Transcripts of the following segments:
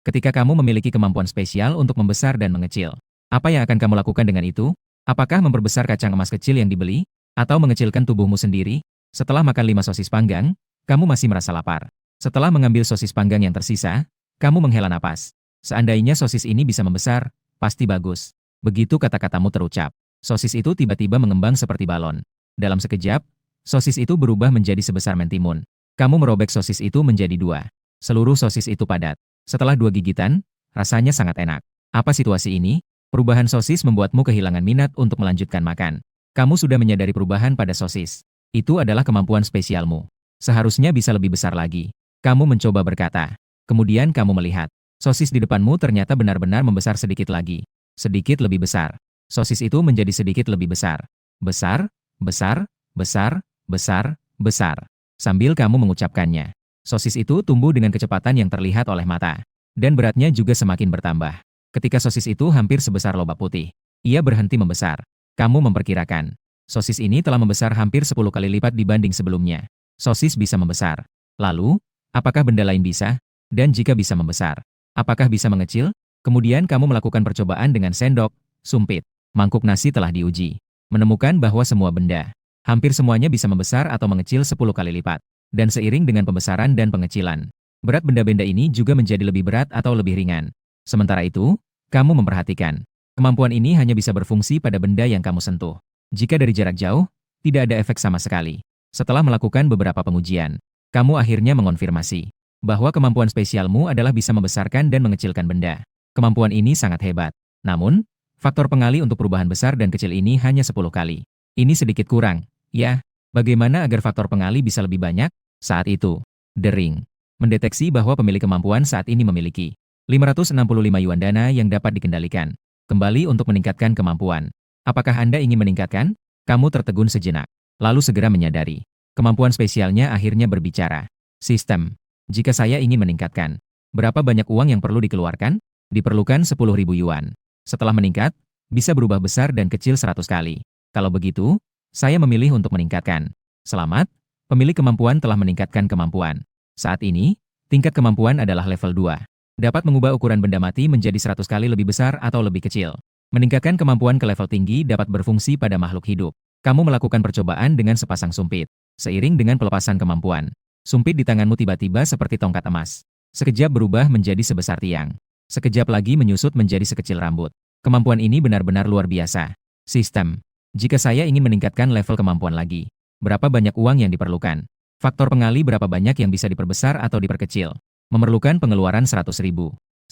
Ketika kamu memiliki kemampuan spesial untuk membesar dan mengecil, apa yang akan kamu lakukan dengan itu? Apakah memperbesar kacang emas kecil yang dibeli? Atau mengecilkan tubuhmu sendiri? Setelah makan 5 sosis panggang, kamu masih merasa lapar. Setelah mengambil sosis panggang yang tersisa, kamu menghela napas. Seandainya sosis ini bisa membesar, pasti bagus. Begitu kata-katamu terucap, sosis itu tiba-tiba mengembang seperti balon. Dalam sekejap, sosis itu berubah menjadi sebesar mentimun. Kamu merobek sosis itu menjadi 2. Seluruh sosis itu padat. Setelah 2 gigitan, rasanya sangat enak. Apa situasi ini? Perubahan sosis membuatmu kehilangan minat untuk melanjutkan makan. Kamu sudah menyadari perubahan pada sosis. Itu adalah kemampuan spesialmu. Seharusnya bisa lebih besar lagi. Kamu mencoba berkata. Kemudian kamu melihat. Sosis di depanmu ternyata benar-benar membesar sedikit lagi. Sedikit lebih besar. Sosis itu menjadi sedikit lebih besar. Besar, besar, besar, besar, besar. Sambil kamu mengucapkannya. Sosis itu tumbuh dengan kecepatan yang terlihat oleh mata. Dan beratnya juga semakin bertambah. Ketika sosis itu hampir sebesar lobak putih, ia berhenti membesar. Kamu memperkirakan. Sosis ini telah membesar hampir 10 kali lipat dibanding sebelumnya. Sosis bisa membesar. Lalu, apakah benda lain bisa? Dan jika bisa membesar, apakah bisa mengecil? Kemudian kamu melakukan percobaan dengan sendok, sumpit, mangkuk nasi telah diuji. Menemukan bahwa semua benda, hampir semuanya bisa membesar atau mengecil 10 kali lipat. Dan seiring dengan pembesaran dan pengecilan, berat benda-benda ini juga menjadi lebih berat atau lebih ringan. Sementara itu, kamu memperhatikan. Kemampuan ini hanya bisa berfungsi pada benda yang kamu sentuh. Jika dari jarak jauh, tidak ada efek sama sekali. Setelah melakukan beberapa pengujian, kamu akhirnya mengonfirmasi bahwa kemampuan spesialmu adalah bisa membesarkan dan mengecilkan benda. Kemampuan ini sangat hebat. Namun, faktor pengali untuk perubahan besar dan kecil ini hanya 10 kali. Ini sedikit kurang, ya. Bagaimana agar faktor pengali bisa lebih banyak? Saat itu, The Ring mendeteksi bahwa pemilik kemampuan saat ini memiliki 565 yuan dana yang dapat dikendalikan. Kembali untuk meningkatkan kemampuan. Apakah Anda ingin meningkatkan? Kamu tertegun sejenak, lalu segera menyadari. Kemampuan spesialnya akhirnya berbicara. Sistem. Jika saya ingin meningkatkan, berapa banyak uang yang perlu dikeluarkan? Diperlukan 10.000 yuan. Setelah meningkat, bisa berubah besar dan kecil 100 kali. Kalau begitu, saya memilih untuk meningkatkan. Selamat, pemilik kemampuan telah meningkatkan kemampuan. Saat ini, tingkat kemampuan adalah level 2. Dapat mengubah ukuran benda mati menjadi 100 kali lebih besar atau lebih kecil. Meningkatkan kemampuan ke level tinggi dapat berfungsi pada makhluk hidup. Kamu melakukan percobaan dengan sepasang sumpit. Seiring dengan pelepasan kemampuan, sumpit di tanganmu tiba-tiba seperti tongkat emas. Sekejap berubah menjadi sebesar tiang. Sekejap lagi menyusut menjadi sekecil rambut. Kemampuan ini benar-benar luar biasa. Sistem. Jika saya ingin meningkatkan level kemampuan lagi, berapa banyak uang yang diperlukan? Faktor pengali berapa banyak yang bisa diperbesar atau diperkecil? Memerlukan pengeluaran 100.000.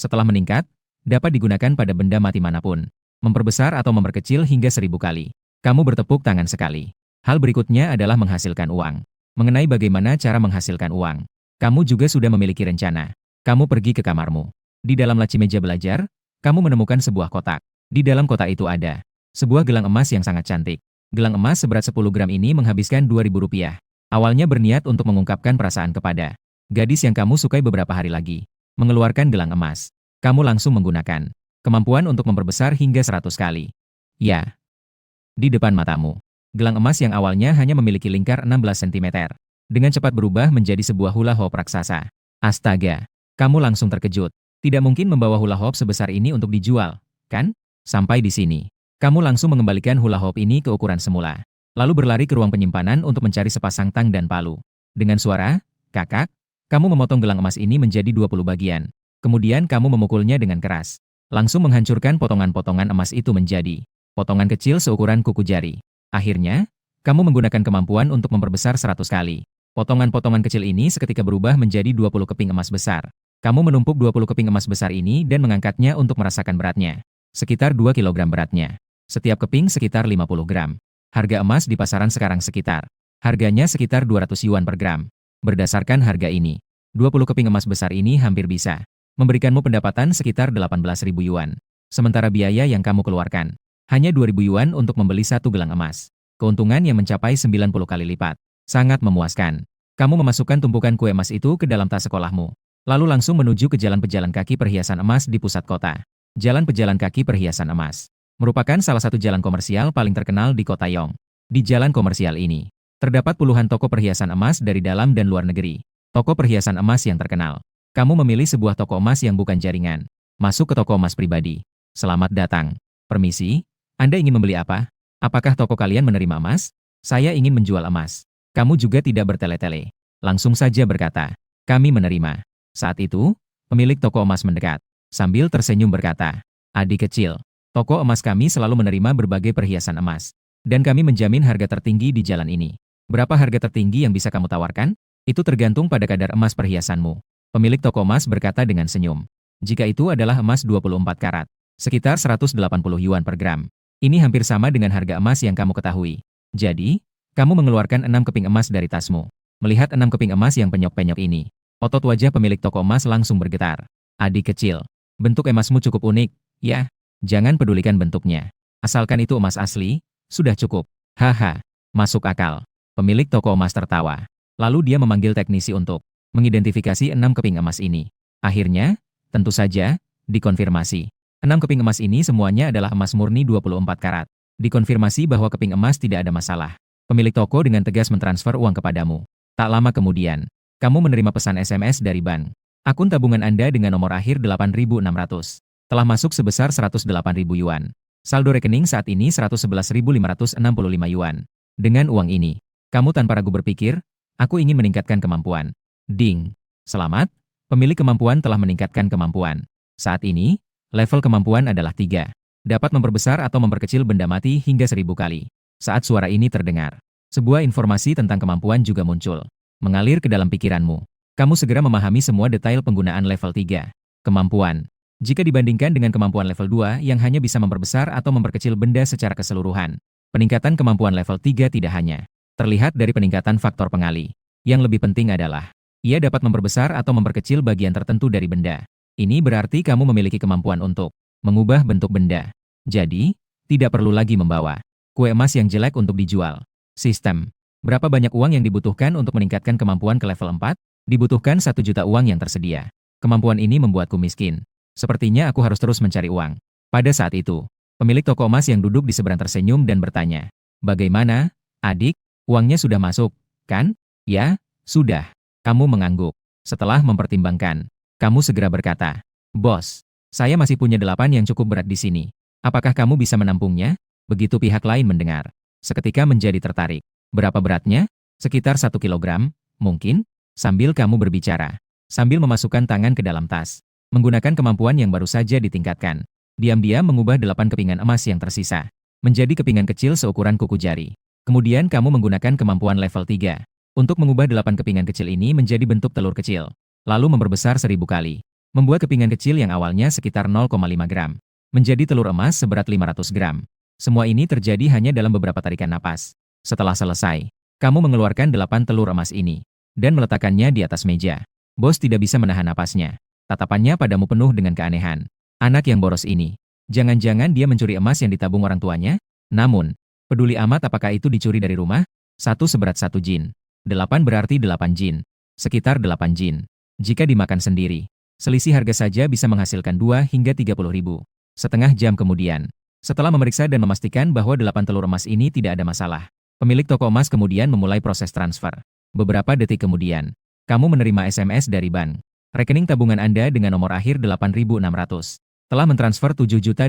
Setelah meningkat, dapat digunakan pada benda mati manapun. Memperbesar atau memperkecil hingga 1000 kali. Kamu bertepuk tangan sekali. Hal berikutnya adalah menghasilkan uang. Mengenai bagaimana cara menghasilkan uang, kamu juga sudah memiliki rencana. Kamu pergi ke kamarmu. Di dalam laci meja belajar, kamu menemukan sebuah kotak. Di dalam kotak itu ada sebuah gelang emas yang sangat cantik. Gelang emas seberat 10 gram ini menghabiskan 2.000 rupiah. Awalnya berniat untuk mengungkapkan perasaan kepada gadis yang kamu sukai beberapa hari lagi. Mengeluarkan gelang emas. Kamu langsung menggunakan kemampuan untuk memperbesar hingga 100 kali. Ya. Di depan matamu. Gelang emas yang awalnya hanya memiliki lingkar 16 cm. Dengan cepat berubah menjadi sebuah hula hoop raksasa. Astaga. Kamu langsung terkejut. Tidak mungkin membawa hula hoop sebesar ini untuk dijual, kan? Sampai di sini. Kamu langsung mengembalikan hula hoop ini ke ukuran semula. Lalu berlari ke ruang penyimpanan untuk mencari sepasang tang dan palu. Dengan suara, kakak, kamu memotong gelang emas ini menjadi 20 bagian. Kemudian kamu memukulnya dengan keras. Langsung menghancurkan potongan-potongan emas itu menjadi potongan kecil seukuran kuku jari. Akhirnya, kamu menggunakan kemampuan untuk memperbesar 100 kali. Potongan-potongan kecil ini seketika berubah menjadi 20 keping emas besar. Kamu menumpuk 20 keping emas besar ini dan mengangkatnya untuk merasakan beratnya. Sekitar 2 kg beratnya. Setiap keping sekitar 50 gram. Harga emas di pasaran sekarang harganya sekitar 200 yuan per gram. Berdasarkan harga ini, 20 keping emas besar ini hampir bisa memberikanmu pendapatan sekitar 18.000 yuan. Sementara biaya yang kamu keluarkan, hanya 2.000 yuan untuk membeli satu gelang emas. Keuntungan yang mencapai 90 kali lipat. Sangat memuaskan. Kamu memasukkan tumpukan kue emas itu ke dalam tas sekolahmu. Lalu langsung menuju ke jalan pejalan kaki perhiasan emas di pusat kota. Jalan pejalan kaki perhiasan emas merupakan salah satu jalan komersial paling terkenal di kota Yong. Di jalan komersial ini, terdapat puluhan toko perhiasan emas dari dalam dan luar negeri. Toko perhiasan emas yang terkenal. Kamu memilih sebuah toko emas yang bukan jaringan. Masuk ke toko emas pribadi. Selamat datang. Permisi, Anda ingin membeli apa? Apakah toko kalian menerima emas? Saya ingin menjual emas. Kamu juga tidak bertele-tele. Langsung saja berkata, kami menerima. Saat itu, pemilik toko emas mendekat. Sambil tersenyum berkata, adik kecil, toko emas kami selalu menerima berbagai perhiasan emas. Dan kami menjamin harga tertinggi di jalan ini. Berapa harga tertinggi yang bisa kamu tawarkan? Itu tergantung pada kadar emas perhiasanmu. Pemilik toko emas berkata dengan senyum. Jika itu adalah emas 24 karat, sekitar 180 yuan per gram. Ini hampir sama dengan harga emas yang kamu ketahui. Jadi, kamu mengeluarkan 6 keping emas dari tasmu. Melihat 6 keping emas yang penyok-penyok ini, otot wajah pemilik toko emas langsung bergetar. Adik kecil, bentuk emasmu cukup unik, ya? Jangan pedulikan bentuknya. Asalkan itu emas asli, sudah cukup. Haha, masuk akal. Pemilik toko emas tertawa. Lalu dia memanggil teknisi untuk mengidentifikasi 6 keping emas ini. Akhirnya, tentu saja, dikonfirmasi. 6 keping emas ini semuanya adalah emas murni 24 karat. Dikonfirmasi bahwa keping emas tidak ada masalah. Pemilik toko dengan tegas mentransfer uang kepadamu. Tak lama kemudian, kamu menerima pesan SMS dari bank. Akun tabungan Anda dengan nomor akhir 8.600 telah masuk sebesar 108.000 yuan. Saldo rekening saat ini 111.565 yuan. Dengan uang ini, kamu tanpa ragu berpikir, aku ingin meningkatkan kemampuan. Ding. Selamat, pemilik kemampuan telah meningkatkan kemampuan. Saat ini, level kemampuan adalah 3. Dapat memperbesar atau memperkecil benda mati hingga 1000 kali. Saat suara ini terdengar, sebuah informasi tentang kemampuan juga muncul. Mengalir ke dalam pikiranmu. Kamu segera memahami semua detail penggunaan level 3. Kemampuan. Jika dibandingkan dengan kemampuan level 2 yang hanya bisa memperbesar atau memperkecil benda secara keseluruhan, peningkatan kemampuan level 3 tidak hanya terlihat dari peningkatan faktor pengali. Yang lebih penting adalah, ia dapat memperbesar atau memperkecil bagian tertentu dari benda. Ini berarti kamu memiliki kemampuan untuk mengubah bentuk benda. Jadi, tidak perlu lagi membawa kue emas yang jelek untuk dijual. Sistem. Berapa banyak uang yang dibutuhkan untuk meningkatkan kemampuan ke level 4? Dibutuhkan 1 juta uang yang tersedia. Kemampuan ini membuatku miskin. Sepertinya aku harus terus mencari uang. Pada saat itu, pemilik toko emas yang duduk di seberang tersenyum dan bertanya, bagaimana, adik? Uangnya sudah masuk, kan? Ya, sudah. Kamu mengangguk. Setelah mempertimbangkan, kamu segera berkata, bos, saya masih punya 8 yang cukup berat di sini. Apakah kamu bisa menampungnya? Begitu pihak lain mendengar. Seketika menjadi tertarik. Berapa beratnya? Sekitar 1 kilogram, mungkin? Sambil kamu berbicara. Sambil memasukkan tangan ke dalam tas. Menggunakan kemampuan yang baru saja ditingkatkan. Diam-diam mengubah 8 kepingan emas yang tersisa menjadi kepingan kecil seukuran kuku jari. Kemudian kamu menggunakan kemampuan level 3 untuk mengubah 8 kepingan kecil ini menjadi bentuk telur kecil, lalu memperbesar 1000 kali. Membuat kepingan kecil yang awalnya sekitar 0,5 gram menjadi telur emas seberat 500 gram. Semua ini terjadi hanya dalam beberapa tarikan napas. Setelah selesai, kamu mengeluarkan 8 telur emas ini dan meletakkannya di atas meja. Bos tidak bisa menahan napasnya. Tatapannya padamu penuh dengan keanehan. Anak yang boros ini, jangan-jangan dia mencuri emas yang ditabung orang tuanya? Namun, peduli amat apakah itu dicuri dari rumah? 1 seberat 1 jin. 8 berarti 8 jin. Sekitar 8 jin. Jika dimakan sendiri, selisih harga saja bisa menghasilkan 2 hingga 30 ribu. Setengah jam kemudian, setelah memeriksa dan memastikan bahwa 8 telur emas ini tidak ada masalah, pemilik toko emas kemudian memulai proses transfer. Beberapa detik kemudian, kamu menerima SMS dari bank. Rekening tabungan Anda dengan nomor akhir 8.600 telah mentransfer 7.200.000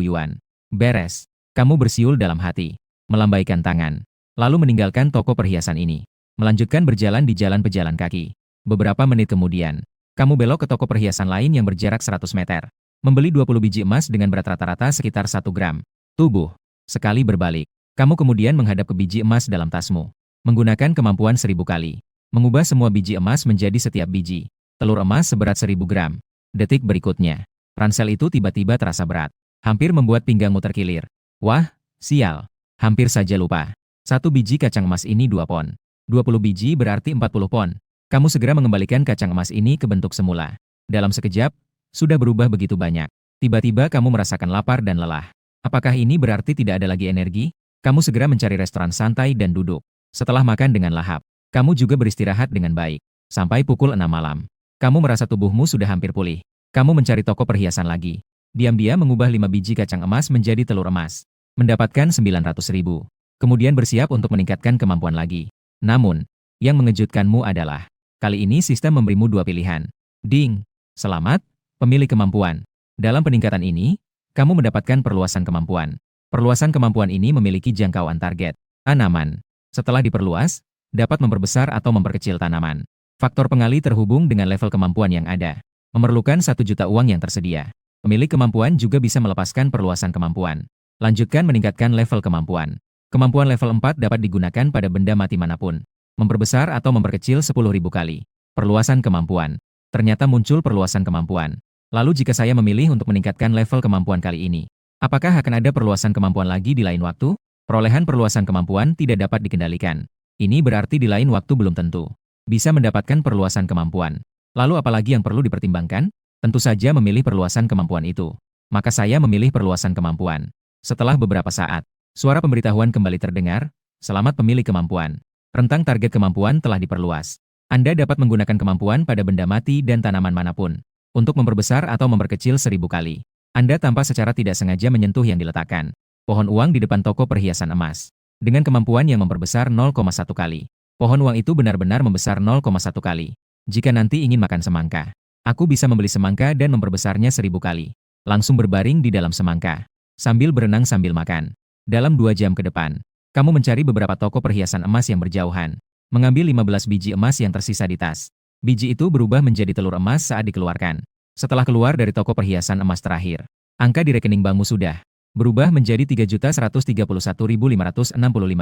yuan. Beres. Kamu bersiul dalam hati, melambaikan tangan, lalu meninggalkan toko perhiasan ini. Melanjutkan berjalan di jalan pejalan kaki. Beberapa menit kemudian, kamu belok ke toko perhiasan lain yang berjarak 100 meter. Membeli 20 biji emas dengan berat rata-rata sekitar 1 gram. Tubuh. Sekali berbalik, kamu kemudian menghadap ke biji emas dalam tasmu. Menggunakan kemampuan 1000 kali. Mengubah semua biji emas menjadi setiap biji telur emas seberat 1000 gram. Detik berikutnya, ransel itu tiba-tiba terasa berat. Hampir membuat pinggangmu terkilir. Wah, sial. Hampir saja lupa. 1 biji kacang emas ini 2 pon. 20 biji berarti 40 pon. Kamu segera mengembalikan kacang emas ini ke bentuk semula. Dalam sekejap, sudah berubah begitu banyak. Tiba-tiba kamu merasakan lapar dan lelah. Apakah ini berarti tidak ada lagi energi? Kamu segera mencari restoran santai dan duduk. Setelah makan dengan lahap, kamu juga beristirahat dengan baik. Sampai pukul 6 malam. Kamu merasa tubuhmu sudah hampir pulih. Kamu mencari toko perhiasan lagi. Diam-diam mengubah 5 biji kacang emas menjadi telur emas. Mendapatkan 900.000. Kemudian bersiap untuk meningkatkan kemampuan lagi. Namun, yang mengejutkanmu adalah, kali ini sistem memberimu 2 pilihan. Ding! Selamat, pemilik kemampuan. Dalam peningkatan ini, kamu mendapatkan perluasan kemampuan. Perluasan kemampuan ini memiliki jangkauan target. Tanaman. Setelah diperluas, dapat memperbesar atau memperkecil tanaman. Faktor pengali terhubung dengan level kemampuan yang ada. Memerlukan 1 juta uang yang tersedia. Pemilik kemampuan juga bisa melepaskan perluasan kemampuan. Lanjutkan meningkatkan level kemampuan. Kemampuan level 4 dapat digunakan pada benda mati manapun. Memperbesar atau memperkecil 10.000 kali. Perluasan kemampuan. Ternyata muncul perluasan kemampuan. Lalu jika saya memilih untuk meningkatkan level kemampuan kali ini, apakah akan ada perluasan kemampuan lagi di lain waktu? Perolehan perluasan kemampuan tidak dapat dikendalikan. Ini berarti di lain waktu belum tentu bisa mendapatkan perluasan kemampuan. Lalu apalagi yang perlu dipertimbangkan? Tentu saja memilih perluasan kemampuan itu. Maka saya memilih perluasan kemampuan. Setelah beberapa saat, suara pemberitahuan kembali terdengar, "Selamat pemilik kemampuan. Rentang target kemampuan telah diperluas. Anda dapat menggunakan kemampuan pada benda mati dan tanaman manapun untuk memperbesar atau memperkecil 1000 kali. Anda tanpa secara tidak sengaja menyentuh yang diletakkan pohon uang di depan toko perhiasan emas. Dengan kemampuan yang memperbesar 0,1 kali. Pohon uang itu benar-benar membesar 0,1 kali. Jika nanti ingin makan semangka, aku bisa membeli semangka dan memperbesarnya 1000 kali. Langsung berbaring di dalam semangka, sambil berenang sambil makan. Dalam 2 jam ke depan, kamu mencari beberapa toko perhiasan emas yang berjauhan. Mengambil 15 biji emas yang tersisa di tas. Biji itu berubah menjadi telur emas saat dikeluarkan. Setelah keluar dari toko perhiasan emas terakhir, angka di rekening bankmu sudah berubah menjadi 3.131.565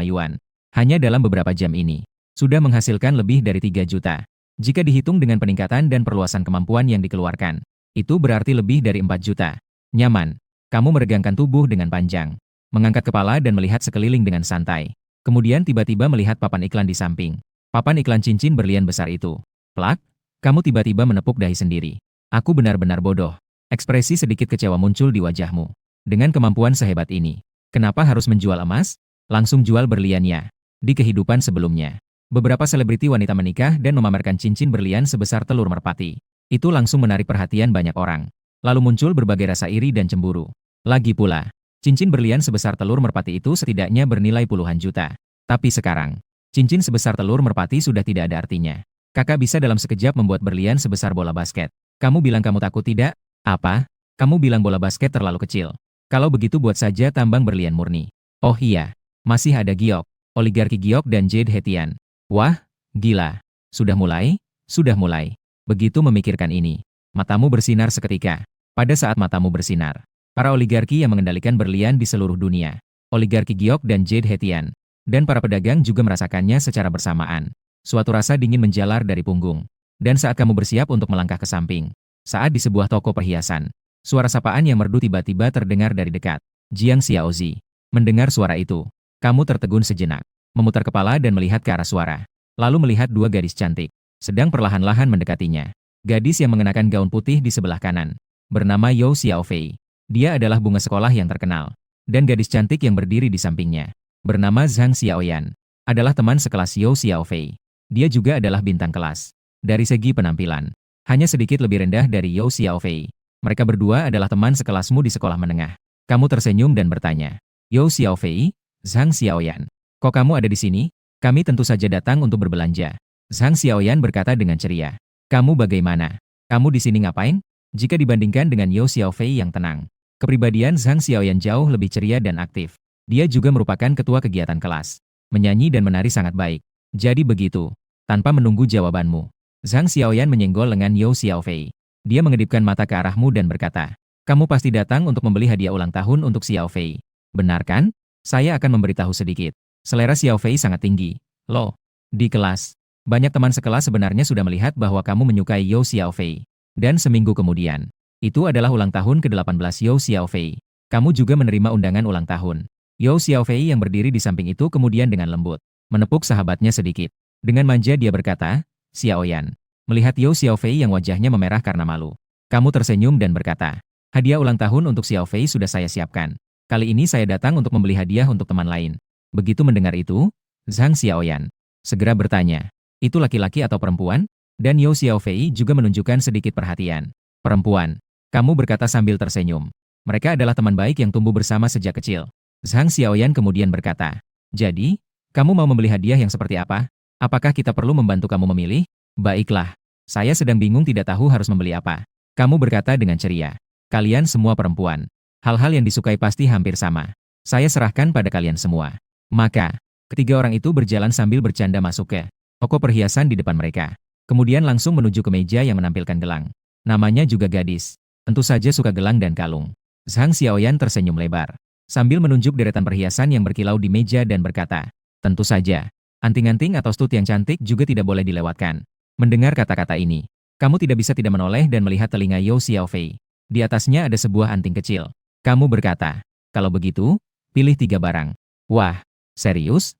yuan. Hanya dalam beberapa jam ini, sudah menghasilkan lebih dari 3 juta. Jika dihitung dengan peningkatan dan perluasan kemampuan yang dikeluarkan, itu berarti lebih dari 4 juta. Nyaman. Kamu meregangkan tubuh dengan panjang, mengangkat kepala dan melihat sekeliling dengan santai. Kemudian tiba-tiba melihat papan iklan di samping. Papan iklan cincin berlian besar itu. Plak, kamu tiba-tiba menepuk dahi sendiri. Aku benar-benar bodoh. Ekspresi sedikit kecewa muncul di wajahmu. Dengan kemampuan sehebat ini, kenapa harus menjual emas? Langsung jual berliannya. Di kehidupan sebelumnya, beberapa selebriti wanita menikah dan memamerkan cincin berlian sebesar telur merpati. Itu langsung menarik perhatian banyak orang. Lalu muncul berbagai rasa iri dan cemburu. Lagi pula, cincin berlian sebesar telur merpati itu setidaknya bernilai puluhan juta. Tapi sekarang, cincin sebesar telur merpati sudah tidak ada artinya. Kakak bisa dalam sekejap membuat berlian sebesar bola basket. Kamu bilang kamu takut tidak? Apa? Kamu bilang bola basket terlalu kecil. Kalau begitu buat saja tambang berlian murni. Oh iya, masih ada giok, oligarki giok dan Jade Hetian. Wah, gila. Sudah mulai? Sudah mulai. Begitu memikirkan ini, matamu bersinar seketika. Pada saat matamu bersinar, para oligarki yang mengendalikan berlian di seluruh dunia, oligarki giok dan Jade Hetian, dan para pedagang juga merasakannya secara bersamaan. Suatu rasa dingin menjalar dari punggung. Dan saat kamu bersiap untuk melangkah ke samping, saat di sebuah toko perhiasan, suara sapaan yang merdu tiba-tiba terdengar dari dekat. Jiang Xiaozi. Mendengar suara itu, kamu tertegun sejenak, memutar kepala dan melihat ke arah suara. Lalu melihat 2 gadis cantik, sedang perlahan-lahan mendekatinya. Gadis yang mengenakan gaun putih di sebelah kanan, bernama Yao Xiaofei. Dia adalah bunga sekolah yang terkenal. Dan gadis cantik yang berdiri di sampingnya, bernama Zhang Xiaoyan, adalah teman sekelas Yao Xiaofei. Dia juga adalah bintang kelas. Dari segi penampilan, hanya sedikit lebih rendah dari Yao Xiaofei. Mereka berdua adalah teman sekelasmu di sekolah menengah. Kamu tersenyum dan bertanya, Yao Xiaofei, Zhang Xiaoyan, kok kamu ada di sini? Kami tentu saja datang untuk berbelanja. Zhang Xiaoyan berkata dengan ceria. Kamu bagaimana? Kamu di sini ngapain? Jika dibandingkan dengan Yao Xiaofei yang tenang, kepribadian Zhang Xiaoyan jauh lebih ceria dan aktif. Dia juga merupakan ketua kegiatan kelas. Menyanyi dan menari sangat baik. Jadi begitu. Tanpa menunggu jawabanmu, Zhang Xiaoyan menyenggol lengan Yao Xiaofei. Dia mengedipkan mata ke arahmu dan berkata, kamu pasti datang untuk membeli hadiah ulang tahun untuk Xiaofei. Benar kan? Saya akan memberitahu sedikit. Selera Xiaofei sangat tinggi. Loh, di kelas, banyak teman sekelas sebenarnya sudah melihat bahwa kamu menyukai Yao Xiaofei. Dan seminggu kemudian, itu adalah ulang tahun ke-18 Yao Xiaofei. Kamu juga menerima undangan ulang tahun. Yao Xiaofei yang berdiri di samping itu kemudian dengan lembut menepuk sahabatnya sedikit. Dengan manja dia berkata, Xiaoyan. Melihat Yao Xiaofei yang wajahnya memerah karena malu, kamu tersenyum dan berkata, hadiah ulang tahun untuk Xiaofei sudah saya siapkan. Kali ini saya datang untuk membeli hadiah untuk teman lain. Begitu mendengar itu, Zhang Xiaoyan segera bertanya, itu laki-laki atau perempuan? Dan Yao Xiaofei juga menunjukkan sedikit perhatian. Perempuan, kamu berkata sambil tersenyum. Mereka adalah teman baik yang tumbuh bersama sejak kecil. Zhang Xiaoyan kemudian berkata, jadi, kamu mau membeli hadiah yang seperti apa? Apakah kita perlu membantu kamu memilih? Baiklah, Saya sedang bingung tidak tahu harus membeli apa. Kamu berkata dengan ceria. Kalian semua perempuan. Hal-hal yang disukai pasti hampir sama. Saya serahkan pada kalian semua. Maka, ketiga orang itu berjalan sambil bercanda masuk ke toko perhiasan di depan mereka. Kemudian langsung menuju ke meja yang menampilkan gelang. Namanya juga gadis. Tentu saja suka gelang dan kalung. Zhang Xiaoyan tersenyum lebar. Sambil menunjuk deretan perhiasan yang berkilau di meja dan berkata, tentu saja, anting-anting atau stud yang cantik juga tidak boleh dilewatkan. Mendengar kata-kata ini, kamu tidak bisa tidak menoleh dan melihat telinga Yao Xiaofei. Di atasnya ada sebuah anting kecil. Kamu berkata, kalau begitu, pilih 3 barang. Wah, serius?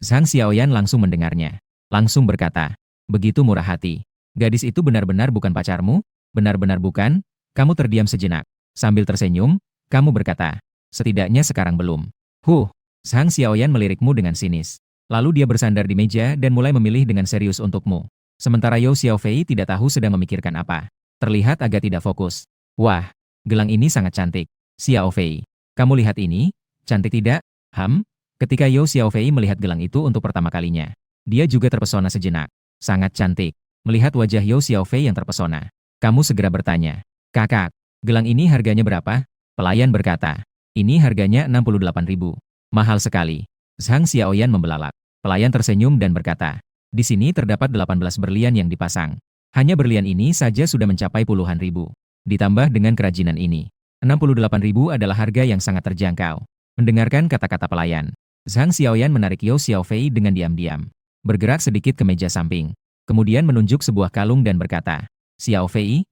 Zhang Xiaoyan langsung mendengarnya. Langsung berkata, begitu murah hati. Gadis itu benar-benar bukan pacarmu? Benar-benar bukan? Kamu terdiam sejenak. Sambil tersenyum, kamu berkata, setidaknya sekarang belum. Zhang Xiaoyan melirikmu dengan sinis. Lalu dia bersandar di meja dan mulai memilih dengan serius untukmu. Sementara Yao Xiaofei tidak tahu sedang memikirkan apa. Terlihat agak tidak fokus. Wah, gelang ini sangat cantik. Xiaofei, kamu lihat ini? Cantik tidak? Ketika Yao Xiaofei melihat gelang itu untuk pertama kalinya, dia juga terpesona sejenak. Sangat cantik. Melihat wajah Yao Xiaofei yang terpesona, kamu segera bertanya, kakak, gelang ini harganya berapa? Pelayan berkata, ini harganya 68.000. Mahal sekali. Zhang Xiaoyan membelalak. Pelayan tersenyum dan berkata, di sini terdapat 18 berlian yang dipasang. Hanya berlian ini saja sudah mencapai puluhan ribu. Ditambah dengan kerajinan ini, 68.000 adalah harga yang sangat terjangkau. Mendengarkan kata-kata pelayan, Zhang Xiaoyan menarik Yao Xiaofei dengan diam-diam. Bergerak sedikit ke meja samping. Kemudian menunjuk sebuah kalung dan berkata, Xiaofei,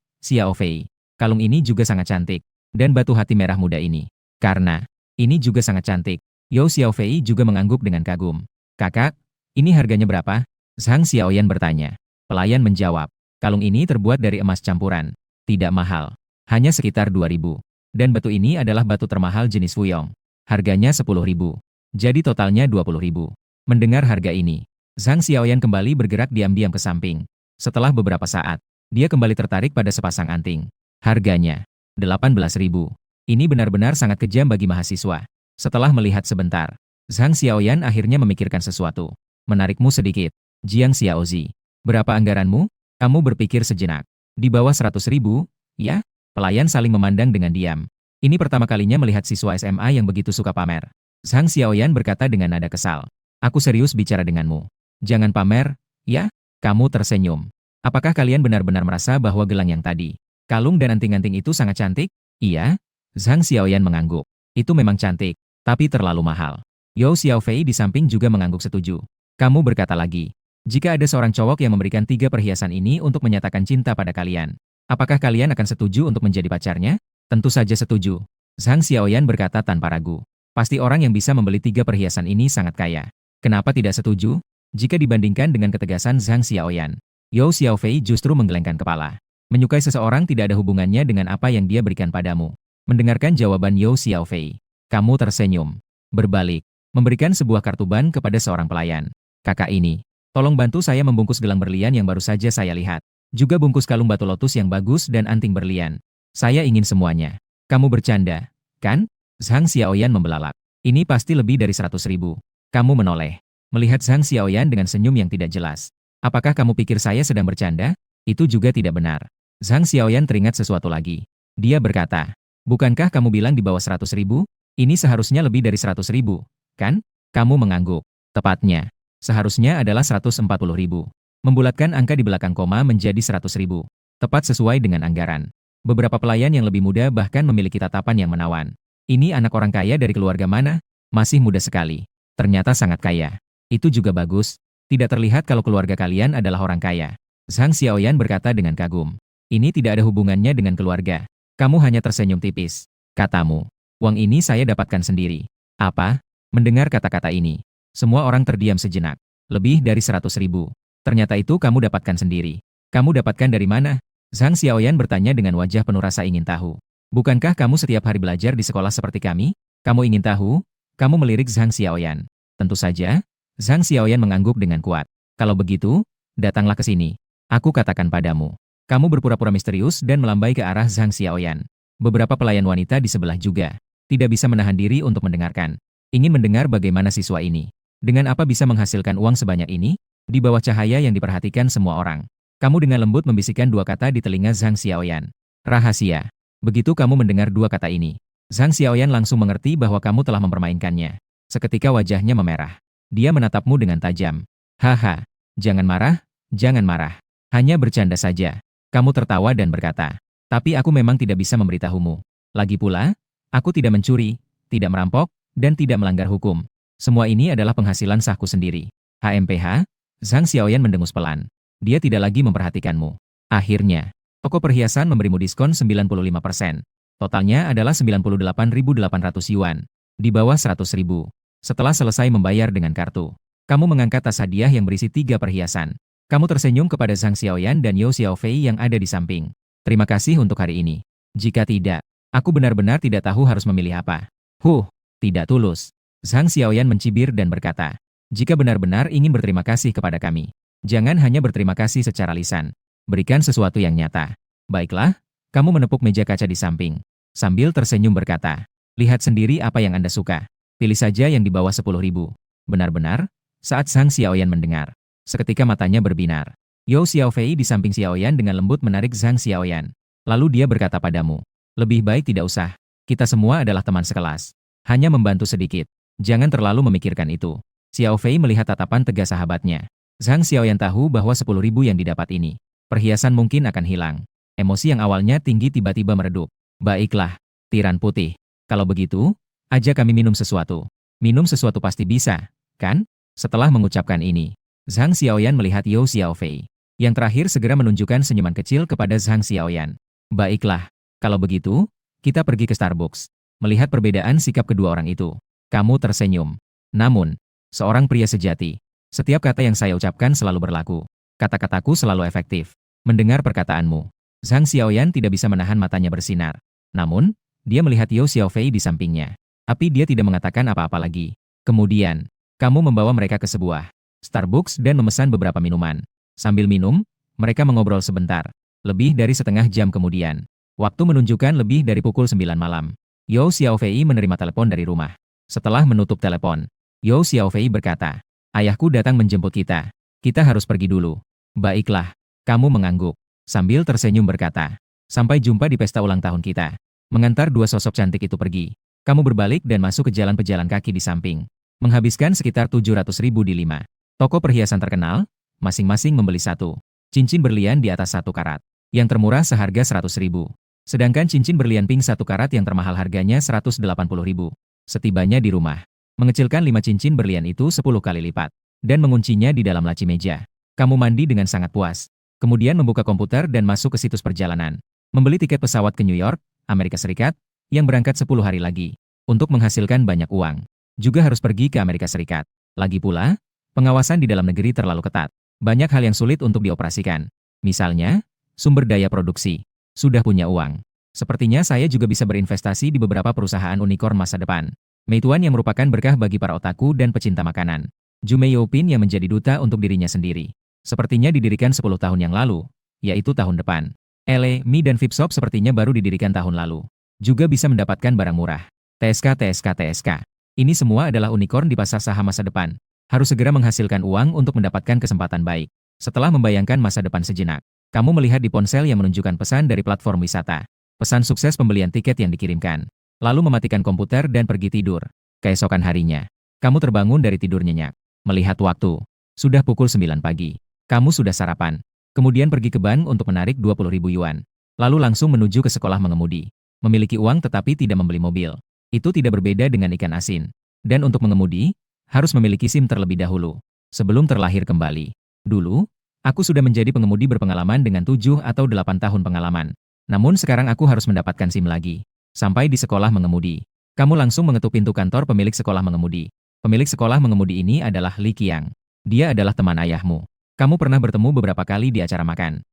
kalung ini juga sangat cantik. Dan batu hati merah muda ini. Karena, ini juga sangat cantik. Yao Xiaofei juga mengangguk dengan kagum. Kakak, ini harganya berapa? Zhang Xiaoyan bertanya. Pelayan menjawab, kalung ini terbuat dari emas campuran. Tidak mahal. Hanya sekitar 2.000. Dan batu ini adalah batu termahal jenis Fuyong. Harganya 10.000. Jadi totalnya 20.000. Mendengar harga ini, Zhang Xiaoyan kembali bergerak diam-diam ke samping. Setelah beberapa saat, dia kembali tertarik pada sepasang anting. Harganya 18.000. Ini benar-benar sangat kejam bagi mahasiswa. Setelah melihat sebentar, Zhang Xiaoyan akhirnya memikirkan sesuatu. Menarikmu sedikit. Jiang Xiaozi, berapa anggaranmu? Kamu berpikir sejenak. Di bawah 100.000, ya? Pelayan saling memandang dengan diam. Ini pertama kalinya melihat siswa SMA yang begitu suka pamer. Zhang Xiaoyan berkata dengan nada kesal. Aku serius bicara denganmu. Jangan pamer, ya? Kamu tersenyum. Apakah kalian benar-benar merasa bahwa gelang yang tadi, kalung dan anting-anting itu sangat cantik? Iya? Zhang Xiaoyan mengangguk. Itu memang cantik, tapi terlalu mahal. Yao Xiaofei di samping juga mengangguk setuju. Kamu berkata lagi, jika ada seorang cowok yang memberikan 3 perhiasan ini untuk menyatakan cinta pada kalian, apakah kalian akan setuju untuk menjadi pacarnya? Tentu saja setuju. Zhang Xiaoyan berkata tanpa ragu. Pasti orang yang bisa membeli 3 perhiasan ini sangat kaya. Kenapa tidak setuju? Jika dibandingkan dengan ketegasan Zhang Xiaoyan, Yao Xiaofei justru menggelengkan kepala. Menyukai seseorang tidak ada hubungannya dengan apa yang dia berikan padamu. Mendengarkan jawaban Yao Xiaofei, kamu tersenyum. Berbalik, memberikan sebuah kartu ban kepada seorang pelayan. Kakak ini, tolong bantu saya membungkus gelang berlian yang baru saja saya lihat. Juga bungkus kalung batu lotus yang bagus dan anting berlian. Saya ingin semuanya. Kamu bercanda, kan? Zhang Xiaoyan membelalak. Ini pasti lebih dari 100.000. Kamu menoleh. Melihat Zhang Xiaoyan dengan senyum yang tidak jelas. Apakah kamu pikir saya sedang bercanda? Itu juga tidak benar. Zhang Xiaoyan teringat sesuatu lagi. Dia berkata, bukankah kamu bilang di bawah 100.000? Ini seharusnya lebih dari 100.000, kan? Kamu mengangguk. Tepatnya, seharusnya adalah 140.000. Membulatkan angka di belakang koma menjadi 100.000. Tepat sesuai dengan anggaran. Beberapa pelayan yang lebih muda bahkan memiliki tatapan yang menawan. Ini anak orang kaya dari keluarga mana? Masih muda sekali. Ternyata sangat kaya. Itu juga bagus. Tidak terlihat kalau keluarga kalian adalah orang kaya. Zhang Xiaoyan berkata dengan kagum. Ini tidak ada hubungannya dengan keluarga. Kamu hanya tersenyum tipis. Katamu, uang ini saya dapatkan sendiri. Apa? Mendengar kata-kata ini, semua orang terdiam sejenak. Lebih dari 100.000. Ternyata itu kamu dapatkan sendiri. Kamu dapatkan dari mana? Zhang Xiaoyan bertanya dengan wajah penuh rasa ingin tahu. Bukankah kamu setiap hari belajar di sekolah seperti kami? Kamu ingin tahu? Kamu melirik Zhang Xiaoyan. Tentu saja. Zhang Xiaoyan mengangguk dengan kuat. Kalau begitu, datanglah ke sini. Aku katakan padamu. Kamu berpura-pura misterius dan melambai ke arah Zhang Xiaoyan. Beberapa pelayan wanita di sebelah juga tidak bisa menahan diri untuk mendengarkan. Ingin mendengar bagaimana siswa ini. Dengan apa bisa menghasilkan uang sebanyak ini? Di bawah cahaya yang diperhatikan semua orang. Kamu dengan lembut membisikkan dua kata di telinga Zhang Xiaoyan. Rahasia. Begitu kamu mendengar dua kata ini, Zhang Xiaoyan langsung mengerti bahwa kamu telah mempermainkannya. Seketika wajahnya memerah. Dia menatapmu dengan tajam. Haha, jangan marah, jangan marah. Hanya bercanda saja. Kamu tertawa dan berkata, tapi aku memang tidak bisa memberitahumu. Lagi pula, aku tidak mencuri, tidak merampok, dan tidak melanggar hukum. Semua ini adalah penghasilan sahku sendiri. HMPH, Zhang Xiaoyan mendengus pelan. Dia tidak lagi memperhatikanmu. Akhirnya, toko perhiasan memberimu diskon 95%. Totalnya adalah 98.800 yuan. Di bawah 100.000. Setelah selesai membayar dengan kartu, kamu mengangkat tas hadiah yang berisi 3 perhiasan. Kamu tersenyum kepada Zhang Xiaoyan dan Yao Xiaofei yang ada di samping. Terima kasih untuk hari ini. Jika tidak, aku benar-benar tidak tahu harus memilih apa. Tidak tulus. Zhang Xiaoyan mencibir dan berkata, jika benar-benar ingin berterima kasih kepada kami, jangan hanya berterima kasih secara lisan. Berikan sesuatu yang nyata. Baiklah, kamu menepuk meja kaca di samping. Sambil tersenyum berkata, lihat sendiri apa yang Anda suka. Pilih saja yang di bawah 10.000. Benar-benar, saat Zhang Xiaoyan mendengar, seketika matanya berbinar. Yao Xiaofei di samping Xiaoyan dengan lembut menarik Zhang Xiaoyan. Lalu dia berkata padamu, lebih baik tidak usah. Kita semua adalah teman sekelas. Hanya membantu sedikit. Jangan terlalu memikirkan itu. Xiaofei melihat tatapan tegas sahabatnya. Zhang Xiaoyan tahu bahwa 10.000 yang didapat ini, perhiasan mungkin akan hilang. Emosi yang awalnya tinggi tiba-tiba meredup. Baiklah, tiran putih. Kalau begitu, ajak kami minum sesuatu. Minum sesuatu pasti bisa, kan? Setelah mengucapkan ini, Zhang Xiaoyan melihat Yao Xiaofei. Yang terakhir segera menunjukkan senyuman kecil kepada Zhang Xiaoyan. Baiklah, kalau begitu, kita pergi ke Starbucks. Melihat perbedaan sikap kedua orang itu, kamu tersenyum. Namun, seorang pria sejati, setiap kata yang saya ucapkan selalu berlaku. Kata-kataku selalu efektif. Mendengar perkataanmu, Zhang Xiaoyan tidak bisa menahan matanya bersinar. Namun, dia melihat Yao Xiaofei di sampingnya. Tapi dia tidak mengatakan apa-apa lagi. Kemudian, kamu membawa mereka ke sebuah Starbucks dan memesan beberapa minuman. Sambil minum, mereka mengobrol sebentar. Lebih dari setengah jam kemudian, waktu menunjukkan lebih dari pukul 9 malam. Yao Xiaofei menerima telepon dari rumah. Setelah menutup telepon, Yao Xiaofei berkata, ayahku datang menjemput kita. Kita harus pergi dulu. Baiklah, kamu mengangguk. Sambil tersenyum berkata, sampai jumpa di pesta ulang tahun kita. Mengantar dua sosok cantik itu pergi. Kamu berbalik dan masuk ke jalan pejalan kaki di samping. Menghabiskan sekitar 700.000 di 5 toko perhiasan terkenal, masing-masing membeli satu cincin berlian di atas 1 karat. Yang termurah seharga 100.000. Sedangkan cincin berlian pink 1 karat yang termahal harganya 180.000. Setibanya di rumah, mengecilkan 5 cincin berlian itu 10 kali lipat. Dan menguncinya di dalam laci meja. Kamu mandi dengan sangat puas. Kemudian membuka komputer dan masuk ke situs perjalanan. Membeli tiket pesawat ke New York, Amerika Serikat, yang berangkat 10 hari lagi. Untuk menghasilkan banyak uang. Juga harus pergi ke Amerika Serikat. Lagi pula, pengawasan di dalam negeri terlalu ketat. Banyak hal yang sulit untuk dioperasikan. Misalnya, sumber daya produksi. Sudah punya uang. Sepertinya saya juga bisa berinvestasi di beberapa perusahaan unicorn masa depan. Meituan yang merupakan berkah bagi para otaku dan pecinta makanan. Jume Youpin yang menjadi duta untuk dirinya sendiri. Sepertinya didirikan 10 tahun yang lalu, yaitu tahun depan. Mi dan Vipshop sepertinya baru didirikan tahun lalu. Juga bisa mendapatkan barang murah. TSK. Ini semua adalah unicorn di pasar saham masa depan. Harus segera menghasilkan uang untuk mendapatkan kesempatan baik. Setelah membayangkan masa depan sejenak, kamu melihat di ponsel yang menunjukkan pesan dari platform wisata. Pesan sukses pembelian tiket yang dikirimkan. Lalu mematikan komputer dan pergi tidur. Keesokan harinya, kamu terbangun dari tidur nyenyak. Melihat waktu, sudah pukul 9 pagi. Kamu sudah sarapan. Kemudian pergi ke bank untuk menarik 20.000 yuan. Lalu langsung menuju ke sekolah mengemudi. Memiliki uang tetapi tidak membeli mobil. Itu tidak berbeda dengan ikan asin. Dan untuk mengemudi, harus memiliki SIM terlebih dahulu. Sebelum terlahir kembali. Dulu, aku sudah menjadi pengemudi berpengalaman dengan 7 atau 8 tahun pengalaman. Namun sekarang aku harus mendapatkan SIM lagi. Sampai di sekolah mengemudi. Kamu langsung mengetuk pintu kantor pemilik sekolah mengemudi. Pemilik sekolah mengemudi ini adalah Li Qiang. Dia adalah teman ayahmu. Kamu pernah bertemu beberapa kali di acara makan.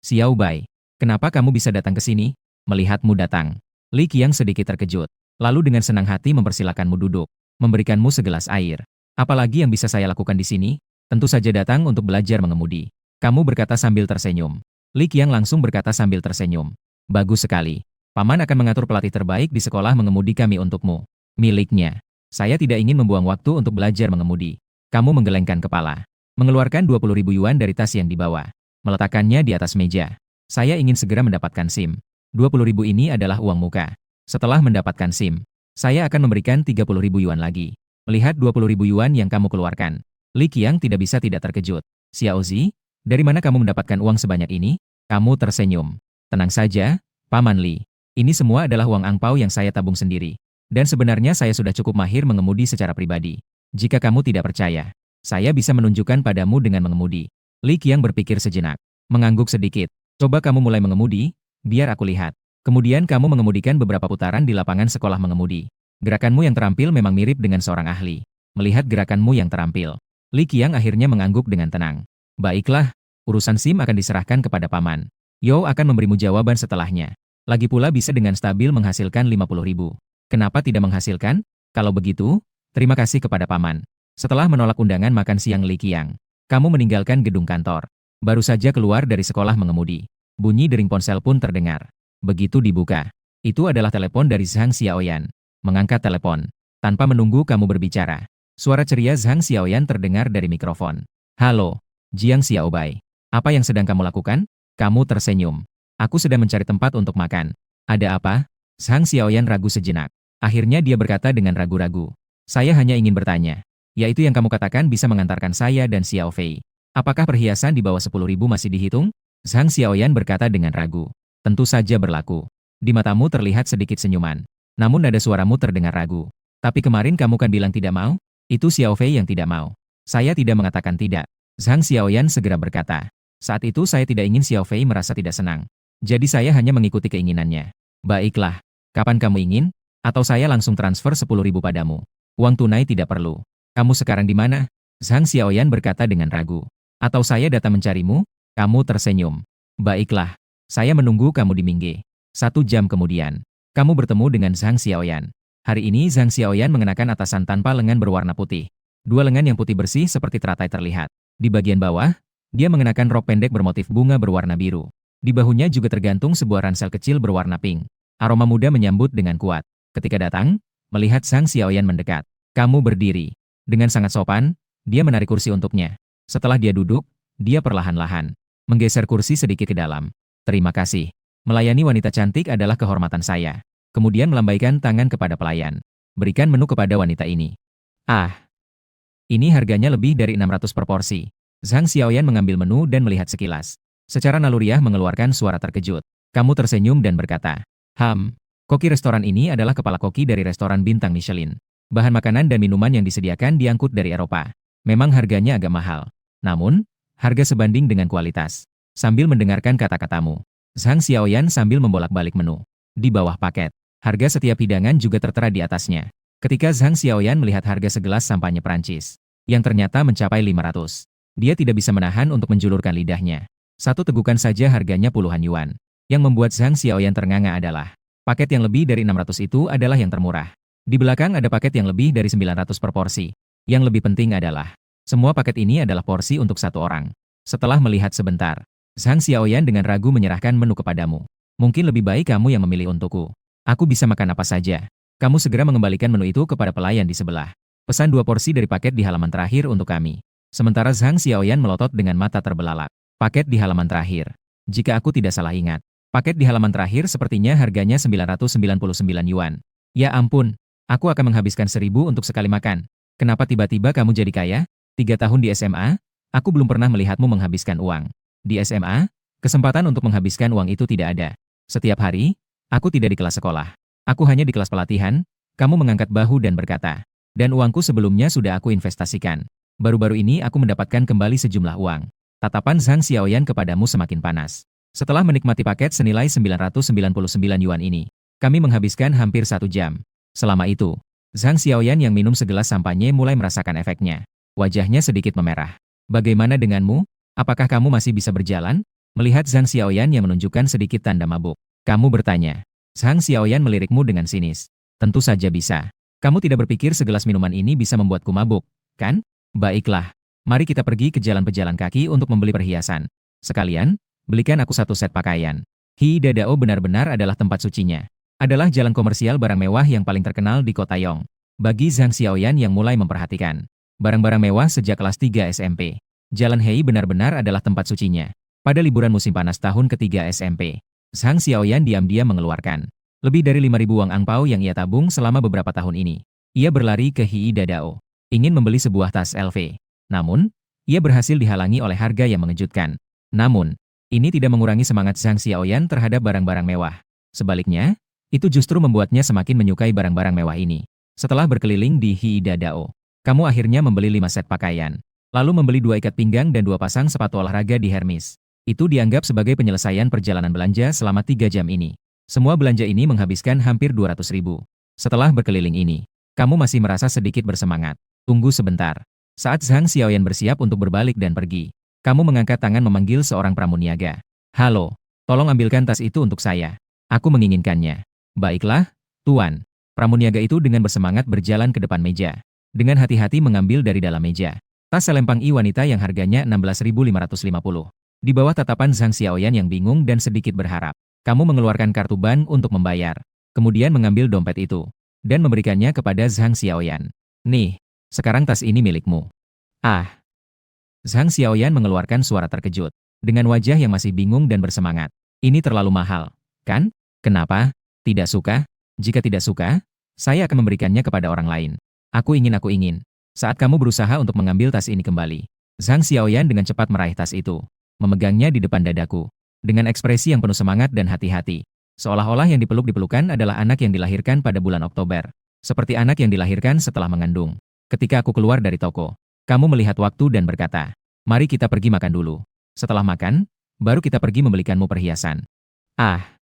Xiao Bai, kenapa kamu bisa datang ke sini? Melihatmu datang, Li Qiang sedikit terkejut. Lalu dengan senang hati mempersilakanmu duduk. Memberikanmu segelas air. Apalagi yang bisa saya lakukan di sini? Tentu saja datang untuk belajar mengemudi. Kamu berkata sambil tersenyum. Li Qiang langsung berkata sambil tersenyum. Bagus sekali. Paman akan mengatur pelatih terbaik di sekolah mengemudi kami untukmu. Miliknya. Saya tidak ingin membuang waktu untuk belajar mengemudi. Kamu menggelengkan kepala. Mengeluarkan 20.000 yuan dari tas yang dibawa. Meletakkannya di atas meja. Saya ingin segera mendapatkan SIM. 20.000 ini adalah uang muka. Setelah mendapatkan SIM, saya akan memberikan 30.000 yuan lagi. Melihat 20.000 yuan yang kamu keluarkan, Li Qiang tidak bisa tidak terkejut. Xiao Zi, dari mana kamu mendapatkan uang sebanyak ini? Kamu tersenyum. Tenang saja, Paman Li. Ini semua adalah uang angpau yang saya tabung sendiri. Dan sebenarnya saya sudah cukup mahir mengemudi secara pribadi. Jika kamu tidak percaya, saya bisa menunjukkan padamu dengan mengemudi. Li Qiang berpikir sejenak. Mengangguk sedikit. Coba kamu mulai mengemudi, biar aku lihat. Kemudian kamu mengemudikan beberapa putaran di lapangan sekolah mengemudi. Gerakanmu yang terampil memang mirip dengan seorang ahli. Melihat gerakanmu yang terampil, Li Qiang akhirnya mengangguk dengan tenang. Baiklah, urusan SIM akan diserahkan kepada Paman. Yo akan memberimu jawaban setelahnya. Lagi pula bisa dengan stabil menghasilkan 50.000. Kenapa tidak menghasilkan? Kalau begitu, terima kasih kepada Paman. Setelah menolak undangan makan siang Li Qiang, kamu meninggalkan gedung kantor. Baru saja keluar dari sekolah mengemudi. Bunyi dering ponsel pun terdengar. Begitu dibuka, itu adalah telepon dari Zhang Xiaoyan. Mengangkat telepon. Tanpa menunggu kamu berbicara. Suara ceria Zhang Xiaoyan terdengar dari mikrofon. Halo, Jiang Xiaobai. Apa yang sedang kamu lakukan? Kamu tersenyum. Aku sedang mencari tempat untuk makan. Ada apa? Zhang Xiaoyan ragu sejenak. Akhirnya dia berkata dengan ragu-ragu. Saya hanya ingin bertanya. Yaitu yang kamu katakan bisa mengantarkan saya dan Xiao Fei. Apakah perhiasan di bawah 10.000 masih dihitung? Zhang Xiaoyan berkata dengan ragu. Tentu saja berlaku. Di matamu terlihat sedikit senyuman. Namun nada suaramu terdengar ragu. Tapi kemarin kamu kan bilang tidak mau? Itu Xiao Fei yang tidak mau. Saya tidak mengatakan tidak. Zhang Xiaoyan segera berkata. Saat itu saya tidak ingin Xiao Fei merasa tidak senang. Jadi saya hanya mengikuti keinginannya. Baiklah. Kapan kamu ingin? Atau saya langsung transfer 10.000 padamu. Uang tunai tidak perlu. Kamu sekarang di mana? Zhang Xiaoyan berkata dengan ragu. Atau saya datang mencarimu? Kamu tersenyum. Baiklah. Saya menunggu kamu di Mingge. 1 jam kemudian, kamu bertemu dengan Zhang Xiaoyan. Hari ini Zhang Xiaoyan mengenakan atasan tanpa lengan berwarna putih. 2 lengan yang putih bersih seperti teratai terlihat. Di bagian bawah, dia mengenakan rok pendek bermotif bunga berwarna biru. Di bahunya juga tergantung sebuah ransel kecil berwarna pink. Aroma muda menyambut dengan kuat. Ketika datang, melihat Zhang Xiaoyan mendekat. Kamu berdiri. Dengan sangat sopan, dia menarik kursi untuknya. Setelah dia duduk, dia perlahan-lahan menggeser kursi sedikit ke dalam. Terima kasih. Melayani wanita cantik adalah kehormatan saya. Kemudian melambaikan tangan kepada pelayan. Berikan menu kepada wanita ini. Ah, ini harganya lebih dari 600 per porsi. Zhang Xiaoyan mengambil menu dan melihat sekilas. Secara naluriah mengeluarkan suara terkejut. Kamu tersenyum dan berkata, koki restoran ini adalah kepala koki dari restoran bintang Michelin. Bahan makanan dan minuman yang disediakan diangkut dari Eropa. Memang harganya agak mahal. Namun, harga sebanding dengan kualitas. Sambil mendengarkan kata-katamu, Zhang Xiaoyan sambil membolak-balik menu. Di bawah paket, harga setiap hidangan juga tertera di atasnya. Ketika Zhang Xiaoyan melihat harga segelas sampanye Perancis, yang ternyata mencapai 500, dia tidak bisa menahan untuk menjulurkan lidahnya. Satu tegukan saja harganya puluhan yuan. Yang membuat Zhang Xiaoyan ternganga adalah, paket yang lebih dari 600 itu adalah yang termurah. Di belakang ada paket yang lebih dari 900 per porsi. Yang lebih penting adalah, semua paket ini adalah porsi untuk 1 orang. Setelah melihat sebentar, Zhang Xiaoyan dengan ragu menyerahkan menu kepadamu. Mungkin lebih baik kamu yang memilih untukku. Aku bisa makan apa saja. Kamu segera mengembalikan menu itu kepada pelayan di sebelah. Pesan 2 porsi dari paket di halaman terakhir untuk kami. Sementara Zhang Xiaoyan melotot dengan mata terbelalak. Paket di halaman terakhir. Jika aku tidak salah ingat, paket di halaman terakhir sepertinya harganya 999 yuan. Ya ampun, aku akan menghabiskan 1.000 untuk sekali makan. Kenapa tiba-tiba kamu jadi kaya? 3 tahun di SMA, aku belum pernah melihatmu menghabiskan uang. Di SMA, kesempatan untuk menghabiskan uang itu tidak ada. Setiap hari, aku tidak di kelas sekolah. Aku hanya di kelas pelatihan. Kamu mengangkat bahu dan berkata, dan uangku sebelumnya sudah aku investasikan. Baru-baru ini aku mendapatkan kembali sejumlah uang. Tatapan Zhang Xiaoyan kepadamu semakin panas. Setelah menikmati paket senilai 999 yuan ini, kami menghabiskan hampir 1 jam. Selama itu, Zhang Xiaoyan yang minum segelas sampanye mulai merasakan efeknya. Wajahnya sedikit memerah. Bagaimana denganmu? Apakah kamu masih bisa berjalan? Melihat Zhang Xiaoyan yang menunjukkan sedikit tanda mabuk, kamu bertanya. Zhang Xiaoyan melirikmu dengan sinis. Tentu saja bisa. Kamu tidak berpikir segelas minuman ini bisa membuatku mabuk, kan? Baiklah. Mari kita pergi ke jalan pejalan kaki untuk membeli perhiasan. Sekalian, belikan aku 1 set pakaian. Hi Dadao benar-benar adalah tempat sucinya. Adalah jalan komersial barang mewah yang paling terkenal di kota Yong. Bagi Zhang Xiaoyan yang mulai memperhatikan barang-barang mewah sejak kelas 3 SMP. Jalan Hei benar-benar adalah tempat sucinya. Pada liburan musim panas tahun ketiga SMP, Zhang Xiaoyan diam-diam mengeluarkan lebih dari 5.000 uang angpau yang ia tabung selama beberapa tahun ini. Ia berlari ke Hii Dadao, ingin membeli sebuah tas LV. Namun, ia berhasil dihalangi oleh harga yang mengejutkan. Namun, ini tidak mengurangi semangat Zhang Xiaoyan terhadap barang-barang mewah. Sebaliknya, itu justru membuatnya semakin menyukai barang-barang mewah ini. Setelah berkeliling di Hii Dadao, kamu akhirnya membeli 5 set pakaian, lalu membeli 2 ikat pinggang dan 2 pasang sepatu olahraga di Hermes. Itu dianggap sebagai penyelesaian perjalanan belanja selama 3 jam ini. Semua belanja ini menghabiskan hampir 200.000. Setelah berkeliling ini, kamu masih merasa sedikit bersemangat. Tunggu sebentar. Saat Zhang Xiaoyan bersiap untuk berbalik dan pergi, kamu mengangkat tangan memanggil seorang pramuniaga. Halo, tolong ambilkan tas itu untuk saya. Aku menginginkannya. Baiklah, Tuan. Pramuniaga itu dengan bersemangat berjalan ke depan meja. Dengan hati-hati mengambil dari dalam meja tas selempang wanita yang harganya 16.550. Di bawah tatapan Zhang Xiaoyan yang bingung dan sedikit berharap, kamu mengeluarkan kartu ban untuk membayar, kemudian mengambil dompet itu, dan memberikannya kepada Zhang Xiaoyan. Nih, sekarang tas ini milikmu. Ah! Zhang Xiaoyan mengeluarkan suara terkejut, dengan wajah yang masih bingung dan bersemangat. Ini terlalu mahal, kan? Kenapa? Tidak suka? Jika tidak suka, saya akan memberikannya kepada orang lain. Aku ingin. Saat kamu berusaha untuk mengambil tas ini kembali, Zhang Xiaoyan dengan cepat meraih tas itu, memegangnya di depan dadaku, dengan ekspresi yang penuh semangat dan hati-hati. Seolah-olah yang dipelukan adalah anak yang dilahirkan pada bulan Oktober. Seperti anak yang dilahirkan setelah mengandung. Ketika aku keluar dari toko, kamu melihat waktu dan berkata, mari kita pergi makan dulu. Setelah makan, baru kita pergi membelikanmu perhiasan. Ah!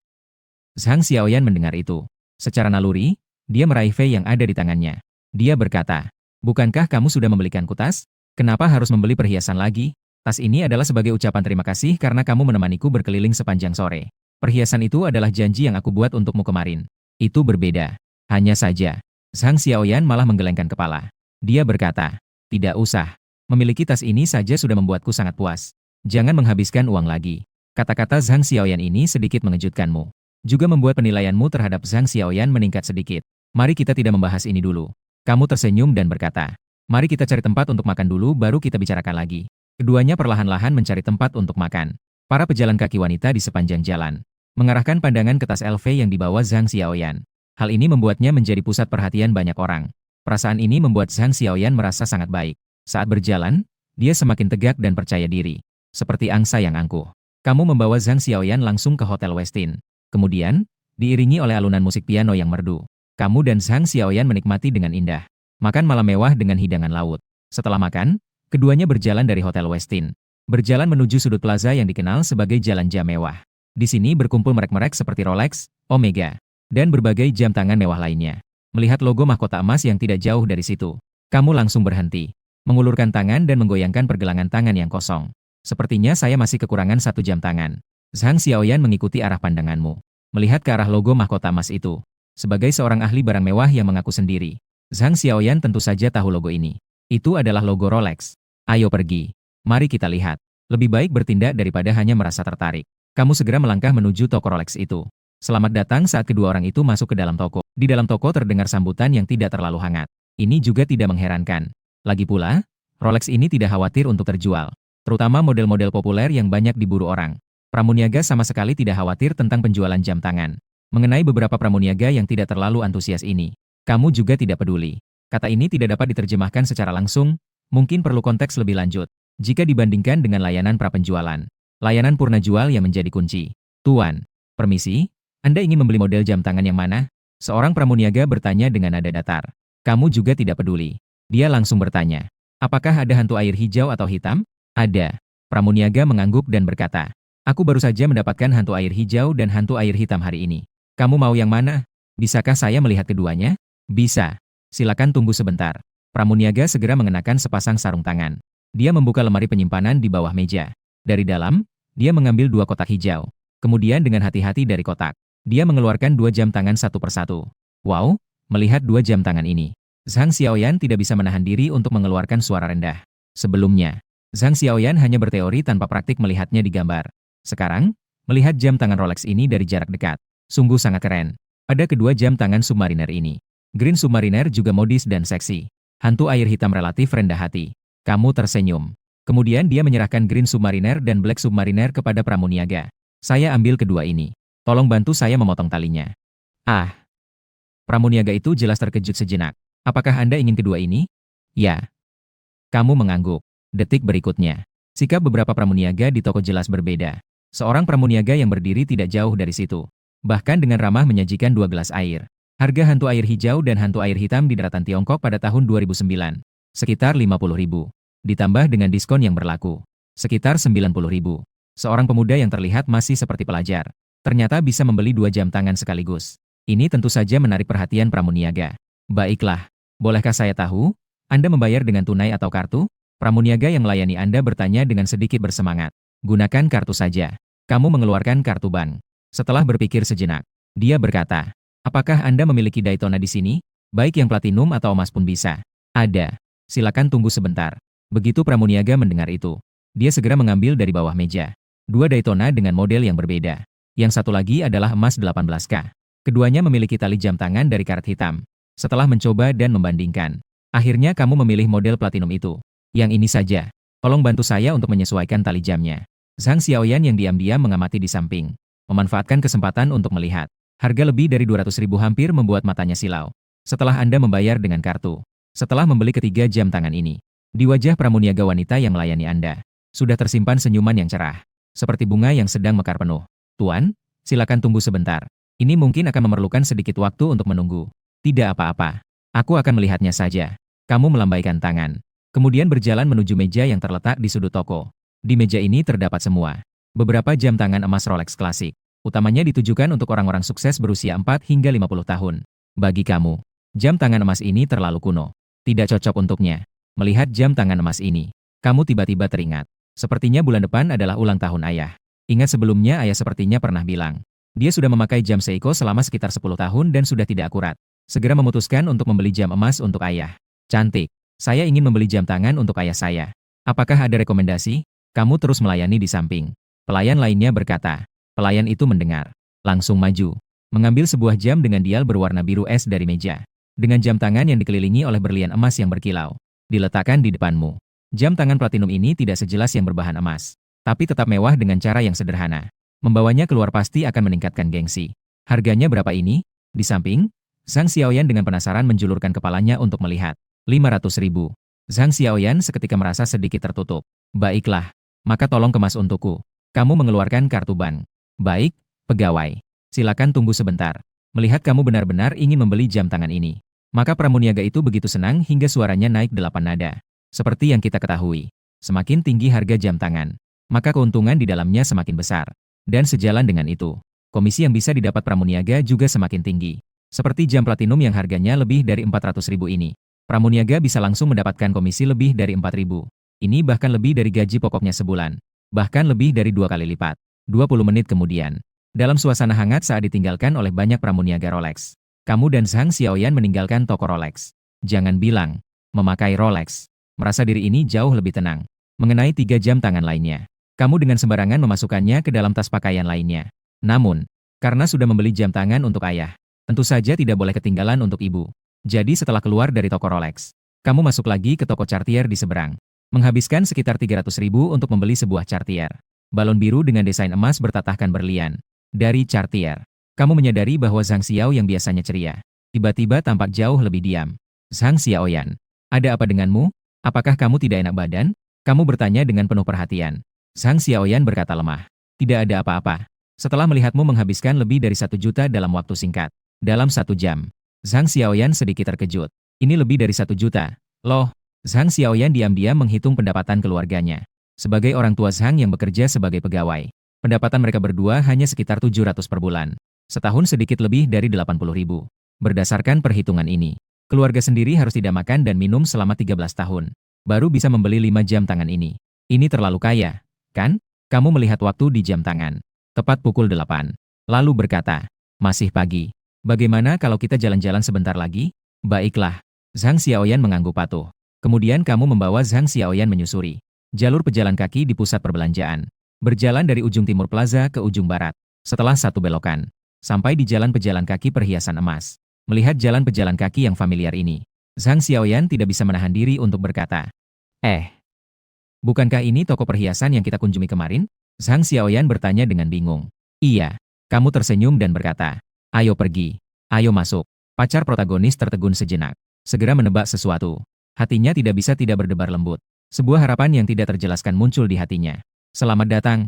Zhang Xiaoyan mendengar itu. Secara naluri, dia meraih Fei yang ada di tangannya. Dia berkata, bukankah kamu sudah membelikanku tas? Kenapa harus membeli perhiasan lagi? Tas ini adalah sebagai ucapan terima kasih karena kamu menemaniku berkeliling sepanjang sore. Perhiasan itu adalah janji yang aku buat untukmu kemarin. Itu berbeda. Hanya saja, Zhang Xiaoyan malah menggelengkan kepala. Dia berkata, tidak usah. Memiliki tas ini saja sudah membuatku sangat puas. Jangan menghabiskan uang lagi. Kata-kata Zhang Xiaoyan ini sedikit mengejutkanmu. Juga membuat penilaianmu terhadap Zhang Xiaoyan meningkat sedikit. Mari kita tidak membahas ini dulu. Kamu tersenyum dan berkata, mari kita cari tempat untuk makan dulu baru kita bicarakan lagi. Keduanya perlahan-lahan mencari tempat untuk makan. Para pejalan kaki wanita di sepanjang jalan mengarahkan pandangan ke tas LV yang dibawa Zhang Xiaoyan. Hal ini membuatnya menjadi pusat perhatian banyak orang. Perasaan ini membuat Zhang Xiaoyan merasa sangat baik. Saat berjalan, dia semakin tegak dan percaya diri. Seperti angsa yang angkuh. Kamu membawa Zhang Xiaoyan langsung ke Hotel Westin. Kemudian, diiringi oleh alunan musik piano yang merdu. Kamu dan Zhang Xiaoyan menikmati dengan indah. Makan malam mewah dengan hidangan laut. Setelah makan, keduanya berjalan dari Hotel Westin, berjalan menuju sudut plaza yang dikenal sebagai Jalan Jam Mewah. Di sini berkumpul merek-merek seperti Rolex, Omega, dan berbagai jam tangan mewah lainnya. Melihat logo mahkota emas yang tidak jauh dari situ, kamu langsung berhenti, mengulurkan tangan dan menggoyangkan pergelangan tangan yang kosong. Sepertinya saya masih kekurangan 1 jam tangan. Zhang Xiaoyan mengikuti arah pandanganmu, melihat ke arah logo mahkota emas itu. Sebagai seorang ahli barang mewah yang mengaku sendiri, Zhang Xiaoyan tentu saja tahu logo ini. Itu adalah logo Rolex. Ayo pergi. Mari kita lihat. Lebih baik bertindak daripada hanya merasa tertarik. Kamu segera melangkah menuju toko Rolex itu. Selamat datang saat kedua orang itu masuk ke dalam toko. Di dalam toko terdengar sambutan yang tidak terlalu hangat. Ini juga tidak mengherankan. Lagi pula, Rolex ini tidak khawatir untuk terjual. Terutama model-model populer yang banyak diburu orang. Pramuniaga sama sekali tidak khawatir tentang penjualan jam tangan. Mengenai beberapa pramuniaga yang tidak terlalu antusias ini, kamu juga tidak peduli. Kata ini tidak dapat diterjemahkan secara langsung, mungkin perlu konteks lebih lanjut. Jika dibandingkan dengan layanan prapenjualan, layanan purna jual yang menjadi kunci. Tuan, permisi, Anda ingin membeli model jam tangan yang mana? Seorang pramuniaga bertanya dengan nada datar. Kamu juga tidak peduli. Dia langsung bertanya, apakah ada hantu air hijau atau hitam? Ada. Pramuniaga mengangguk dan berkata, aku baru saja mendapatkan hantu air hijau dan hantu air hitam hari ini. Kamu mau yang mana? Bisakah saya melihat keduanya? Bisa. Silakan tunggu sebentar. Pramuniaga segera mengenakan sepasang sarung tangan. Dia membuka lemari penyimpanan di bawah meja. Dari dalam, dia mengambil 2 kotak hijau. Kemudian dengan hati-hati dari kotak, dia mengeluarkan 2 jam tangan satu persatu. Wow, melihat 2 jam tangan ini, Zhang Xiaoyan tidak bisa menahan diri untuk mengeluarkan suara rendah. Sebelumnya, Zhang Xiaoyan hanya berteori tanpa praktik melihatnya di gambar. Sekarang, melihat jam tangan Rolex ini dari jarak dekat, sungguh sangat keren. Pada kedua jam tangan Submariner ini, Green Submariner juga modis dan seksi. Hantu air hitam relatif rendah hati. Kamu tersenyum. Kemudian dia menyerahkan Green Submariner dan Black Submariner kepada pramuniaga. Saya ambil kedua ini. Tolong bantu saya memotong talinya. Ah, pramuniaga itu jelas terkejut sejenak. Apakah Anda ingin kedua ini? Ya. Kamu mengangguk. Detik berikutnya. Sikap beberapa pramuniaga di toko jelas berbeda. Seorang pramuniaga yang berdiri tidak jauh dari situ. Bahkan dengan ramah menyajikan 2 gelas air. Harga hantu air hijau dan hantu air hitam di daratan Tiongkok pada tahun 2009. Sekitar 50.000. Ditambah dengan diskon yang berlaku. Sekitar 90.000. Seorang pemuda yang terlihat masih seperti pelajar. Ternyata bisa membeli 2 jam tangan sekaligus. Ini tentu saja menarik perhatian pramuniaga. Baiklah. Bolehkah saya tahu? Anda membayar dengan tunai atau kartu? Pramuniaga yang melayani Anda bertanya dengan sedikit bersemangat. Gunakan kartu saja. Kamu mengeluarkan kartu bank. Setelah berpikir sejenak, dia berkata, apakah Anda memiliki Daytona di sini? Baik yang platinum atau emas pun bisa. Ada. Silakan tunggu sebentar. Begitu pramuniaga mendengar itu, dia segera mengambil dari bawah meja 2 Daytona dengan model yang berbeda. Yang satu lagi adalah emas 18K. Keduanya memiliki tali jam tangan dari karat hitam. Setelah mencoba dan membandingkan, akhirnya kamu memilih model platinum itu. Yang ini saja. Tolong bantu saya untuk menyesuaikan tali jamnya. Zhang Xiaoyan yang diam-diam mengamati di samping, memanfaatkan kesempatan untuk melihat. Harga lebih dari 200.000 hampir membuat matanya silau. Setelah Anda membayar dengan kartu, setelah membeli ketiga jam tangan ini, di wajah pramuniaga wanita yang melayani Anda, sudah tersimpan senyuman yang cerah, seperti bunga yang sedang mekar penuh. Tuan, silakan tunggu sebentar. Ini mungkin akan memerlukan sedikit waktu untuk menunggu. Tidak apa-apa. Aku akan melihatnya saja. Kamu melambaikan tangan, kemudian berjalan menuju meja yang terletak di sudut toko. Di meja ini terdapat semua beberapa jam tangan emas Rolex klasik. Utamanya ditujukan untuk orang-orang sukses berusia 4 hingga 50 tahun. Bagi kamu, jam tangan emas ini terlalu kuno. Tidak cocok untuknya. Melihat jam tangan emas ini, kamu tiba-tiba teringat. Sepertinya bulan depan adalah ulang tahun ayah. Ingat sebelumnya ayah sepertinya pernah bilang, dia sudah memakai jam Seiko selama sekitar 10 tahun dan sudah tidak akurat. Segera memutuskan untuk membeli jam emas untuk ayah. Cantik. Saya ingin membeli jam tangan untuk ayah saya. Apakah ada rekomendasi? Kamu terus melayani di samping. Pelayan lainnya berkata. Pelayan itu mendengar. Langsung maju. Mengambil sebuah jam dengan dial berwarna biru es dari meja. Dengan jam tangan yang dikelilingi oleh berlian emas yang berkilau. Diletakkan di depanmu. Jam tangan platinum ini tidak sejelas yang berbahan emas. Tapi tetap mewah dengan cara yang sederhana. Membawanya keluar pasti akan meningkatkan gengsi. Harganya berapa ini? Di samping, Zhang Xiaoyan dengan penasaran menjulurkan kepalanya untuk melihat. 500.000. Zhang Xiaoyan seketika merasa sedikit tertutup. Baiklah. Maka tolong kemas untukku. Kamu mengeluarkan kartu bank. Baik, pegawai. Silakan tunggu sebentar. Melihat kamu benar-benar ingin membeli jam tangan ini. Maka pramuniaga itu begitu senang hingga suaranya naik 8 nada. Seperti yang kita ketahui, semakin tinggi harga jam tangan, maka keuntungan di dalamnya semakin besar. Dan sejalan dengan itu, komisi yang bisa didapat pramuniaga juga semakin tinggi. Seperti jam platinum yang harganya lebih dari 400.000 ini. Pramuniaga bisa langsung mendapatkan komisi lebih dari 4.000. Ini bahkan lebih dari gaji pokoknya sebulan. Bahkan lebih dari 2 kali lipat. 20 menit kemudian, dalam suasana hangat saat ditinggalkan oleh banyak pramuniaga Rolex, kamu dan Zhang Xiaoyan meninggalkan toko Rolex. Jangan bilang, memakai Rolex. Merasa diri ini jauh lebih tenang. Mengenai 3 jam tangan lainnya, kamu dengan sembarangan memasukkannya ke dalam tas pakaian lainnya. Namun, karena sudah membeli jam tangan untuk ayah, tentu saja tidak boleh ketinggalan untuk ibu. Jadi setelah keluar dari toko Rolex, kamu masuk lagi ke toko Cartier di seberang. Menghabiskan sekitar 300.000 untuk membeli sebuah Cartier. Balon biru dengan desain emas bertatahkan berlian. Dari Cartier. Kamu menyadari bahwa Zhang Xiao yang biasanya ceria, tiba-tiba tampak jauh lebih diam. Zhang Xiaoyan, ada apa denganmu? Apakah kamu tidak enak badan? Kamu bertanya dengan penuh perhatian. Zhang Xiaoyan berkata lemah. Tidak ada apa-apa. Setelah melihatmu menghabiskan lebih dari 1 juta dalam waktu singkat. Dalam 1 jam. Zhang Xiaoyan sedikit terkejut. Ini lebih dari 1 juta. Loh. Zhang Xiaoyan diam-diam menghitung pendapatan keluarganya. Sebagai orang tua Zhang yang bekerja sebagai pegawai, pendapatan mereka berdua hanya sekitar 700 per bulan. Setahun sedikit lebih dari 80.000. Berdasarkan perhitungan ini, keluarga sendiri harus tidak makan dan minum selama 13 tahun. Baru bisa membeli 5 jam tangan ini. Ini terlalu kaya, kan? Kamu melihat waktu di jam tangan. Tepat pukul 8. Lalu berkata, masih pagi. Bagaimana kalau kita jalan-jalan sebentar lagi? Baiklah. Zhang Xiaoyan mengangguk patuh. Kemudian kamu membawa Zhang Xiaoyan menyusuri jalur pejalan kaki di pusat perbelanjaan. Berjalan dari ujung timur plaza ke ujung barat. Setelah satu belokan, sampai di jalan pejalan kaki perhiasan emas. Melihat jalan pejalan kaki yang familiar ini, Zhang Xiaoyan tidak bisa menahan diri untuk berkata, Bukankah ini toko perhiasan yang kita kunjungi kemarin? Zhang Xiaoyan bertanya dengan bingung. Iya. Kamu tersenyum dan berkata, ayo pergi. Ayo masuk. Pacar protagonis tertegun sejenak. Segera menebak sesuatu. Hatinya tidak bisa tidak berdebar lembut. Sebuah harapan yang tidak terjelaskan muncul di hatinya. Selamat datang.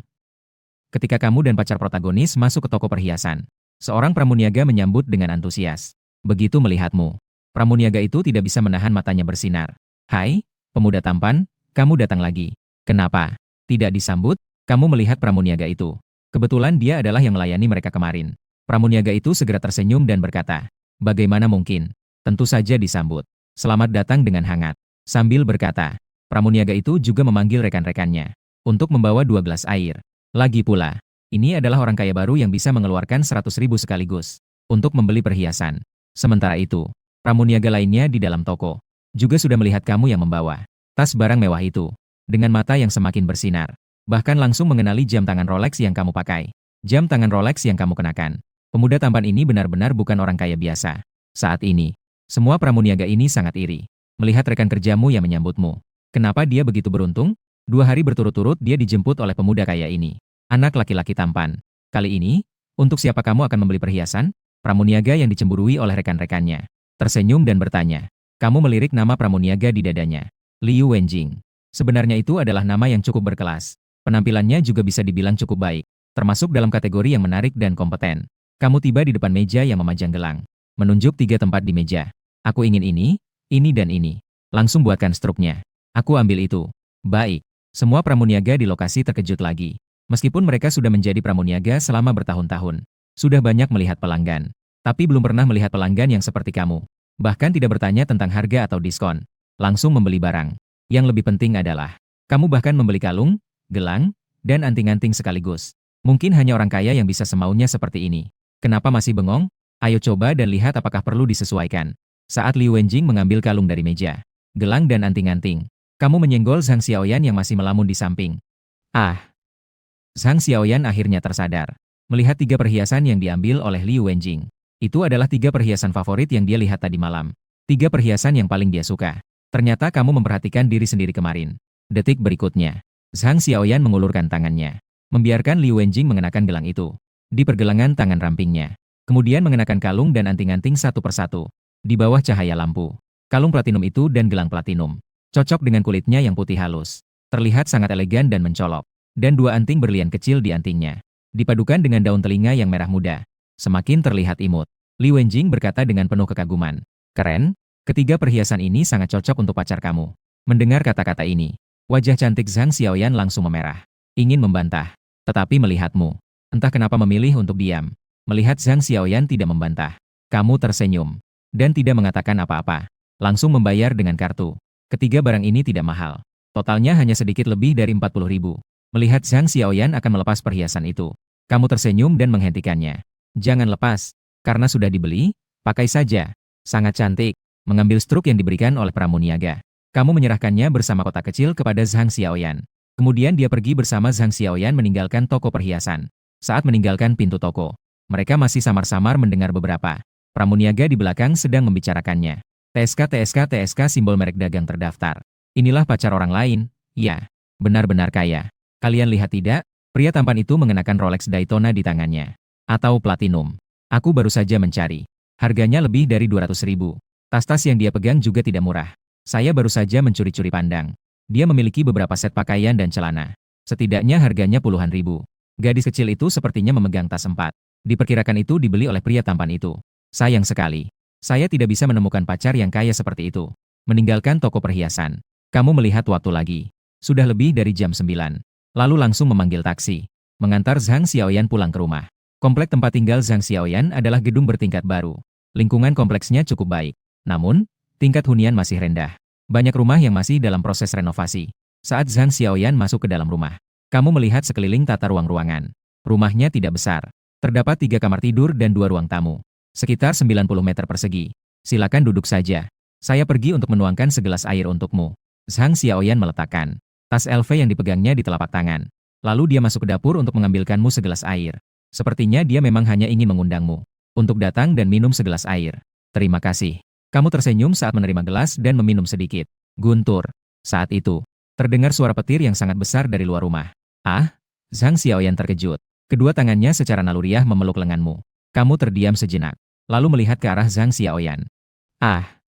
Ketika kamu dan pacar protagonis masuk ke toko perhiasan, seorang pramuniaga menyambut dengan antusias. Begitu melihatmu, pramuniaga itu tidak bisa menahan matanya bersinar. Hai, pemuda tampan, kamu datang lagi. Kenapa? Tidak disambut? Kamu melihat pramuniaga itu. Kebetulan dia adalah yang melayani mereka kemarin. Pramuniaga itu segera tersenyum dan berkata, bagaimana mungkin? Tentu saja disambut. Selamat datang dengan hangat. Sambil berkata, pramuniaga itu juga memanggil rekan-rekannya untuk membawa 2 gelas air. Lagi pula, ini adalah orang kaya baru yang bisa mengeluarkan 100.000 sekaligus untuk membeli perhiasan. Sementara itu, pramuniaga lainnya di dalam toko juga sudah melihat kamu yang membawa tas barang mewah itu dengan mata yang semakin bersinar. Bahkan langsung mengenali jam tangan Rolex yang kamu pakai. Jam tangan Rolex yang kamu kenakan. Pemuda tampan ini benar-benar bukan orang kaya biasa. Saat ini, semua pramuniaga ini sangat iri melihat rekan kerjamu yang menyambutmu. Kenapa dia begitu beruntung? 2 hari berturut-turut dia dijemput oleh pemuda kaya ini. Anak laki-laki tampan. Kali ini, untuk siapa kamu akan membeli perhiasan? Pramuniaga yang dicemburui oleh rekan-rekannya tersenyum dan bertanya. Kamu melirik nama pramuniaga di dadanya. Liu Wenjing. Sebenarnya itu adalah nama yang cukup berkelas. Penampilannya juga bisa dibilang cukup baik, termasuk dalam kategori yang menarik dan kompeten. Kamu tiba di depan meja yang memajang gelang. Menunjuk 3 tempat di meja. Aku ingin ini, dan ini. Langsung buatkan struknya. Aku ambil itu. Baik. Semua pramuniaga di lokasi terkejut lagi. Meskipun mereka sudah menjadi pramuniaga selama bertahun-tahun. Sudah banyak melihat pelanggan. Tapi belum pernah melihat pelanggan yang seperti kamu. Bahkan tidak bertanya tentang harga atau diskon. Langsung membeli barang. Yang lebih penting adalah, kamu bahkan membeli kalung, gelang, dan anting-anting sekaligus. Mungkin hanya orang kaya yang bisa semaunya seperti ini. Kenapa masih bengong? Ayo coba dan lihat apakah perlu disesuaikan. Saat Liu Wenjing mengambil kalung dari meja, gelang dan anting-anting, kamu menyenggol Zhang Xiaoyan yang masih melamun di samping. Ah! Zhang Xiaoyan akhirnya tersadar. Melihat 3 perhiasan yang diambil oleh Liu Wenjing. Itu adalah 3 perhiasan favorit yang dia lihat tadi malam. 3 perhiasan yang paling dia suka. Ternyata kamu memperhatikan diri sendiri kemarin. Detik berikutnya, Zhang Xiaoyan mengulurkan tangannya. Membiarkan Liu Wenjing mengenakan gelang itu. Di pergelangan tangan rampingnya. Kemudian mengenakan kalung dan anting-anting satu persatu. Di bawah cahaya lampu. Kalung platinum itu dan gelang platinum. Cocok dengan kulitnya yang putih halus. Terlihat sangat elegan dan mencolok. Dan 2 anting berlian kecil di antingnya. Dipadukan dengan daun telinga yang merah muda. Semakin terlihat imut. Liu Wenjing berkata dengan penuh kekaguman. Keren, 3 perhiasan ini sangat cocok untuk pacar kamu. Mendengar kata-kata ini, wajah cantik Zhang Xiaoyan langsung memerah. Ingin membantah. Tetapi melihatmu. Entah kenapa memilih untuk diam. Melihat Zhang Xiaoyan tidak membantah. Kamu tersenyum. Dan tidak mengatakan apa-apa. Langsung membayar dengan kartu. 3 barang ini tidak mahal. Totalnya hanya sedikit lebih dari 40.000. Melihat Zhang Xiaoyan akan melepas perhiasan itu. Kamu tersenyum dan menghentikannya. Jangan lepas. Karena sudah dibeli, pakai saja. Sangat cantik. Mengambil struk yang diberikan oleh pramuniaga. Kamu menyerahkannya bersama kotak kecil kepada Zhang Xiaoyan. Kemudian dia pergi bersama Zhang Xiaoyan meninggalkan toko perhiasan. Saat meninggalkan pintu toko, mereka masih samar-samar mendengar beberapa. Pramuniaga di belakang sedang membicarakannya. TSK simbol merek dagang terdaftar. Inilah pacar orang lain. Ya, benar-benar kaya. Kalian lihat tidak? Pria tampan itu mengenakan Rolex Daytona di tangannya. Atau platinum. Aku baru saja mencari. Harganya lebih dari 200.000. Tas-tas yang dia pegang juga tidak murah. Saya baru saja mencuri-curi pandang. Dia memiliki beberapa set pakaian dan celana. Setidaknya harganya puluhan ribu. Gadis kecil itu sepertinya memegang tas 4. Diperkirakan itu dibeli oleh pria tampan itu. Sayang sekali. Saya tidak bisa menemukan pacar yang kaya seperti itu. Meninggalkan toko perhiasan. Kamu melihat waktu lagi. Sudah lebih dari jam 9. Lalu langsung memanggil taksi. Mengantar Zhang Xiaoyan pulang ke rumah. Komplek tempat tinggal Zhang Xiaoyan adalah gedung bertingkat baru. Lingkungan kompleksnya cukup baik. Namun, tingkat hunian masih rendah. Banyak rumah yang masih dalam proses renovasi. Saat Zhang Xiaoyan masuk ke dalam rumah, kamu melihat sekeliling tata ruang-ruangan. Rumahnya tidak besar. Terdapat 3 kamar tidur dan 2 ruang tamu. Sekitar 90 meter persegi. Silakan duduk saja. Saya pergi untuk menuangkan segelas air untukmu. Zhang Xiaoyan meletakkan tas LV yang dipegangnya di telapak tangan. Lalu dia masuk ke dapur untuk mengambilkanmu segelas air. Sepertinya dia memang hanya ingin mengundangmu untuk datang dan minum segelas air. Terima kasih. Kamu tersenyum saat menerima gelas dan meminum sedikit. Guntur. Saat itu, Terdengar suara petir yang sangat besar dari luar rumah. Ah, Zhang Xiaoyan terkejut. Kedua tangannya secara naluriah memeluk lenganmu. Kamu terdiam sejenak, lalu melihat ke arah Zhang Xiaoyan. Ah,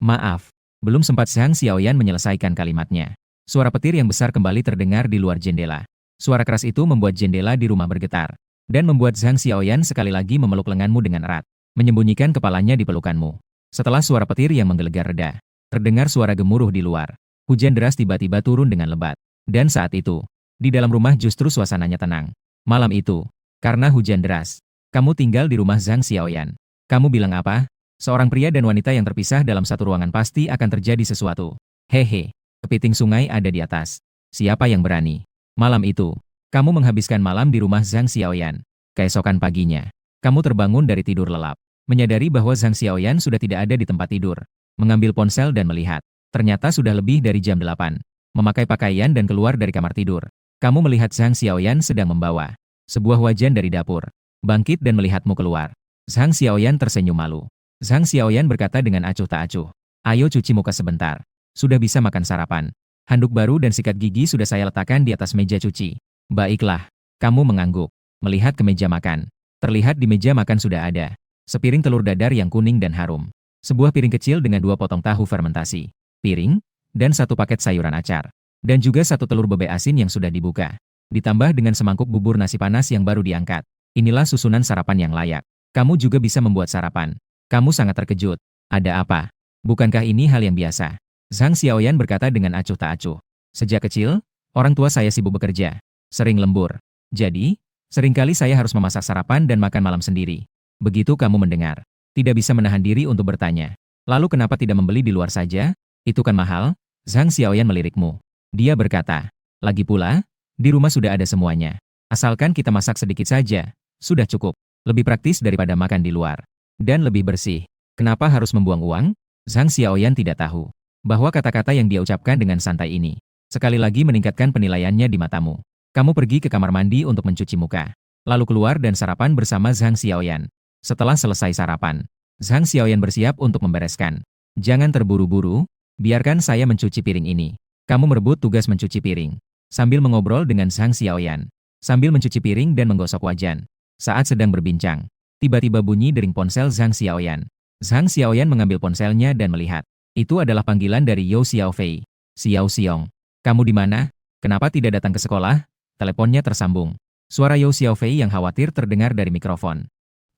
maaf. Belum sempat Zhang Xiaoyan menyelesaikan kalimatnya. Suara petir yang besar kembali terdengar di luar jendela. Suara keras itu membuat jendela di rumah bergetar. Dan membuat Zhang Xiaoyan sekali lagi memeluk lenganmu dengan erat, menyembunyikan kepalanya di pelukanmu. Setelah suara petir yang menggelegar reda, terdengar suara gemuruh di luar. Hujan deras tiba-tiba turun dengan lebat. Dan saat itu, di dalam rumah justru suasananya tenang. Malam itu, karena hujan deras, kamu tinggal di rumah Zhang Xiaoyan. Kamu bilang apa? Seorang pria dan wanita yang terpisah dalam satu ruangan pasti akan terjadi sesuatu. Hehe, kepiting sungai ada di atas. Siapa yang berani? Malam itu, kamu menghabiskan malam di rumah Zhang Xiaoyan. Keesokan paginya, kamu terbangun dari tidur lelap, menyadari bahwa Zhang Xiaoyan sudah tidak ada di tempat tidur. Mengambil ponsel dan melihat, ternyata sudah lebih dari jam 8. Memakai pakaian dan keluar dari kamar tidur. Kamu melihat Zhang Xiaoyan sedang membawa sebuah wajan dari dapur. Bangkit dan melihatmu keluar. Zhang Xiaoyan tersenyum malu. Zhang Xiaoyan berkata dengan acuh tak acuh. Ayo cuci muka sebentar. Sudah bisa makan sarapan. Handuk baru dan sikat gigi sudah saya letakkan di atas meja cuci. Baiklah. Kamu mengangguk. Melihat ke meja makan. Terlihat di meja makan sudah ada sepiring telur dadar yang kuning dan harum. Sebuah piring kecil dengan 2 potong tahu fermentasi. Piring, dan 1 paket sayuran acar. Dan juga 1 telur bebek asin yang sudah dibuka. Ditambah dengan semangkuk bubur nasi panas yang baru diangkat. Inilah susunan sarapan yang layak. Kamu juga bisa membuat sarapan. Kamu sangat terkejut. Ada apa? Bukankah ini hal yang biasa? Zhang Xiaoyan berkata dengan acuh tak acuh. Sejak kecil, orang tua saya sibuk bekerja. Sering lembur. Jadi, seringkali saya harus memasak sarapan dan makan malam sendiri. Begitu kamu mendengar, tidak bisa menahan diri untuk bertanya. Lalu kenapa tidak membeli di luar saja? Itu kan mahal? Zhang Xiaoyan melirikmu. Dia berkata, lagi pula, di rumah sudah ada semuanya. Asalkan kita masak sedikit saja, sudah cukup. Lebih praktis daripada makan di luar. Dan lebih bersih. Kenapa harus membuang uang? Zhang Xiaoyan tidak tahu bahwa kata-kata yang dia ucapkan dengan santai ini sekali lagi meningkatkan penilaiannya di matamu. Kamu pergi ke kamar mandi untuk mencuci muka. Lalu keluar dan sarapan bersama Zhang Xiaoyan. Setelah selesai sarapan, Zhang Xiaoyan bersiap untuk membereskan. Jangan terburu-buru, biarkan saya mencuci piring ini. Kamu merebut tugas mencuci piring. Sambil mengobrol dengan Zhang Xiaoyan. Sambil mencuci piring dan menggosok wajan. Saat sedang berbincang, tiba-tiba bunyi dering ponsel Zhang Xiaoyan. Zhang Xiaoyan mengambil ponselnya dan melihat. Itu adalah panggilan dari Yao Xiaofei. Xiao Xiong. Kamu di mana? Kenapa tidak datang ke sekolah? Teleponnya tersambung. Suara Yao Xiaofei yang khawatir terdengar dari mikrofon.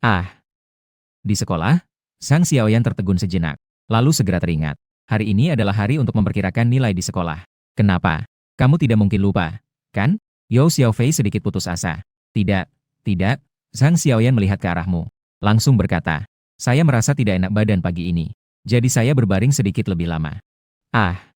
Ah. Di sekolah? Zhang Xiaoyan tertegun sejenak. Lalu segera teringat. Hari ini adalah hari untuk memperkirakan nilai di sekolah. Kenapa? Kamu tidak mungkin lupa, kan? Yao Xiaofei sedikit putus asa. Tidak. Zhang Xiaoyan melihat ke arahmu. Langsung berkata, saya merasa tidak enak badan pagi ini. Jadi saya berbaring sedikit lebih lama. Ah.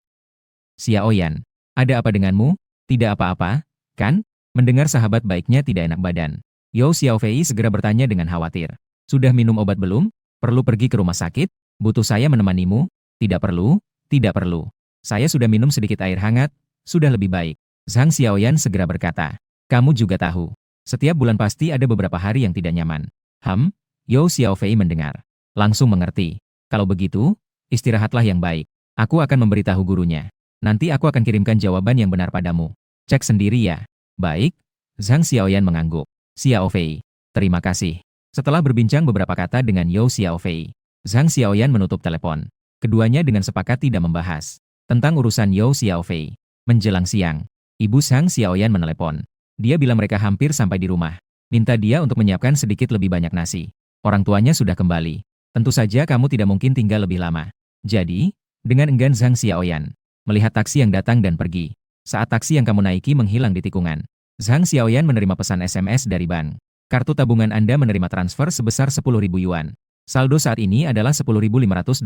Xiaoyan, ada apa denganmu? Tidak apa-apa, kan? Mendengar sahabat baiknya tidak enak badan. Yao Xiaofei segera bertanya dengan khawatir. Sudah minum obat belum? Perlu pergi ke rumah sakit? Butuh saya menemanimu? Tidak perlu. Saya sudah minum sedikit air hangat, sudah lebih baik. Zhang Xiaoyan segera berkata. Kamu juga tahu. Setiap bulan pasti ada beberapa hari yang tidak nyaman. Yao Xiaofei mendengar. Langsung mengerti. Kalau begitu, istirahatlah yang baik. Aku akan memberitahu gurunya. Nanti aku akan kirimkan jawaban yang benar padamu. Cek sendiri ya. Baik. Zhang Xiaoyan mengangguk. Xiaofei, terima kasih. Setelah berbincang beberapa kata dengan Yao Xiaofei, Zhang Xiaoyan menutup telepon. Keduanya dengan sepakat tidak membahas tentang urusan Yao Xiaofei. Menjelang siang, Ibu Zhang Xiaoyan menelepon. Dia bilang mereka hampir sampai di rumah. Minta dia untuk menyiapkan sedikit lebih banyak nasi. Orang tuanya sudah kembali. Tentu saja kamu tidak mungkin tinggal lebih lama. Jadi, dengan enggan Zhang Xiaoyan melihat taksi yang datang dan pergi. Saat taksi yang kamu naiki menghilang di tikungan, Zhang Xiaoyan menerima pesan SMS dari bank. Kartu tabungan Anda menerima transfer sebesar 10.000 yuan. Saldo saat ini adalah 10.588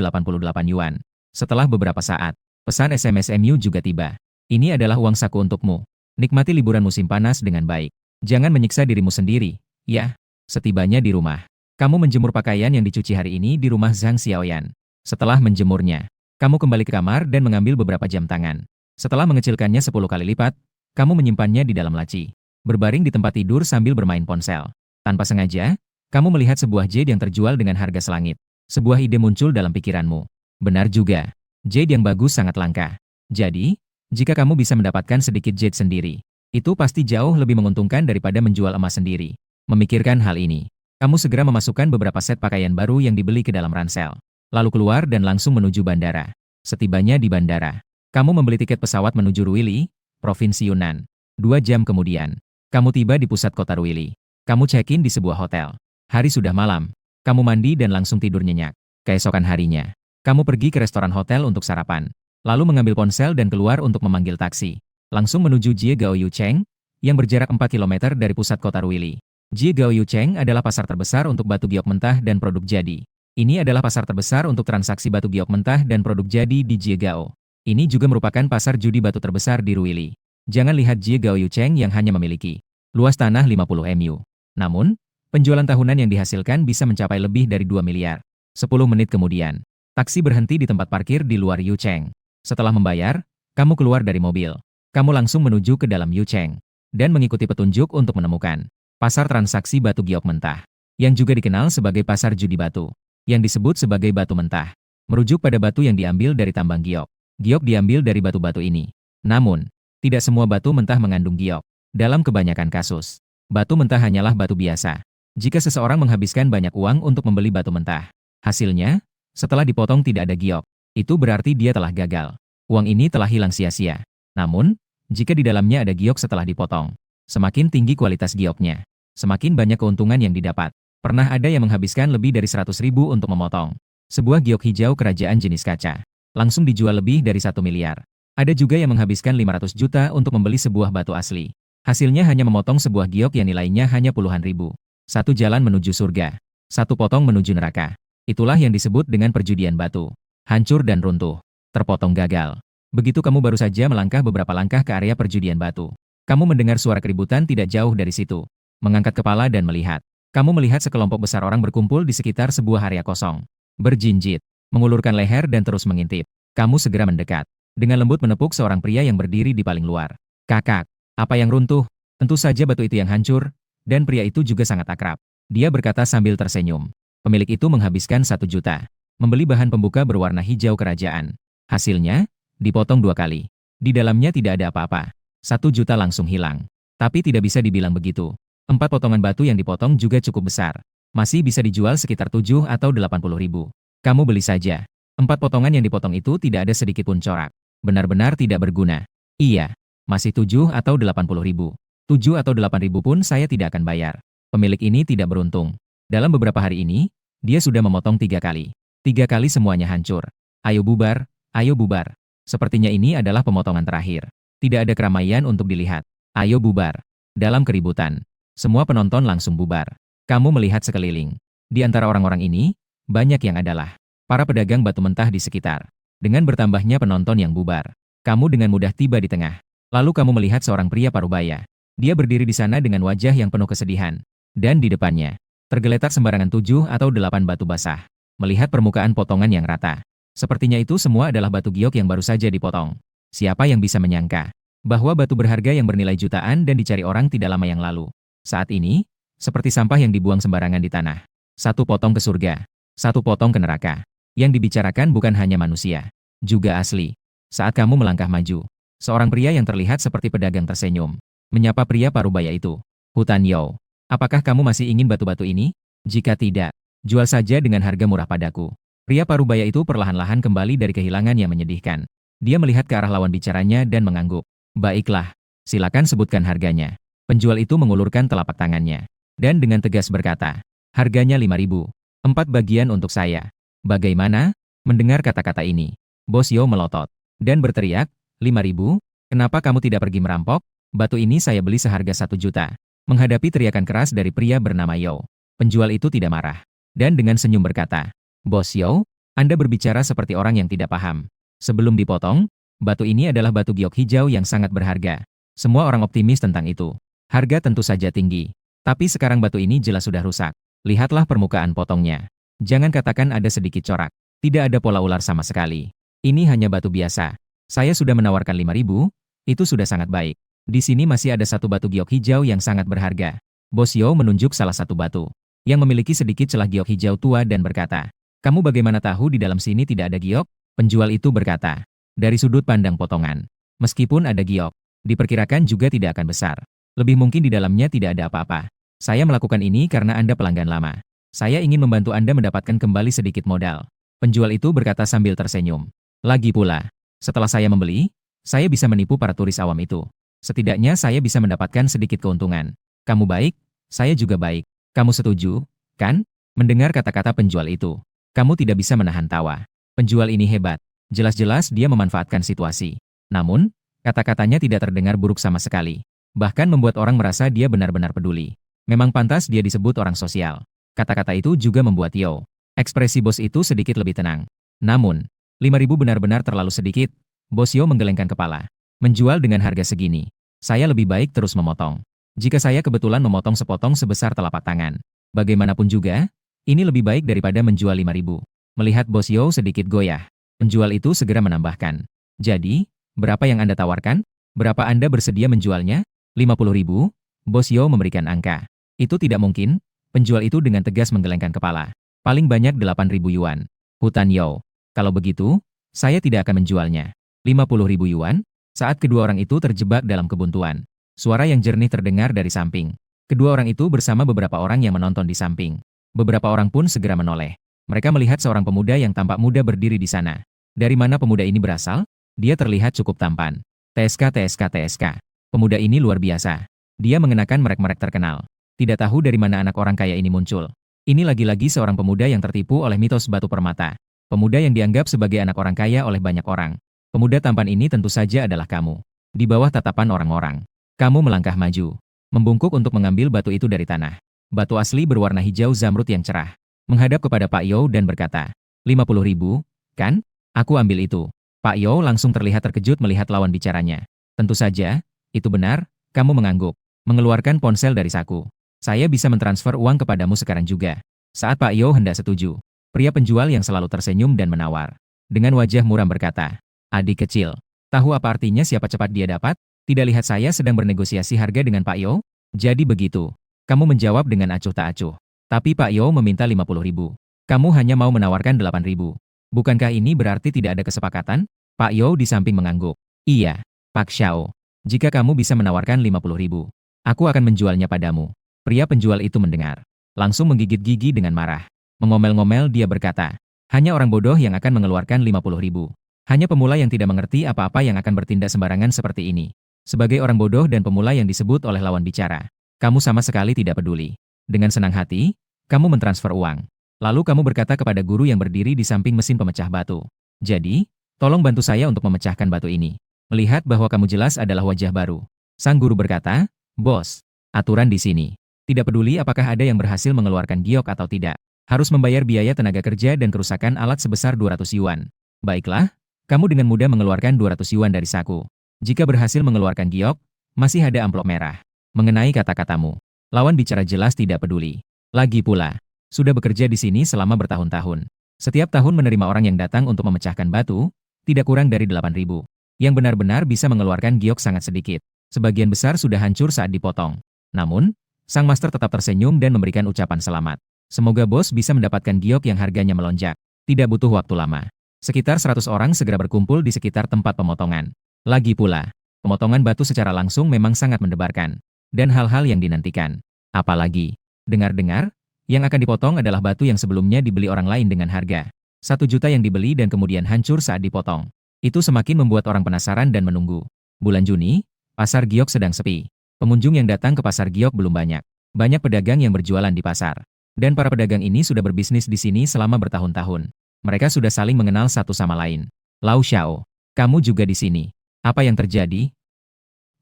yuan. Setelah beberapa saat, pesan SMS MU juga tiba. Ini adalah uang saku untukmu. Nikmati liburan musim panas dengan baik. Jangan menyiksa dirimu sendiri, ya. Setibanya di rumah, kamu menjemur pakaian yang dicuci hari ini di rumah Zhang Xiaoyan. Setelah menjemurnya, kamu kembali ke kamar dan mengambil beberapa jam tangan. Setelah mengecilkannya 10 kali lipat, kamu menyimpannya di dalam laci. Berbaring di tempat tidur sambil bermain ponsel. Tanpa sengaja, kamu melihat sebuah jade yang terjual dengan harga selangit. Sebuah ide muncul dalam pikiranmu. Benar juga. Jade yang bagus sangat langka. Jadi, Jika kamu bisa mendapatkan sedikit jade sendiri, itu pasti jauh lebih menguntungkan daripada menjual emas sendiri. Memikirkan hal ini, kamu segera memasukkan beberapa set pakaian baru yang dibeli ke dalam ransel. Lalu keluar dan langsung menuju bandara. Setibanya di bandara, kamu membeli tiket pesawat menuju Ruili, Provinsi Yunnan. 2 jam kemudian, kamu tiba di pusat kota Ruili. Kamu check-in di sebuah hotel. Hari sudah malam. Kamu mandi dan langsung tidur nyenyak. Keesokan harinya, kamu pergi ke restoran hotel untuk sarapan. Lalu mengambil ponsel dan keluar untuk memanggil taksi. Langsung menuju Jiegao Yucheng, yang berjarak 4 km dari pusat kota Ruili. Jiegao Yucheng adalah pasar terbesar untuk batu giok mentah dan produk jadi. Ini adalah pasar terbesar untuk transaksi batu giok mentah dan produk jadi di Jiegao. Ini juga merupakan pasar judi batu terbesar di Ruili. Jangan lihat Jiegao Yucheng yang hanya memiliki luas tanah 50 mu. Namun, penjualan tahunan yang dihasilkan bisa mencapai lebih dari 2 miliar. 10 menit kemudian, taksi berhenti di tempat parkir di luar Yucheng. Setelah membayar, kamu keluar dari mobil. Kamu langsung menuju ke dalam Yucheng dan mengikuti petunjuk untuk menemukan pasar transaksi batu giok mentah, yang juga dikenal sebagai pasar judi batu, yang disebut sebagai batu mentah, merujuk pada batu yang diambil dari tambang giok. Giok diambil dari batu-batu ini. Namun, tidak semua batu mentah mengandung giok. Dalam kebanyakan kasus, batu mentah hanyalah batu biasa. Jika seseorang menghabiskan banyak uang untuk membeli batu mentah, hasilnya, setelah dipotong tidak ada giok, itu berarti dia telah gagal. Uang ini telah hilang sia-sia. Namun, jika di dalamnya ada giok setelah dipotong, semakin tinggi kualitas gioknya, semakin banyak keuntungan yang didapat. Pernah ada yang menghabiskan lebih dari 100.000 untuk memotong sebuah giok hijau kerajaan jenis kaca. Langsung dijual lebih dari 1 miliar. Ada juga yang menghabiskan 500 juta untuk membeli sebuah batu asli. Hasilnya hanya memotong sebuah giok yang nilainya hanya puluhan ribu. Satu jalan menuju surga, satu potong menuju neraka. Itulah yang disebut dengan perjudian batu. Hancur dan runtuh. Terpotong gagal. Begitu kamu baru saja melangkah beberapa langkah ke area perjudian batu, kamu mendengar suara keributan tidak jauh dari situ. Mengangkat kepala dan melihat. Kamu melihat sekelompok besar orang berkumpul di sekitar sebuah area kosong. Berjinjit, mengulurkan leher dan terus mengintip. Kamu segera mendekat. Dengan lembut menepuk seorang pria yang berdiri di paling luar. Kakak, apa yang runtuh? Tentu saja batu itu yang hancur, dan pria itu juga sangat akrab. Dia berkata sambil tersenyum. Pemilik itu menghabiskan 1 juta. Membeli bahan pembuka berwarna hijau kerajaan. Hasilnya, dipotong 2 kali. Di dalamnya tidak ada apa-apa. 1 juta langsung hilang. Tapi tidak bisa dibilang begitu. 4 potongan batu yang dipotong juga cukup besar. Masih bisa dijual sekitar 7 atau 80 ribu. Kamu beli saja. 4 potongan yang dipotong itu tidak ada sedikit pun corak. Benar-benar tidak berguna. Iya, masih 7 atau 80 ribu. 7 atau 8 ribu pun saya tidak akan bayar. Pemilik ini tidak beruntung. Dalam beberapa hari ini, dia sudah memotong 3 kali. 3 kali semuanya hancur. Ayo bubar, ayo bubar. Sepertinya ini adalah pemotongan terakhir. Tidak ada keramaian untuk dilihat. Ayo bubar. Dalam keributan, semua penonton langsung bubar. Kamu melihat sekeliling. Di antara orang-orang ini, banyak yang adalah para pedagang batu mentah di sekitar. Dengan bertambahnya penonton yang bubar, kamu dengan mudah tiba di tengah. Lalu kamu melihat seorang pria parubaya. Dia berdiri di sana dengan wajah yang penuh kesedihan. Dan di depannya, tergeletak sembarangan 7 atau 8 batu basah. Melihat permukaan potongan yang rata. Sepertinya itu semua adalah batu giok yang baru saja dipotong. Siapa yang bisa menyangka bahwa batu berharga yang bernilai jutaan dan dicari orang tidak lama yang lalu, saat ini, seperti sampah yang dibuang sembarangan di tanah. 1 potong ke surga, 1 potong ke neraka. Yang dibicarakan bukan hanya manusia, juga asli. Saat kamu melangkah maju, seorang pria yang terlihat seperti pedagang tersenyum, menyapa pria parubaya itu. Hutan Yao, apakah kamu masih ingin batu-batu ini? Jika tidak, jual saja dengan harga murah padaku. Pria parubaya itu perlahan-lahan kembali dari kehilangan yang menyedihkan. Dia melihat ke arah lawan bicaranya dan mengangguk. Baiklah, silakan sebutkan harganya. Penjual itu mengulurkan telapak tangannya. Dan dengan tegas berkata, harganya 5.000. 4 bagian untuk saya. Bagaimana? Mendengar kata-kata ini, Bos Yao melotot. Dan berteriak, 5.000? Kenapa kamu tidak pergi merampok? Batu ini saya beli seharga 1 juta. Menghadapi teriakan keras dari pria bernama Yao, penjual itu tidak marah. Dan dengan senyum berkata, Bos Yao, Anda berbicara seperti orang yang tidak paham. Sebelum dipotong, batu ini adalah batu giok hijau yang sangat berharga. Semua orang optimis tentang itu. Harga tentu saja tinggi. Tapi sekarang batu ini jelas sudah rusak. Lihatlah permukaan potongnya. Jangan katakan ada sedikit corak. Tidak ada pola ular sama sekali. Ini hanya batu biasa. Saya sudah menawarkan 5.000, itu sudah sangat baik. Di sini masih ada 1 batu giok hijau yang sangat berharga. Bos Yao menunjuk salah satu batu yang memiliki sedikit celah giok hijau tua dan berkata, kamu bagaimana tahu di dalam sini tidak ada giok? Penjual itu berkata, dari sudut pandang potongan, Meskipun ada giok, diperkirakan juga tidak akan besar. Lebih mungkin di dalamnya tidak ada apa-apa. Saya melakukan ini karena Anda pelanggan lama. Saya ingin membantu Anda mendapatkan kembali sedikit modal. Penjual itu berkata sambil tersenyum. Lagi pula, setelah saya membeli, saya bisa menipu para turis awam itu. Setidaknya saya bisa mendapatkan sedikit keuntungan. Kamu baik, saya juga baik. Kamu setuju, kan? Mendengar kata-kata penjual itu, kamu tidak bisa menahan tawa. Penjual ini hebat. Jelas-jelas dia memanfaatkan situasi. Namun, kata-katanya tidak terdengar buruk sama sekali. Bahkan membuat orang merasa dia benar-benar peduli. Memang pantas dia disebut orang sosial. Kata-kata itu juga membuat Yo. Ekspresi bos itu sedikit lebih tenang. Namun, 5.000 benar-benar terlalu sedikit. Bos Yo menggelengkan kepala. Menjual dengan harga segini, saya lebih baik terus memotong. Jika saya kebetulan memotong sepotong sebesar telapak tangan. Bagaimanapun juga, ini lebih baik daripada menjual 5.000. Melihat bos Yo sedikit goyah, penjual itu segera menambahkan. Jadi, berapa yang Anda tawarkan? Berapa Anda bersedia menjualnya? 50.000? Bos Yo memberikan angka. Itu tidak mungkin, penjual itu dengan tegas menggelengkan kepala. Paling banyak 8.000 yuan. Hutan Yo. Kalau begitu, saya tidak akan menjualnya. 50.000 yuan? Saat kedua orang itu terjebak dalam kebuntuan, suara yang jernih terdengar dari samping. Kedua orang itu bersama beberapa orang yang menonton di samping. Beberapa orang pun segera menoleh. Mereka melihat seorang pemuda yang tampak muda berdiri di sana. Dari mana pemuda ini berasal? Dia terlihat cukup tampan. TSK, TSK, TSK. Pemuda ini luar biasa. Dia mengenakan merek-merek terkenal. Tidak tahu dari mana anak orang kaya ini muncul. Ini lagi-lagi seorang pemuda yang tertipu oleh mitos batu permata. Pemuda yang dianggap sebagai anak orang kaya oleh banyak orang. Pemuda tampan ini tentu saja adalah kamu. Di bawah tatapan orang-orang, kamu melangkah maju, membungkuk untuk mengambil batu itu dari tanah. Batu asli berwarna hijau zamrud yang cerah. Menghadap kepada Pak Yo dan berkata, 50.000, kan? Aku ambil itu. Pak Yo langsung terlihat terkejut melihat lawan bicaranya. Tentu saja, itu benar, kamu mengangguk. Mengeluarkan ponsel dari saku. Saya bisa mentransfer uang kepadamu sekarang juga. Saat Pak Yo hendak setuju, pria penjual yang selalu tersenyum dan menawar, dengan wajah muram berkata, adik kecil, tahu apa artinya siapa cepat dia dapat? Tidak lihat saya sedang bernegosiasi harga dengan Pak Yo? Jadi begitu. Kamu menjawab dengan acuh tak acuh. Tapi Pak Yo meminta 50.000. Kamu hanya mau menawarkan 8.000. Bukankah ini berarti tidak ada kesepakatan? Pak Yo di samping mengangguk. Iya, Pak Xiao. Jika kamu bisa menawarkan 50.000, aku akan menjualnya padamu. Pria penjual itu mendengar. Langsung menggigit gigi dengan marah. Mengomel-ngomel dia berkata, hanya orang bodoh yang akan mengeluarkan 50.000. Hanya pemula yang tidak mengerti apa-apa yang akan bertindak sembarangan seperti ini. Sebagai orang bodoh dan pemula yang disebut oleh lawan bicara, kamu sama sekali tidak peduli. Dengan senang hati, kamu mentransfer uang. Lalu kamu berkata kepada guru yang berdiri di samping mesin pemecah batu. Jadi, tolong bantu saya untuk memecahkan batu ini. Melihat bahwa kamu jelas adalah wajah baru. Sang guru berkata, bos, aturan di sini. Tidak peduli apakah ada yang berhasil mengeluarkan giok atau tidak. Harus membayar biaya tenaga kerja dan kerusakan alat sebesar 200 yuan. Baiklah. Kamu dengan mudah mengeluarkan 200 yuan dari saku. Jika berhasil mengeluarkan giok, masih ada amplop merah. Mengenai kata-katamu, lawan bicara jelas tidak peduli. Lagi pula, sudah bekerja di sini selama bertahun-tahun. Setiap tahun menerima orang yang datang untuk memecahkan batu, tidak kurang dari 8.000. Yang benar-benar bisa mengeluarkan giok sangat sedikit. Sebagian besar sudah hancur saat dipotong. Namun, sang master tetap tersenyum dan memberikan ucapan selamat. Semoga bos bisa mendapatkan giok yang harganya melonjak. Tidak butuh waktu lama. Sekitar 100 orang segera berkumpul di sekitar tempat pemotongan. Lagi pula, pemotongan batu secara langsung memang sangat mendebarkan. Dan hal-hal yang dinantikan. Apalagi, dengar-dengar, yang akan dipotong adalah batu yang sebelumnya dibeli orang lain dengan harga 1 juta yang dibeli dan kemudian hancur saat dipotong. Itu semakin membuat orang penasaran dan menunggu. Bulan Juni, pasar giok sedang sepi. Pengunjung yang datang ke pasar giok belum banyak. Banyak pedagang yang berjualan di pasar. Dan para pedagang ini sudah berbisnis di sini selama bertahun-tahun. Mereka sudah saling mengenal satu sama lain. Lau Xiao, kamu juga di sini. Apa yang terjadi?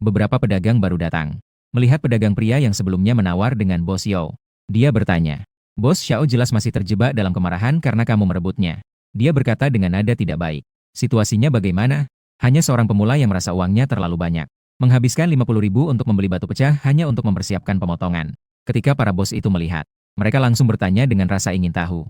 Beberapa pedagang baru datang. Melihat pedagang pria yang sebelumnya menawar dengan Bos Yo. Dia bertanya. Bos Xiao jelas masih terjebak dalam kemarahan karena kamu merebutnya. Dia berkata dengan nada tidak baik. Situasinya bagaimana? Hanya seorang pemula yang merasa uangnya terlalu banyak. Menghabiskan 50.000 untuk membeli batu pecah hanya untuk mempersiapkan pemotongan. Ketika para bos itu melihat, mereka langsung bertanya dengan rasa ingin tahu.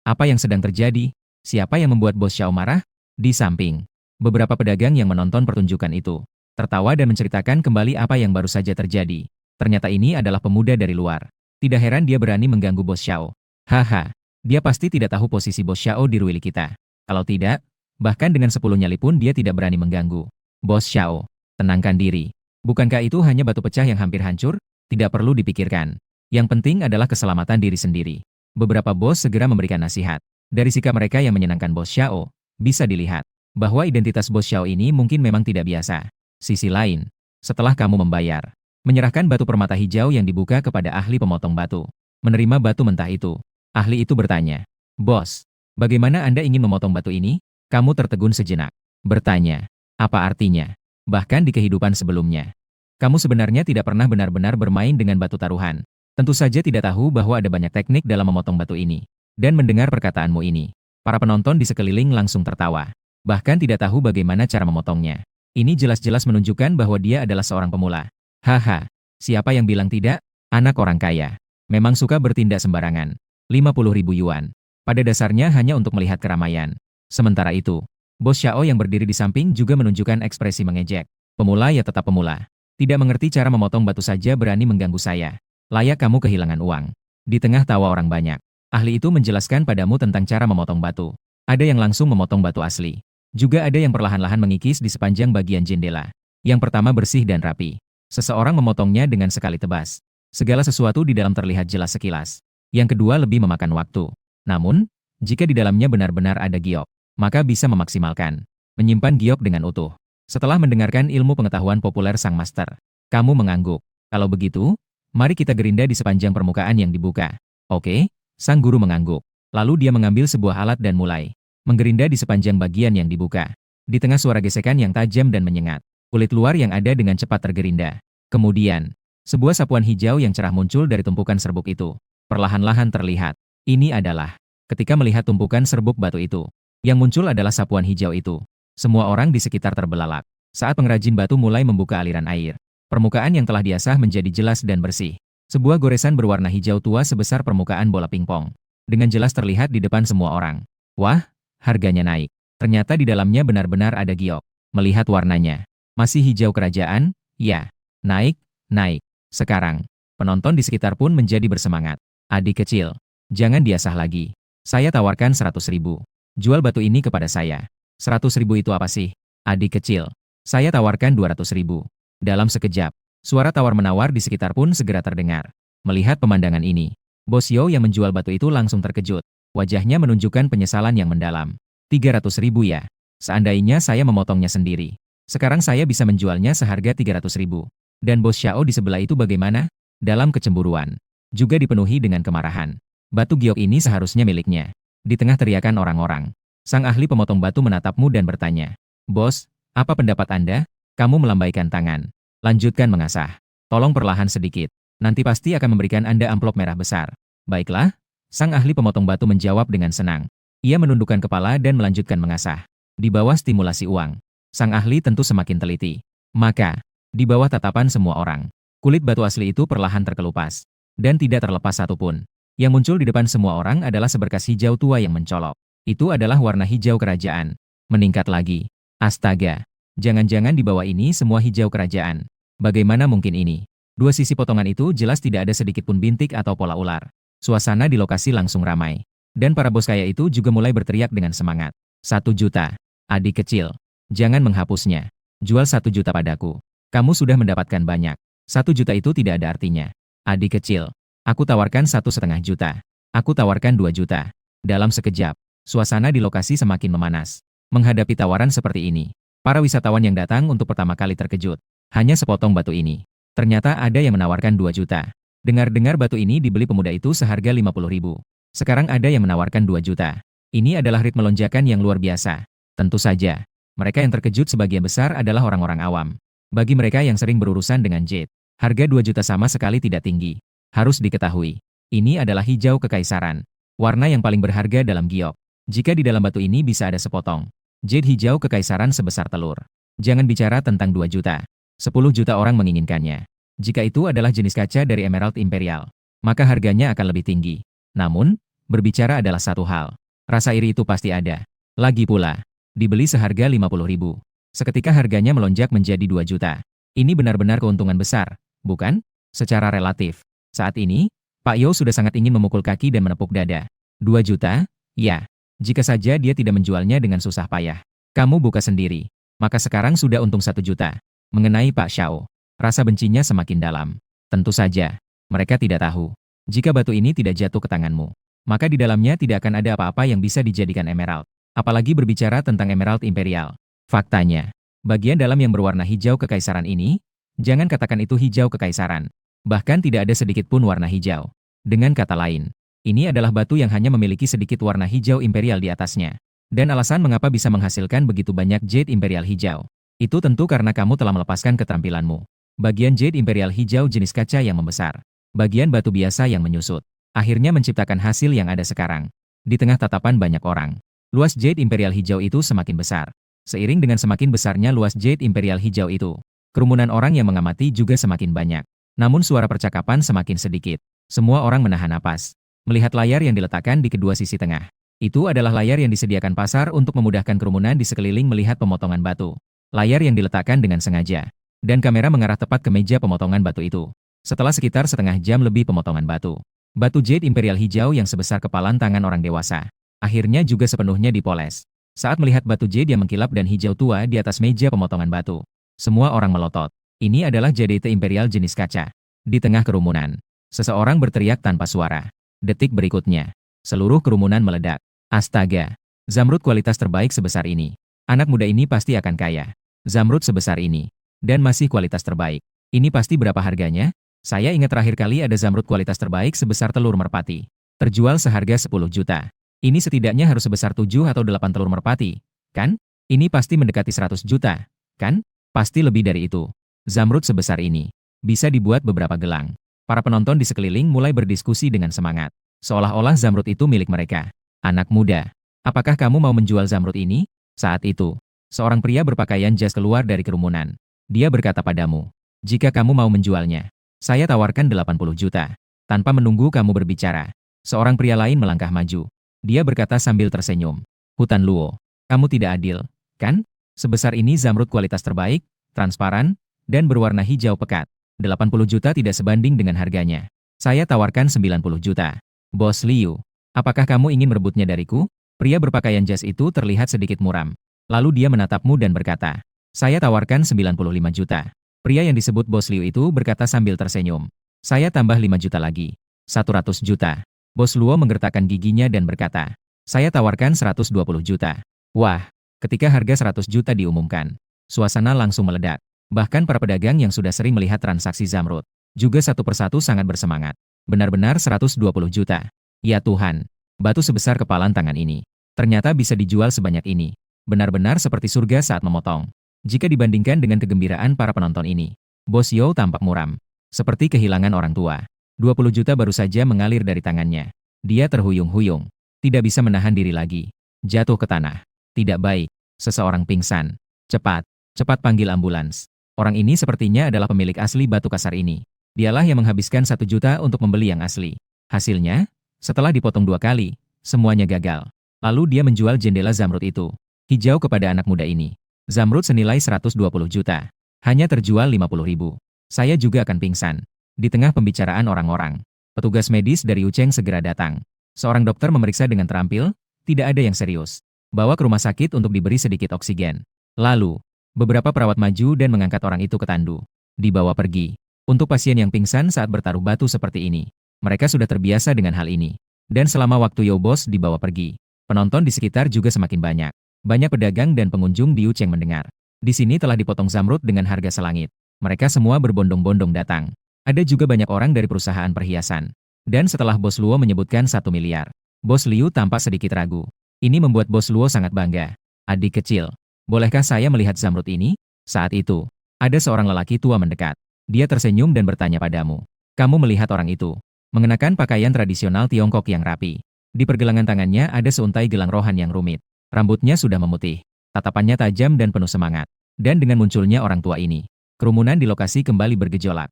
Apa yang sedang terjadi? Siapa yang membuat Bos Xiao marah? Di samping, beberapa pedagang yang menonton pertunjukan itu tertawa dan menceritakan kembali apa yang baru saja terjadi. Ternyata ini adalah pemuda dari luar. Tidak heran dia berani mengganggu Bos Xiao. Haha, dia pasti tidak tahu posisi Bos Xiao di Ruili kita. Kalau tidak, Bahkan dengan 10 nyali pun dia tidak berani mengganggu. Bos Xiao, tenangkan diri. Bukankah itu hanya batu pecah yang hampir hancur? Tidak perlu dipikirkan. Yang penting adalah keselamatan diri sendiri. Beberapa bos segera memberikan nasihat. Dari sikap mereka yang menyenangkan Bos Xiao, bisa dilihat bahwa identitas Bos Xiao ini mungkin memang tidak biasa. Sisi lain, setelah kamu membayar, menyerahkan batu permata hijau yang dibuka kepada ahli pemotong batu. Menerima batu mentah itu, ahli itu bertanya, "Bos, bagaimana Anda ingin memotong batu ini?" Kamu tertegun sejenak. Bertanya, apa artinya? Bahkan di kehidupan sebelumnya, kamu sebenarnya tidak pernah benar-benar bermain dengan batu taruhan. Tentu saja tidak tahu bahwa ada banyak teknik dalam memotong batu ini. Dan mendengar perkataanmu ini, para penonton di sekeliling langsung tertawa. Bahkan tidak tahu bagaimana cara memotongnya. Ini jelas-jelas menunjukkan bahwa dia adalah seorang pemula. Haha, siapa yang bilang tidak? Anak orang kaya. Memang suka bertindak sembarangan. 50.000 yuan. Pada dasarnya hanya untuk melihat keramaian. Sementara itu, Bos Xiao yang berdiri di samping juga menunjukkan ekspresi mengejek. Pemula ya tetap pemula. Tidak mengerti cara memotong batu saja berani mengganggu saya. Layak kamu kehilangan uang. Di tengah tawa orang banyak, ahli itu menjelaskan padamu tentang cara memotong batu. Ada yang langsung memotong batu asli. Juga ada yang perlahan-lahan mengikis di sepanjang bagian jendela. Yang pertama bersih dan rapi. Seseorang memotongnya dengan sekali tebas. Segala sesuatu di dalam terlihat jelas sekilas. Yang kedua lebih memakan waktu. Namun, jika di dalamnya benar-benar ada giok, maka bisa memaksimalkan. Menyimpan giok dengan utuh. Setelah mendengarkan ilmu pengetahuan populer sang master, kamu mengangguk. Kalau begitu, mari kita gerinda di sepanjang permukaan yang dibuka. Oke, sang guru mengangguk. Lalu dia mengambil sebuah alat dan mulai menggerinda di sepanjang bagian yang dibuka. Di tengah suara gesekan yang tajam dan menyengat, kulit luar yang ada dengan cepat tergerinda. Kemudian, sebuah sapuan hijau yang cerah muncul dari tumpukan serbuk itu. Perlahan-lahan terlihat. Ini adalah ketika melihat tumpukan serbuk batu itu. Yang muncul adalah sapuan hijau itu. Semua orang di sekitar terbelalak. Saat pengrajin batu mulai membuka aliran air, permukaan yang telah diasah menjadi jelas dan bersih. Sebuah goresan berwarna hijau tua sebesar permukaan bola pingpong. Dengan jelas terlihat di depan semua orang. Wah, harganya naik. Ternyata di dalamnya benar-benar ada giok. Melihat warnanya, masih hijau kerajaan, ya. Naik, naik. Sekarang, penonton di sekitar pun menjadi bersemangat. Adik kecil, jangan diasah lagi. Saya tawarkan 100.000. Jual batu ini kepada saya. 100.000 itu apa sih? Adik kecil, saya tawarkan 200.000. Dalam sekejap, suara tawar-menawar di sekitar pun segera terdengar. Melihat pemandangan ini, Bos Yo yang menjual batu itu langsung terkejut. Wajahnya menunjukkan penyesalan yang mendalam. 300.000 ya? Seandainya saya memotongnya sendiri. Sekarang saya bisa menjualnya seharga 300.000. Dan Bos Xiao di sebelah itu bagaimana? Dalam kecemburuan. Juga dipenuhi dengan kemarahan. Batu giok ini seharusnya miliknya. Di tengah teriakan orang-orang, sang ahli pemotong batu menatapmu dan bertanya, "Bos, apa pendapat Anda?" Kamu melambaikan tangan. "Lanjutkan mengasah. Tolong perlahan sedikit. Nanti pasti akan memberikan Anda amplop merah besar." "Baiklah." Sang ahli pemotong batu menjawab dengan senang. Ia menundukkan kepala dan melanjutkan mengasah. Di bawah stimulasi uang, sang ahli tentu semakin teliti. Maka, di bawah tatapan semua orang, kulit batu asli itu perlahan terkelupas. Dan tidak terlepas satupun. Yang muncul di depan semua orang adalah seberkas hijau tua yang mencolok. Itu adalah warna hijau kerajaan. Meningkat lagi. Astaga. Jangan-jangan di bawah ini semua hijau kerajaan. Bagaimana mungkin ini? Dua sisi potongan itu jelas tidak ada sedikit pun bintik atau pola ular. Suasana di lokasi langsung ramai. Dan para bos kaya itu juga mulai berteriak dengan semangat. 1 juta. Adik kecil. Jangan menghapusnya. Jual 1 juta padaku. Kamu sudah mendapatkan banyak. 1 juta itu tidak ada artinya. Adik kecil. Aku tawarkan 1,5 juta. Aku tawarkan 2 juta. Dalam sekejap, suasana di lokasi semakin memanas. Menghadapi tawaran seperti ini, para wisatawan yang datang untuk pertama kali terkejut. Hanya sepotong batu ini. Ternyata ada yang menawarkan 2 juta. Dengar-dengar batu ini dibeli pemuda itu seharga 50.000. Sekarang ada yang menawarkan 2 juta. Ini adalah ritme lonjakan yang luar biasa. Tentu saja, mereka yang terkejut sebagian besar adalah orang-orang awam. Bagi mereka yang sering berurusan dengan jade, harga 2 juta sama sekali tidak tinggi. Harus diketahui, ini adalah hijau kekaisaran. Warna yang paling berharga dalam giok. Jika di dalam batu ini bisa ada sepotong jade hijau kekaisaran sebesar telur. Jangan bicara tentang 2 juta. 10 juta orang menginginkannya. Jika itu adalah jenis kaca dari Emerald Imperial, maka harganya akan lebih tinggi. Namun, berbicara adalah satu hal. Rasa iri itu pasti ada. Lagi pula, dibeli seharga 50.000. Seketika harganya melonjak menjadi 2 juta. Ini benar-benar keuntungan besar, bukan? Secara relatif. Saat ini, Pak Yo sudah sangat ingin memukul kaki dan menepuk dada. 2 juta? Ya. Jika saja dia tidak menjualnya dengan susah payah. Kamu buka sendiri. Maka sekarang sudah untung 1 juta. Mengenai Pak Xiao, rasa bencinya semakin dalam. Tentu saja, mereka tidak tahu. Jika batu ini tidak jatuh ke tanganmu, maka di dalamnya tidak akan ada apa-apa yang bisa dijadikan emerald. Apalagi berbicara tentang emerald imperial. Faktanya, bagian dalam yang berwarna hijau kekaisaran ini, jangan katakan itu hijau kekaisaran. Bahkan tidak ada sedikit pun warna hijau. Dengan kata lain, ini adalah batu yang hanya memiliki sedikit warna hijau imperial di atasnya. Dan alasan mengapa bisa menghasilkan begitu banyak jade imperial hijau. Itu tentu karena kamu telah melepaskan keterampilanmu. Bagian jade imperial hijau jenis kaca yang membesar. Bagian batu biasa yang menyusut. Akhirnya menciptakan hasil yang ada sekarang. Di tengah tatapan banyak orang, luas jade imperial hijau itu semakin besar. Seiring dengan semakin besarnya luas jade imperial hijau itu, kerumunan orang yang mengamati juga semakin banyak. Namun suara percakapan semakin sedikit. Semua orang menahan napas. Melihat layar yang diletakkan di kedua sisi tengah. Itu adalah layar yang disediakan pasar untuk memudahkan kerumunan di sekeliling melihat pemotongan batu. Layar yang diletakkan dengan sengaja. Dan kamera mengarah tepat ke meja pemotongan batu itu. Setelah sekitar setengah jam lebih pemotongan batu. Batu jade imperial hijau yang sebesar kepalan tangan orang dewasa. Akhirnya juga sepenuhnya dipoles. Saat melihat batu jade yang mengkilap dan hijau tua di atas meja pemotongan batu. Semua orang melotot. Ini adalah jade imperial jenis kaca. Di tengah kerumunan, seseorang berteriak tanpa suara. Detik berikutnya, seluruh kerumunan meledak. Astaga, zamrud kualitas terbaik sebesar ini. Anak muda ini pasti akan kaya. Zamrud sebesar ini. Dan masih kualitas terbaik. Ini pasti berapa harganya? Saya ingat terakhir kali ada zamrud kualitas terbaik sebesar telur merpati. Terjual seharga 10 juta. Ini setidaknya harus sebesar 7 atau 8 telur merpati. Kan? Ini pasti mendekati 100 juta. Kan? Pasti lebih dari itu. Zamrud sebesar ini. Bisa dibuat beberapa gelang. Para penonton di sekeliling mulai berdiskusi dengan semangat. Seolah-olah zamrud itu milik mereka. Anak muda, apakah kamu mau menjual zamrud ini? Saat itu, seorang pria berpakaian jas keluar dari kerumunan. Dia berkata padamu, jika kamu mau menjualnya, saya tawarkan 80 juta. Tanpa menunggu kamu berbicara, seorang pria lain melangkah maju. Dia berkata sambil tersenyum, Hutan Luo, kamu tidak adil, kan? Sebesar ini zamrud kualitas terbaik, transparan, dan berwarna hijau pekat. 80 juta tidak sebanding dengan harganya. Saya tawarkan 90 juta. Bos Liu. Apakah kamu ingin merebutnya dariku? Pria berpakaian jas itu terlihat sedikit muram. Lalu dia menatapmu dan berkata, saya tawarkan 95 juta. Pria yang disebut Bos Liu itu berkata sambil tersenyum. Saya tambah 5 juta lagi. 100 juta. Bos Luo menggertakkan giginya dan berkata, saya tawarkan 120 juta. Wah, ketika harga 100 juta diumumkan, suasana langsung meledak. Bahkan para pedagang yang sudah sering melihat transaksi zamrud, juga satu persatu sangat bersemangat. Benar-benar 120 juta. Ya Tuhan, batu sebesar kepalan tangan ini. Ternyata bisa dijual sebanyak ini. Benar-benar seperti surga saat memotong. Jika dibandingkan dengan kegembiraan para penonton ini. Bos Yo tampak muram. Seperti kehilangan orang tua. 20 juta baru saja mengalir dari tangannya. Dia terhuyung-huyung. Tidak bisa menahan diri lagi. Jatuh ke tanah. Tidak baik. Seseorang pingsan. Cepat, cepat panggil ambulans. Orang ini sepertinya adalah pemilik asli batu kasar ini. Dialah yang menghabiskan 1 juta untuk membeli yang asli. Hasilnya, setelah dipotong 2 kali, semuanya gagal. Lalu dia menjual jendela zamrud itu. Hijau kepada anak muda ini. Zamrud senilai 120 juta. Hanya terjual 50 ribu. Saya juga akan pingsan. Di tengah pembicaraan orang-orang, petugas medis dari Wucheng segera datang. Seorang dokter memeriksa dengan terampil, tidak ada yang serius. Bawa ke rumah sakit untuk diberi sedikit oksigen. Lalu, beberapa perawat maju dan mengangkat orang itu ke tandu. Dibawa pergi. Untuk pasien yang pingsan saat bertaruh batu seperti ini. Mereka sudah terbiasa dengan hal ini. Dan selama waktu Yo Bos dibawa pergi, penonton di sekitar juga semakin banyak. Banyak pedagang dan pengunjung di Wucheng mendengar. Di sini telah dipotong zamrud dengan harga selangit. Mereka semua berbondong-bondong datang. Ada juga banyak orang dari perusahaan perhiasan. Dan setelah Bos Luo menyebutkan 1 miliar, Bos Liu tampak sedikit ragu. Ini membuat Bos Luo sangat bangga. Adik kecil, bolehkah saya melihat zamrud ini? Saat itu, ada seorang lelaki tua mendekat. Dia tersenyum dan bertanya padamu. Kamu melihat orang itu? Mengenakan pakaian tradisional Tiongkok yang rapi. Di pergelangan tangannya ada seuntai gelang rohan yang rumit. Rambutnya sudah memutih. Tatapannya tajam dan penuh semangat. Dan dengan munculnya orang tua ini, kerumunan di lokasi kembali bergejolak.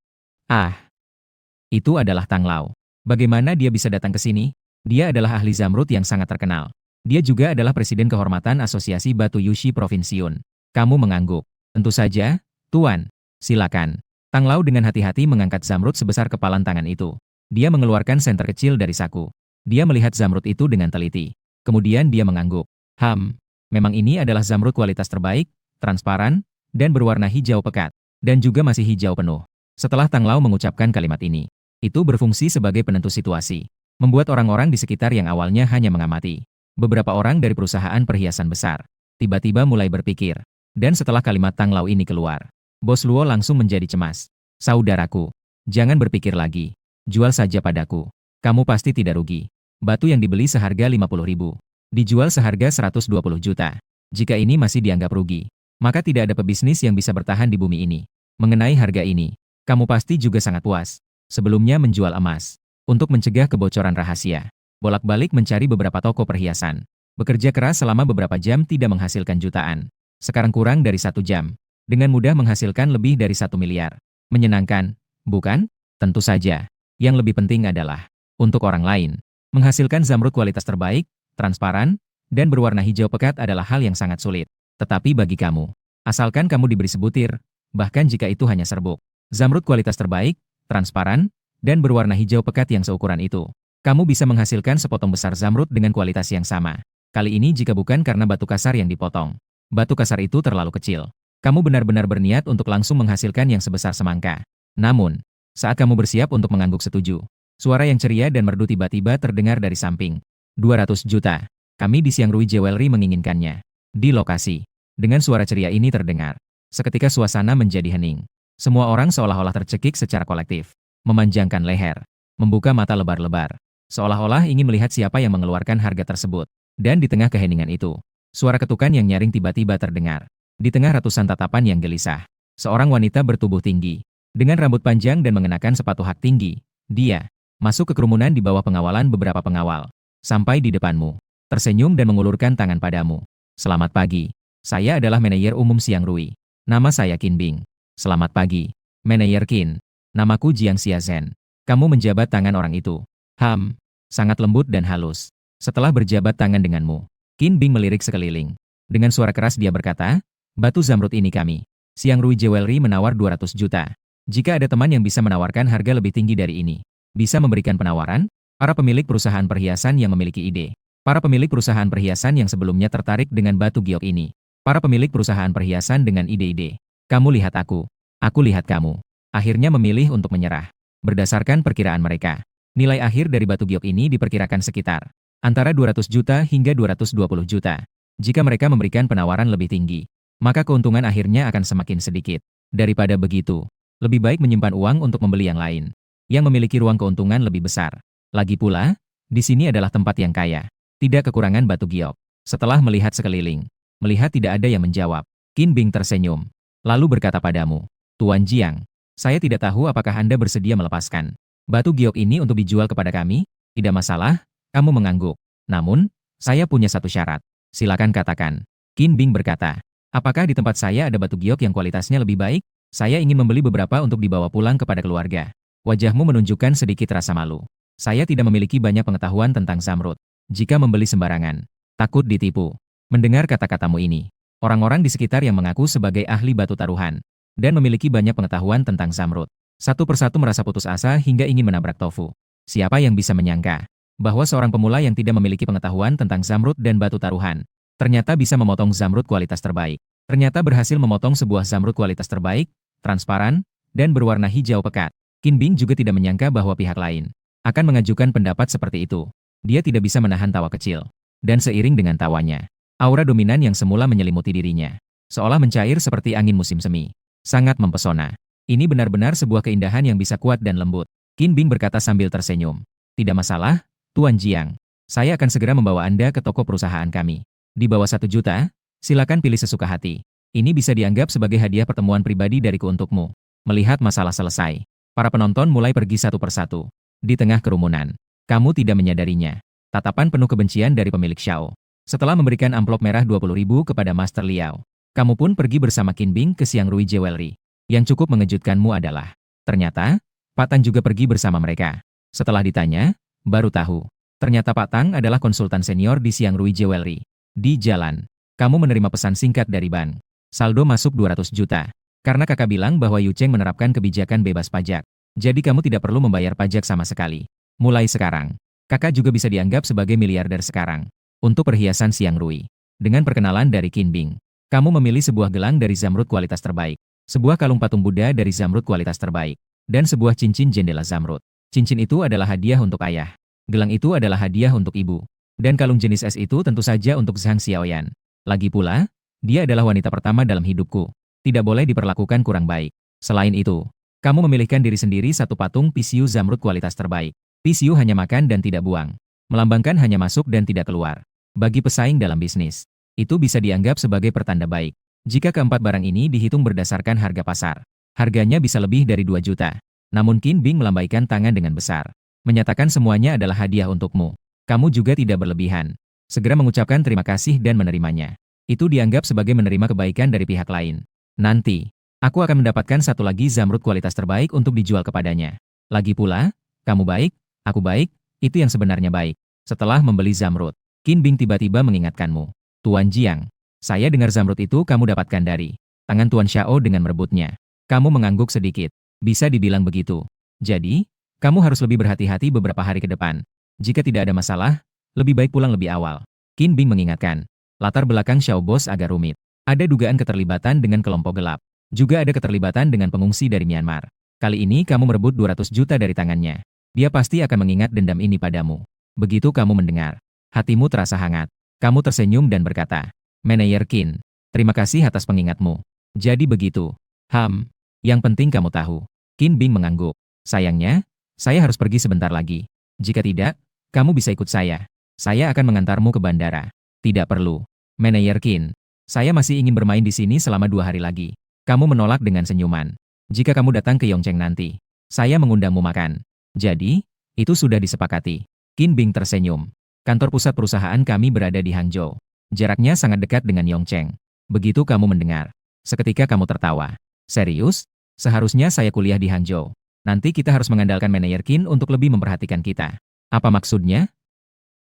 Ah, itu adalah Tang Lao. Bagaimana dia bisa datang ke sini? Dia adalah ahli zamrud yang sangat terkenal. Dia juga adalah presiden kehormatan Asosiasi Batu Yushi Provinsi Yun. Kamu mengangguk. Tentu saja, Tuan. Silakan. Tang Lao dengan hati-hati mengangkat zamrud sebesar kepalan tangan itu. Dia mengeluarkan senter kecil dari saku. Dia melihat zamrud itu dengan teliti. Kemudian dia mengangguk. Memang ini adalah zamrud kualitas terbaik, transparan, dan berwarna hijau pekat. Dan juga masih hijau penuh. Setelah Tang Lao mengucapkan kalimat ini, itu berfungsi sebagai penentu situasi. Membuat orang-orang di sekitar yang awalnya hanya mengamati. Beberapa orang dari perusahaan perhiasan besar. Tiba-tiba mulai berpikir. Dan setelah kalimat Tang Lao ini keluar, Bos Luo langsung menjadi cemas. Saudaraku, jangan berpikir lagi. Jual saja padaku. Kamu pasti tidak rugi. Batu yang dibeli seharga 50.000. Dijual seharga 120 juta. Jika ini masih dianggap rugi, maka tidak ada pebisnis yang bisa bertahan di bumi ini. Mengenai harga ini, kamu pasti juga sangat puas. Sebelumnya menjual emas. Untuk mencegah kebocoran rahasia. Bolak-balik mencari beberapa toko perhiasan. Bekerja keras selama beberapa jam tidak menghasilkan jutaan. Sekarang kurang dari 1 jam. Dengan mudah menghasilkan lebih dari 1 miliar. Menyenangkan, bukan? Tentu saja. Yang lebih penting adalah, untuk orang lain, menghasilkan zamrud kualitas terbaik, transparan, dan berwarna hijau pekat adalah hal yang sangat sulit. Tetapi bagi kamu, asalkan kamu diberi sebutir, bahkan jika itu hanya serbuk, zamrud kualitas terbaik, transparan, dan berwarna hijau pekat yang seukuran itu, kamu bisa menghasilkan sepotong besar zamrud dengan kualitas yang sama. Kali ini jika bukan karena batu kasar yang dipotong. Batu kasar itu terlalu kecil. Kamu benar-benar berniat untuk langsung menghasilkan yang sebesar semangka. Namun, saat kamu bersiap untuk mengangguk setuju, suara yang ceria dan merdu tiba-tiba terdengar dari samping. 200 juta. Kami di Xiangrui Jewelry menginginkannya. Di lokasi. Dengan suara ceria ini terdengar. Seketika suasana menjadi hening. Semua orang seolah-olah tercekik secara kolektif. Memanjangkan leher. Membuka mata lebar-lebar. Seolah-olah ingin melihat siapa yang mengeluarkan harga tersebut. Dan di tengah keheningan itu, suara ketukan yang nyaring tiba-tiba terdengar. Di tengah ratusan tatapan yang gelisah, seorang wanita bertubuh tinggi. Dengan rambut panjang dan mengenakan sepatu hak tinggi, dia masuk ke kerumunan di bawah pengawalan beberapa pengawal. Sampai di depanmu. Tersenyum dan mengulurkan tangan padamu. Selamat pagi. Saya adalah manajer umum Xiangrui. Nama saya Qin Bing. Selamat pagi. Manajer Qin. Namaku Jiang Xiazen. Kamu menjabat tangan orang itu. Sangat lembut dan halus. Setelah berjabat tangan denganmu, Qin Bing melirik sekeliling. Dengan suara keras dia berkata, batu zamrud ini kami. Xiangrui Jewelry menawar 200 juta. Jika ada teman yang bisa menawarkan harga lebih tinggi dari ini, bisa memberikan penawaran? Para pemilik perusahaan perhiasan yang memiliki ide. Para pemilik perusahaan perhiasan yang sebelumnya tertarik dengan batu giok ini. Para pemilik perusahaan perhiasan dengan ide-ide. Kamu lihat aku lihat kamu. Akhirnya memilih untuk menyerah. Berdasarkan perkiraan mereka, nilai akhir dari batu giok ini diperkirakan sekitar antara 200 juta hingga 220 juta. Jika mereka memberikan penawaran lebih tinggi, maka keuntungan akhirnya akan semakin sedikit. Daripada begitu, lebih baik menyimpan uang untuk membeli yang lain, yang memiliki ruang keuntungan lebih besar. Lagi pula, di sini adalah tempat yang kaya. Tidak kekurangan batu giok. Setelah melihat sekeliling, melihat tidak ada yang menjawab, Qin Bing tersenyum. Lalu berkata padamu, Tuan Jiang, saya tidak tahu apakah Anda bersedia melepaskan batu giok ini untuk dijual kepada kami? Tidak masalah, kamu mengangguk. Namun, saya punya satu syarat. Silakan katakan. Qin Bing berkata, apakah di tempat saya ada batu giok yang kualitasnya lebih baik? Saya ingin membeli beberapa untuk dibawa pulang kepada keluarga. Wajahmu menunjukkan sedikit rasa malu. Saya tidak memiliki banyak pengetahuan tentang zamrud. Jika membeli sembarangan, takut ditipu. Mendengar kata-katamu ini, orang-orang di sekitar yang mengaku sebagai ahli batu taruhan dan memiliki banyak pengetahuan tentang zamrud, satu persatu merasa putus asa hingga ingin menabrak tofu. Siapa yang bisa menyangka bahwa seorang pemula yang tidak memiliki pengetahuan tentang zamrud dan batu taruhan ternyata bisa memotong zamrud kualitas terbaik. Ternyata berhasil memotong sebuah zamrud kualitas terbaik, transparan, dan berwarna hijau pekat. Qin Bing juga tidak menyangka bahwa pihak lain akan mengajukan pendapat seperti itu. Dia tidak bisa menahan tawa kecil. Dan seiring dengan tawanya, aura dominan yang semula menyelimuti dirinya, seolah mencair seperti angin musim semi. Sangat mempesona. Ini benar-benar sebuah keindahan yang bisa kuat dan lembut. Qin Bing berkata sambil tersenyum. Tidak masalah, Tuan Jiang. Saya akan segera membawa Anda ke toko perusahaan kami. Di bawah 1 juta, silakan pilih sesuka hati. Ini bisa dianggap sebagai hadiah pertemuan pribadi dariku untukmu. Melihat masalah selesai, para penonton mulai pergi satu persatu. Di tengah kerumunan, kamu tidak menyadarinya. Tatapan penuh kebencian dari pemilik Xiao. Setelah memberikan amplop merah 20.000 kepada Master Liao, kamu pun pergi bersama Qin Bing ke Xiangrui Jewelry. Yang cukup mengejutkanmu adalah, ternyata, Pak Tang juga pergi bersama mereka. Setelah ditanya, baru tahu. Ternyata Pak Tang adalah konsultan senior di Xiangrui Jewelry. Di jalan, kamu menerima pesan singkat dari bank. Saldo masuk 200 juta. Karena kakak bilang bahwa Yu Cheng menerapkan kebijakan bebas pajak. Jadi kamu tidak perlu membayar pajak sama sekali. Mulai sekarang, kakak juga bisa dianggap sebagai miliarder sekarang. Untuk perhiasan Xiangrui, Dengan perkenalan dari Qin Bing, kamu memilih sebuah gelang dari zamrud kualitas terbaik, sebuah kalung patung Buddha dari zamrud kualitas terbaik, dan sebuah cincin jendela zamrud. Cincin itu adalah hadiah untuk ayah. Gelang itu adalah hadiah untuk ibu. Dan kalung jenis es itu tentu saja untuk Zhang Xiaoyan. Lagi pula, dia adalah wanita pertama dalam hidupku. Tidak boleh diperlakukan kurang baik. Selain itu, kamu memilihkan diri sendiri satu patung PCU zamrud kualitas terbaik. PCU hanya makan dan tidak buang. Melambangkan hanya masuk dan tidak keluar. Bagi pesaing dalam bisnis, itu bisa dianggap sebagai pertanda baik. Jika keempat barang ini dihitung berdasarkan harga pasar, harganya bisa lebih dari 2 juta. Namun Qin Bing melambaikan tangan dengan besar, menyatakan semuanya adalah hadiah untukmu. Kamu juga tidak berlebihan. Segera mengucapkan terima kasih dan menerimanya. Itu dianggap sebagai menerima kebaikan dari pihak lain. Nanti, aku akan mendapatkan satu lagi zamrud kualitas terbaik untuk dijual kepadanya. Lagi pula, kamu baik, aku baik, itu yang sebenarnya baik. Setelah membeli zamrud, Qin Bing tiba-tiba mengingatkanmu. Tuan Jiang, saya dengar zamrud itu kamu dapatkan dari tangan Tuan Xiao dengan merebutnya. Kamu mengangguk sedikit. Bisa dibilang begitu. Jadi, kamu harus lebih berhati-hati beberapa hari ke depan. Jika tidak ada masalah, lebih baik pulang lebih awal. Qin Bing mengingatkan. Latar belakang Xiao Bos agak rumit. Ada dugaan keterlibatan dengan kelompok gelap. Juga ada keterlibatan dengan pengungsi dari Myanmar. Kali ini kamu merebut 200 juta dari tangannya. Dia pasti akan mengingat dendam ini padamu. Begitu kamu mendengar, hatimu terasa hangat. Kamu tersenyum dan berkata, Manajer Qin, terima kasih atas pengingatmu. Jadi begitu. Yang penting kamu tahu. Qin Bing mengangguk. Sayangnya, saya harus pergi sebentar lagi. Jika tidak, kamu bisa ikut saya. Saya akan mengantarmu ke bandara. Tidak perlu. Manajer Qin, saya masih ingin bermain di sini selama 2 hari lagi. Kamu menolak dengan senyuman. Jika kamu datang ke Yongcheng nanti, saya mengundangmu makan. Jadi, itu sudah disepakati. Qin Bing tersenyum. Kantor pusat perusahaan kami berada di Hangzhou. Jaraknya sangat dekat dengan Yongcheng. Begitu kamu mendengar, seketika kamu tertawa. Serius? Seharusnya saya kuliah di Hangzhou. Nanti kita harus mengandalkan manajer Qin untuk lebih memperhatikan kita. Apa maksudnya?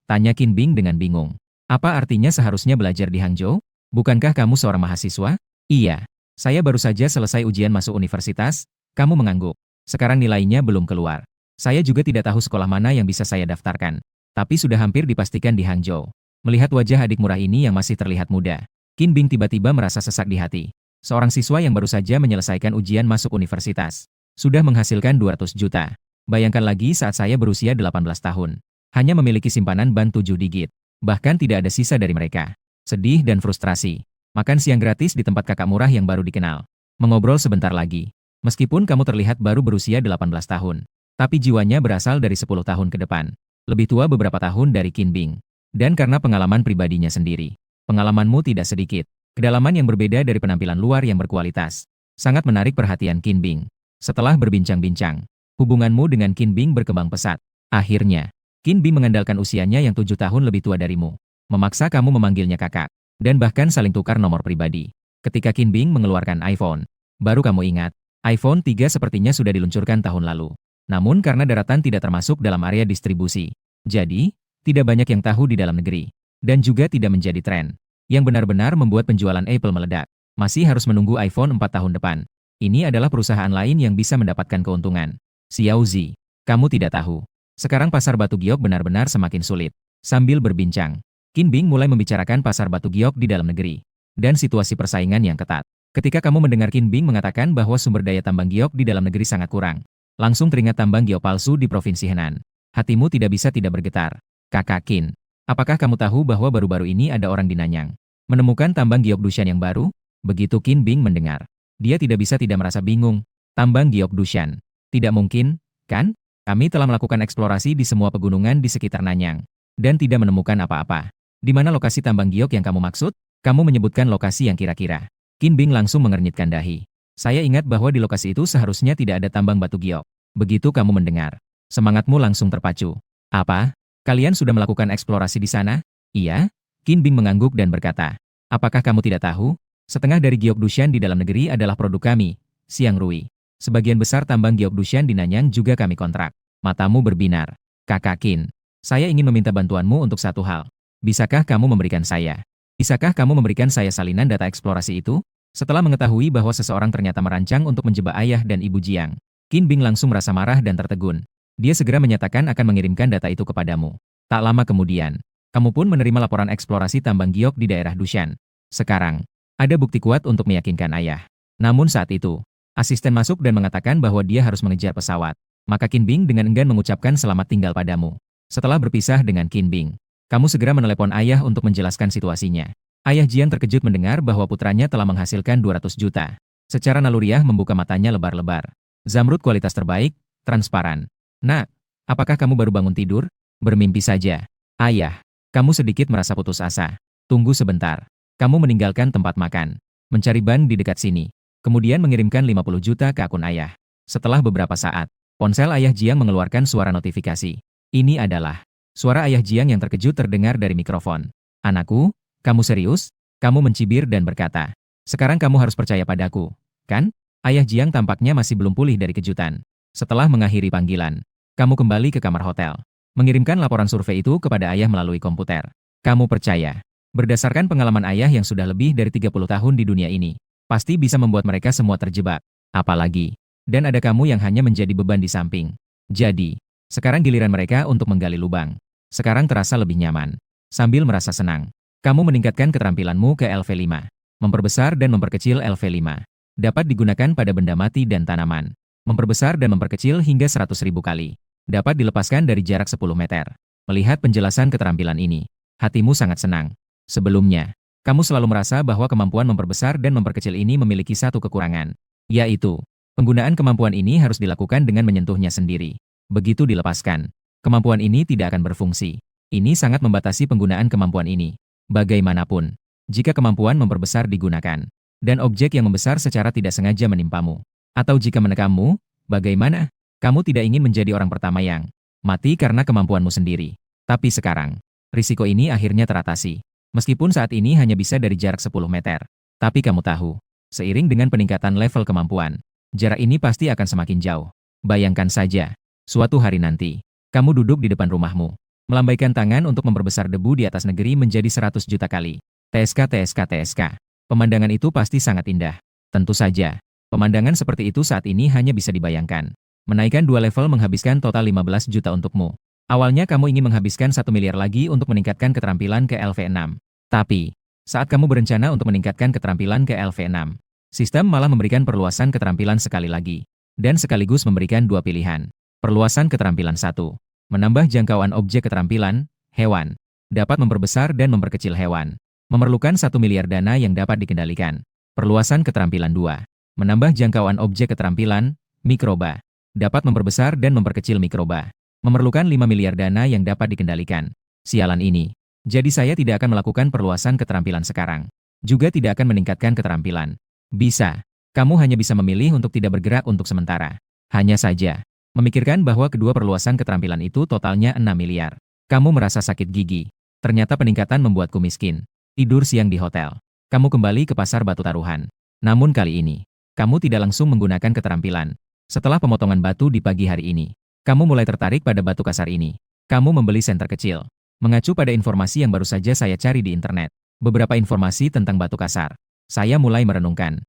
Tanya Qin Bing dengan bingung. Apa artinya seharusnya belajar di Hangzhou? Bukankah kamu seorang mahasiswa? Iya. Saya baru saja selesai ujian masuk universitas. Kamu mengangguk. Sekarang nilainya belum keluar. Saya juga tidak tahu sekolah mana yang bisa saya daftarkan. Tapi sudah hampir dipastikan di Hangzhou. Melihat wajah adik murah ini yang masih terlihat muda, Qin Bing tiba-tiba merasa sesak di hati. Seorang siswa yang baru saja menyelesaikan ujian masuk universitas, sudah menghasilkan 200 juta. Bayangkan lagi saat saya berusia 18 tahun. Hanya memiliki simpanan ban 7 digit. Bahkan tidak ada sisa dari mereka. Sedih dan frustrasi. Makan siang gratis di tempat kakak murah yang baru dikenal. Mengobrol sebentar lagi. Meskipun kamu terlihat baru berusia 18 tahun, tapi jiwanya berasal dari 10 tahun ke depan. Lebih tua beberapa tahun dari Qin Bing. Dan karena pengalaman pribadinya sendiri, pengalamanmu tidak sedikit. Kedalaman yang berbeda dari penampilan luar yang berkualitas. Sangat menarik perhatian Qin Bing. Setelah berbincang-bincang, hubunganmu dengan Qin Bing berkembang pesat. Akhirnya, Qin Bing mengandalkan usianya yang 7 tahun lebih tua darimu. Memaksa kamu memanggilnya kakak. Dan bahkan saling tukar nomor pribadi. Ketika Qin Bing mengeluarkan iPhone, baru kamu ingat, iPhone 3 sepertinya sudah diluncurkan tahun lalu. Namun karena daratan tidak termasuk dalam area distribusi, jadi, tidak banyak yang tahu di dalam negeri. Dan juga tidak menjadi tren. Yang benar-benar membuat penjualan Apple meledak. Masih harus menunggu iPhone 4 tahun depan. Ini adalah perusahaan lain yang bisa mendapatkan keuntungan. Xiaozi, kamu tidak tahu. Sekarang pasar batu giok benar-benar semakin sulit. Sambil berbincang, Qin Bing mulai membicarakan pasar batu giok di dalam negeri. Dan situasi persaingan yang ketat. Ketika kamu mendengar Qin Bing mengatakan bahwa sumber daya tambang giok di dalam negeri sangat kurang, langsung teringat tambang giok palsu di Provinsi Henan. Hatimu tidak bisa tidak bergetar. Kakak Qin, apakah kamu tahu bahwa baru-baru ini ada orang di Nanyang menemukan tambang giok Dushan yang baru? Begitu Qin Bing mendengar, dia tidak bisa tidak merasa bingung. Tambang giok Dushan? Tidak mungkin, kan? Kami telah melakukan eksplorasi di semua pegunungan di sekitar Nanyang dan tidak menemukan apa-apa. Di mana lokasi tambang giok yang kamu maksud? Kamu menyebutkan lokasi yang kira-kira. Qin Bing langsung mengernyitkan dahi. Saya ingat bahwa di lokasi itu seharusnya tidak ada tambang batu giok. Begitu kamu mendengar, semangatmu langsung terpacu. Apa? Kalian sudah melakukan eksplorasi di sana? Iya? Qin Bing mengangguk dan berkata, apakah kamu tidak tahu? Setengah dari giok Dushan di dalam negeri adalah produk kami, Xiang Rui. Sebagian besar tambang giok Dushan di Nanyang juga kami kontrak. Matamu berbinar. Kakak Qin, saya ingin meminta bantuanmu untuk satu hal. Bisakah kamu memberikan saya? Bisakah kamu memberikan saya salinan data eksplorasi itu? Setelah mengetahui bahwa seseorang ternyata merancang untuk menjebak ayah dan ibu Jiang, Qin Bing langsung merasa marah dan tertegun. Dia segera menyatakan akan mengirimkan data itu kepadamu. Tak lama kemudian, Kamu pun menerima laporan eksplorasi tambang giok di daerah Dushan. Sekarang, ada bukti kuat untuk meyakinkan ayah. Namun saat itu, asisten masuk dan mengatakan bahwa dia harus mengejar pesawat. Maka Qin Bing dengan enggan mengucapkan selamat tinggal padamu. Setelah berpisah dengan Qin Bing, kamu segera menelepon ayah untuk menjelaskan situasinya. Ayah Jian terkejut mendengar bahwa putranya telah menghasilkan 200 juta. Secara naluriah membuka matanya lebar-lebar. Zamrud kualitas terbaik, transparan. Nak, apakah kamu baru bangun tidur? Bermimpi saja. Ayah, kamu sedikit merasa putus asa. Tunggu sebentar. Kamu meninggalkan tempat makan. Mencari ban di dekat sini. Kemudian mengirimkan 50 juta ke akun ayah. Setelah beberapa saat, ponsel ayah Jiang mengeluarkan suara notifikasi. Ini adalah suara ayah Jiang yang terkejut terdengar dari mikrofon. Anakku, kamu serius? Kamu mencibir dan berkata, sekarang kamu harus percaya padaku, kan? Ayah Jiang tampaknya masih belum pulih dari kejutan. Setelah mengakhiri panggilan, kamu kembali ke kamar hotel. Mengirimkan laporan survei itu kepada ayah melalui komputer. Kamu percaya, berdasarkan pengalaman ayah yang sudah lebih dari 30 tahun di dunia ini, pasti bisa membuat mereka semua terjebak. Apalagi, dan ada kamu yang hanya menjadi beban di samping. Jadi, sekarang giliran mereka untuk menggali lubang. Sekarang terasa lebih nyaman. Sambil merasa senang, kamu meningkatkan keterampilanmu ke LV5. Memperbesar dan memperkecil LV5. Dapat digunakan pada benda mati dan tanaman. Memperbesar dan memperkecil hingga 100.000 kali. Dapat dilepaskan dari jarak 10 meter. Melihat penjelasan keterampilan ini, hatimu sangat senang. Sebelumnya, kamu selalu merasa bahwa kemampuan memperbesar dan memperkecil ini memiliki satu kekurangan, yaitu penggunaan kemampuan ini harus dilakukan dengan menyentuhnya sendiri. Begitu dilepaskan, kemampuan ini tidak akan berfungsi. Ini sangat membatasi penggunaan kemampuan ini. Bagaimanapun, jika kemampuan memperbesar digunakan, dan objek yang membesar secara tidak sengaja menimpamu, atau jika menekammu, bagaimana? Kamu tidak ingin menjadi orang pertama yang mati karena kemampuanmu sendiri. Tapi sekarang, risiko ini akhirnya teratasi. Meskipun saat ini hanya bisa dari jarak 10 meter. Tapi kamu tahu, seiring dengan peningkatan level kemampuan, jarak ini pasti akan semakin jauh. Bayangkan saja, suatu hari nanti, kamu duduk di depan rumahmu, melambaikan tangan untuk memperbesar debu di atas negeri menjadi 100 juta kali. TSK, TSK, TSK. Pemandangan itu pasti sangat indah. Tentu saja, pemandangan seperti itu saat ini hanya bisa dibayangkan. Menaikkan 2 level menghabiskan total 15 juta untukmu. Awalnya kamu ingin menghabiskan 1 miliar lagi untuk meningkatkan keterampilan ke LV6. Tapi, saat kamu berencana untuk meningkatkan keterampilan ke LV6, sistem malah memberikan perluasan keterampilan sekali lagi. Dan sekaligus memberikan 2 pilihan. Perluasan keterampilan 1. Menambah jangkauan objek keterampilan, hewan. Dapat memperbesar dan memperkecil hewan. Memerlukan 1 miliar dana yang dapat dikendalikan. Perluasan keterampilan 2. Menambah jangkauan objek keterampilan, mikroba. Dapat memperbesar dan memperkecil mikroba. Memerlukan 5 miliar dana yang dapat dikendalikan. Sialan ini. Jadi saya tidak akan melakukan perluasan keterampilan sekarang. Juga tidak akan meningkatkan keterampilan. Bisa. Kamu hanya bisa memilih untuk tidak bergerak untuk sementara. Hanya saja, memikirkan bahwa kedua perluasan keterampilan itu totalnya 6 miliar. Kamu merasa sakit gigi. Ternyata peningkatan membuatku miskin. Tidur siang di hotel. Kamu kembali ke pasar batu taruhan. Namun kali ini, kamu tidak langsung menggunakan keterampilan. Setelah pemotongan batu di pagi hari ini, kamu mulai tertarik pada batu kasar ini. Kamu membeli senter kecil. Mengacu pada informasi yang baru saja saya cari di internet. Beberapa informasi tentang batu kasar. Saya mulai merenungkan.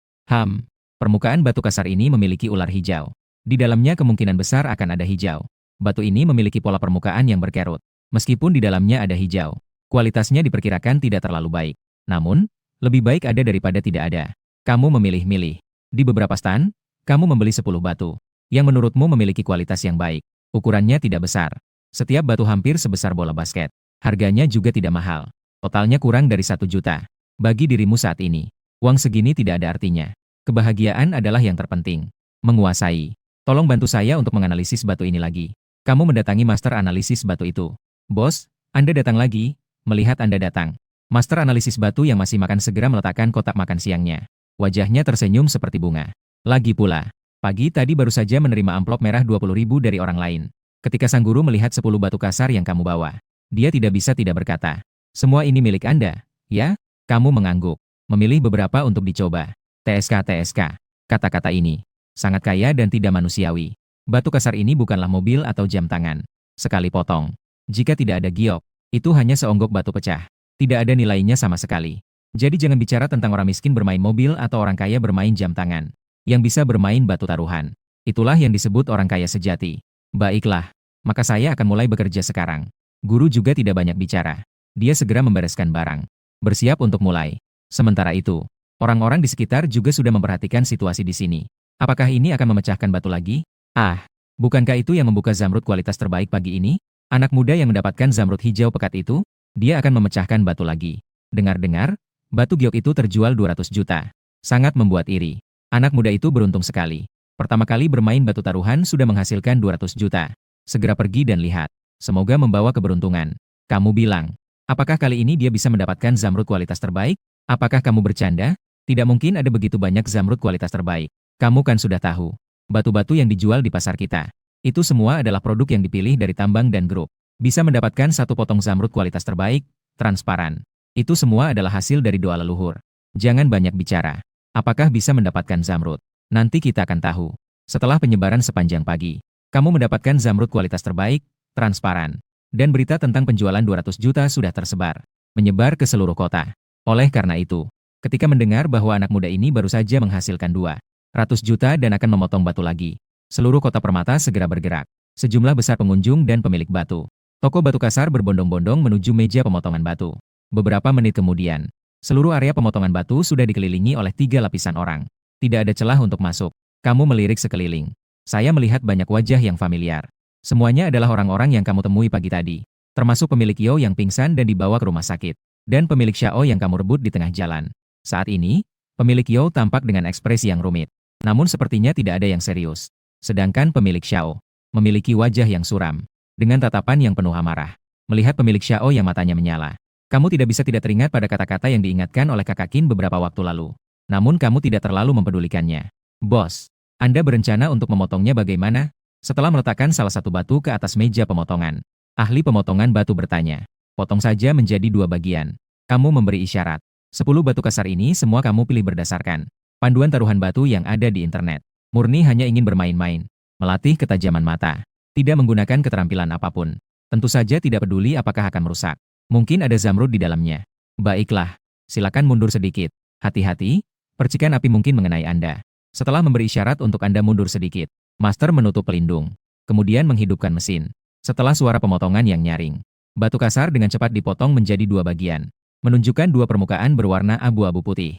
Permukaan batu kasar ini memiliki ular hijau. Di dalamnya kemungkinan besar akan ada hijau. Batu ini memiliki pola permukaan yang berkerut. Meskipun di dalamnya ada hijau, kualitasnya diperkirakan tidak terlalu baik. Namun, lebih baik ada daripada tidak ada. Kamu memilih-milih. Di beberapa stan, kamu membeli 10 batu, yang menurutmu memiliki kualitas yang baik. Ukurannya tidak besar. Setiap batu hampir sebesar bola basket. Harganya juga tidak mahal. Totalnya kurang dari 1 juta. Bagi dirimu saat ini, uang segini tidak ada artinya. Kebahagiaan adalah yang terpenting. Menguasai. Tolong bantu saya untuk menganalisis batu ini lagi. Kamu mendatangi master analisis batu itu. Bos, Anda datang lagi. Melihat Anda datang, master analisis batu yang masih makan segera meletakkan kotak makan siangnya. Wajahnya tersenyum seperti bunga. Lagi pula, pagi tadi baru saja menerima amplop merah 20.000 dari orang lain. Ketika sang guru melihat 10 batu kasar yang kamu bawa, dia tidak bisa tidak berkata, semua ini milik Anda, ya? Kamu mengangguk, memilih beberapa untuk dicoba. TSK, TSK. Kata-kata ini sangat kaya dan tidak manusiawi. Batu kasar ini bukanlah mobil atau jam tangan. Sekali potong, jika tidak ada giok, itu hanya seonggok batu pecah. Tidak ada nilainya sama sekali. Jadi jangan bicara tentang orang miskin bermain mobil atau orang kaya bermain jam tangan. Yang bisa bermain batu taruhan. Itulah yang disebut orang kaya sejati. Baiklah, maka saya akan mulai bekerja sekarang. Guru juga tidak banyak bicara. Dia segera membereskan barang. Bersiap untuk mulai. Sementara itu, orang-orang di sekitar juga sudah memperhatikan situasi di sini. Apakah ini akan memecahkan batu lagi? Ah, bukankah itu yang membuka zamrud kualitas terbaik pagi ini? Anak muda yang mendapatkan zamrud hijau pekat itu, dia akan memecahkan batu lagi. Dengar-dengar, batu giok itu terjual 200 juta. Sangat membuat iri. Anak muda itu beruntung sekali. Pertama kali bermain batu taruhan sudah menghasilkan 200 juta. Segera pergi dan lihat. Semoga membawa keberuntungan. Kamu bilang, apakah kali ini dia bisa mendapatkan zamrud kualitas terbaik? Apakah kamu bercanda? Tidak mungkin ada begitu banyak zamrud kualitas terbaik. Kamu kan sudah tahu. Batu-batu yang dijual di pasar kita. Itu semua adalah produk yang dipilih dari tambang dan grup. Bisa mendapatkan satu potong zamrud kualitas terbaik, transparan. Itu semua adalah hasil dari doa leluhur. Jangan banyak bicara. Apakah bisa mendapatkan zamrud? Nanti kita akan tahu. Setelah penyebaran sepanjang pagi, kamu mendapatkan zamrud kualitas terbaik, transparan. Dan berita tentang penjualan 200 juta sudah tersebar. Menyebar ke seluruh kota. Oleh karena itu, ketika mendengar bahwa anak muda ini baru saja menghasilkan 200 juta dan akan memotong batu lagi, seluruh kota permata segera bergerak. Sejumlah besar pengunjung dan pemilik batu. Toko batu kasar berbondong-bondong menuju meja pemotongan batu. Beberapa menit kemudian, seluruh area pemotongan batu sudah dikelilingi oleh 3 lapisan orang. Tidak ada celah untuk masuk. Kamu melirik sekeliling. Saya melihat banyak wajah yang familiar. Semuanya adalah orang-orang yang kamu temui pagi tadi. Termasuk pemilik Yo yang pingsan dan dibawa ke rumah sakit. Dan pemilik Xiao yang kamu rebut di tengah jalan. Saat ini, pemilik Yo tampak dengan ekspresi yang rumit. Namun sepertinya tidak ada yang serius. Sedangkan pemilik Xiao memiliki wajah yang suram. Dengan tatapan yang penuh amarah. Melihat pemilik Xiao yang matanya menyala. Kamu tidak bisa tidak teringat pada kata-kata yang diingatkan oleh Kakak Qin beberapa waktu lalu. Namun kamu tidak terlalu mempedulikannya. Bos, Anda berencana untuk memotongnya bagaimana? Setelah meletakkan salah satu batu ke atas meja pemotongan, ahli pemotongan batu bertanya. Potong saja menjadi 2 bagian. Kamu memberi isyarat. 10 batu kasar ini semua kamu pilih berdasarkan panduan taruhan batu yang ada di internet. Murni hanya ingin bermain-main. Melatih ketajaman mata. Tidak menggunakan keterampilan apapun. Tentu saja tidak peduli apakah akan merusak. Mungkin ada zamrud di dalamnya. Baiklah, silakan mundur sedikit. Hati-hati, percikan api mungkin mengenai Anda. Setelah memberi isyarat untuk Anda mundur sedikit, Master menutup pelindung. Kemudian menghidupkan mesin. Setelah suara pemotongan yang nyaring, batu kasar dengan cepat dipotong menjadi 2 bagian. Menunjukkan 2 permukaan berwarna abu-abu putih.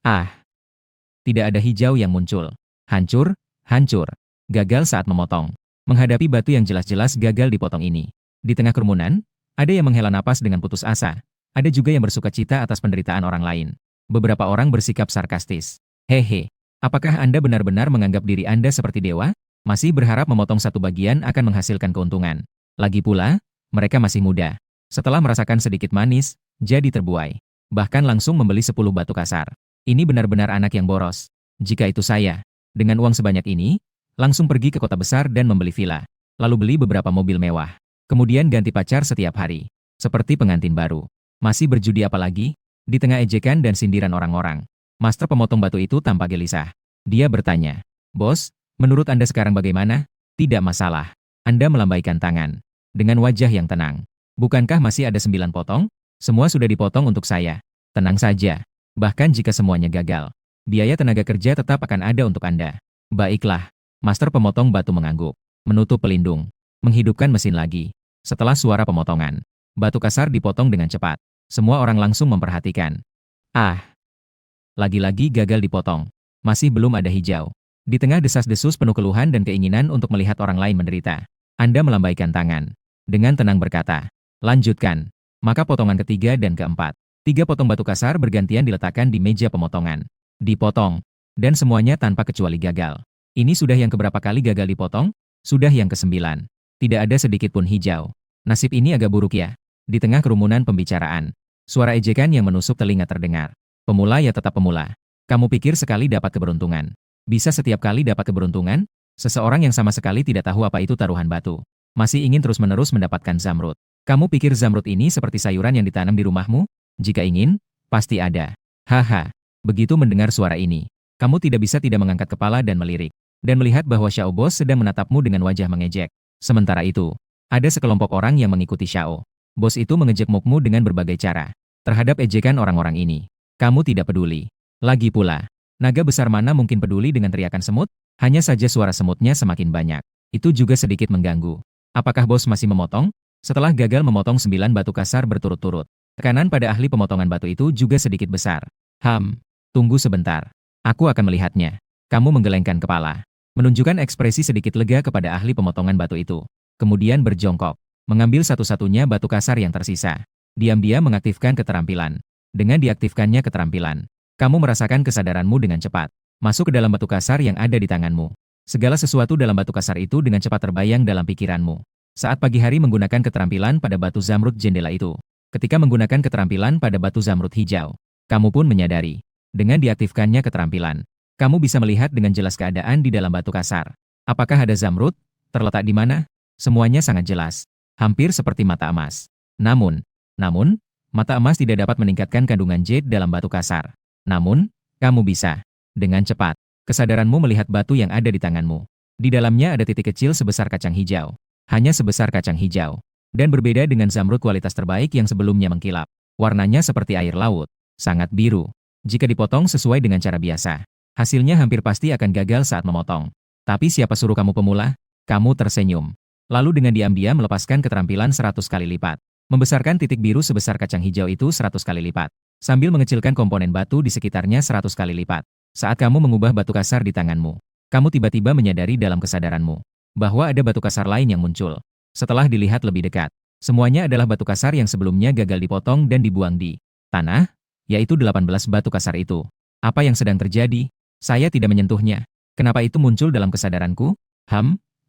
Ah! Tidak ada hijau yang muncul. Hancur, hancur. Gagal saat memotong. Menghadapi batu yang jelas-jelas gagal dipotong ini. Di tengah kerumunan, ada yang menghela napas dengan putus asa. Ada juga yang bersuka cita atas penderitaan orang lain. Beberapa orang bersikap sarkastis. Hehe, apakah Anda benar-benar menganggap diri Anda seperti dewa? Masih berharap memotong satu bagian akan menghasilkan keuntungan. Lagi pula, mereka masih muda. Setelah merasakan sedikit manis, jadi terbuai. Bahkan langsung membeli 10 batu kasar. Ini benar-benar anak yang boros. Jika itu saya, dengan uang sebanyak ini, langsung pergi ke kota besar dan membeli villa. Lalu beli beberapa mobil mewah. Kemudian ganti pacar setiap hari. Seperti pengantin baru. Masih berjudi apa lagi? Di tengah ejekan dan sindiran orang-orang, Master pemotong batu itu tampak gelisah. Dia bertanya, Bos, menurut Anda sekarang bagaimana? Tidak masalah. Anda melambaikan tangan. Dengan wajah yang tenang. Bukankah masih ada 9 potong? Semua sudah dipotong untuk saya. Tenang saja. Bahkan jika semuanya gagal, biaya tenaga kerja tetap akan ada untuk Anda. Baiklah. Master pemotong batu mengangguk. Menutup pelindung. Menghidupkan mesin lagi. Setelah suara pemotongan, batu kasar dipotong dengan cepat. Semua orang langsung memperhatikan. Ah! Lagi-lagi gagal dipotong. Masih belum ada hijau. Di tengah desas-desus penuh keluhan dan keinginan untuk melihat orang lain menderita, Anda melambaikan tangan. Dengan tenang berkata, lanjutkan. Maka potongan ketiga dan keempat. 3 potong batu kasar bergantian diletakkan di meja pemotongan. Dipotong. Dan semuanya tanpa kecuali gagal. Ini sudah yang keberapa kali gagal dipotong? Sudah yang ke-9. Tidak ada sedikit pun hijau. Nasib ini agak buruk ya. Di tengah kerumunan pembicaraan, suara ejekan yang menusuk telinga terdengar. Pemula ya tetap pemula. Kamu pikir sekali dapat keberuntungan? Bisa setiap kali dapat keberuntungan? Seseorang yang sama sekali tidak tahu apa itu taruhan batu. Masih ingin terus-menerus mendapatkan zamrud. Kamu pikir zamrud ini seperti sayuran yang ditanam di rumahmu? Jika ingin, pasti ada. Haha. Begitu mendengar suara ini, kamu tidak bisa tidak mengangkat kepala dan melirik. Dan melihat bahwa Xiao Bos sedang menatapmu dengan wajah mengejek. Sementara itu, ada sekelompok orang yang mengikuti Xiao. Bos itu mengejek mukmu dengan berbagai cara. Terhadap ejekan orang-orang ini, kamu tidak peduli. Lagi pula, naga besar mana mungkin peduli dengan teriakan semut? Hanya saja suara semutnya semakin banyak. Itu juga sedikit mengganggu. Apakah bos masih memotong? Setelah gagal memotong 9 batu kasar berturut-turut, tekanan pada ahli pemotongan batu itu juga sedikit besar. Tunggu sebentar. Aku akan melihatnya. Kamu menggelengkan kepala, menunjukkan ekspresi sedikit lega kepada ahli pemotongan batu itu. Kemudian berjongkok, mengambil satu-satunya batu kasar yang tersisa. Diam-diam mengaktifkan keterampilan. Dengan diaktifkannya keterampilan, kamu merasakan kesadaranmu dengan cepat. Masuk ke dalam batu kasar yang ada di tanganmu. Segala sesuatu dalam batu kasar itu dengan cepat terbayang dalam pikiranmu. Saat pagi hari menggunakan keterampilan pada batu zamrud jendela itu. Ketika menggunakan keterampilan pada batu zamrud hijau, kamu pun menyadari. Dengan diaktifkannya keterampilan, kamu bisa melihat dengan jelas keadaan di dalam batu kasar. Apakah ada zamrud? Terletak di mana? Semuanya sangat jelas. Hampir seperti mata emas. Namun, mata emas tidak dapat meningkatkan kandungan jade dalam batu kasar. Namun, kamu bisa. Dengan cepat, kesadaranmu melihat batu yang ada di tanganmu. Di dalamnya ada titik kecil sebesar kacang hijau. Hanya sebesar kacang hijau. Dan berbeda dengan zamrud kualitas terbaik yang sebelumnya mengkilap. Warnanya seperti air laut. Sangat biru. Jika dipotong sesuai dengan cara biasa, hasilnya hampir pasti akan gagal saat memotong. Tapi siapa suruh kamu pemula? Kamu tersenyum. Lalu dengan diam-diam melepaskan keterampilan 100 kali lipat. Membesarkan titik biru sebesar kacang hijau itu 100 kali lipat. Sambil mengecilkan komponen batu di sekitarnya 100 kali lipat. Saat kamu mengubah batu kasar di tanganmu, kamu tiba-tiba menyadari dalam kesadaranmu bahwa ada batu kasar lain yang muncul. Setelah dilihat lebih dekat, semuanya adalah batu kasar yang sebelumnya gagal dipotong dan dibuang di tanah, yaitu 18 batu kasar itu. Apa yang sedang terjadi? Saya tidak menyentuhnya. Kenapa itu muncul dalam kesadaranku?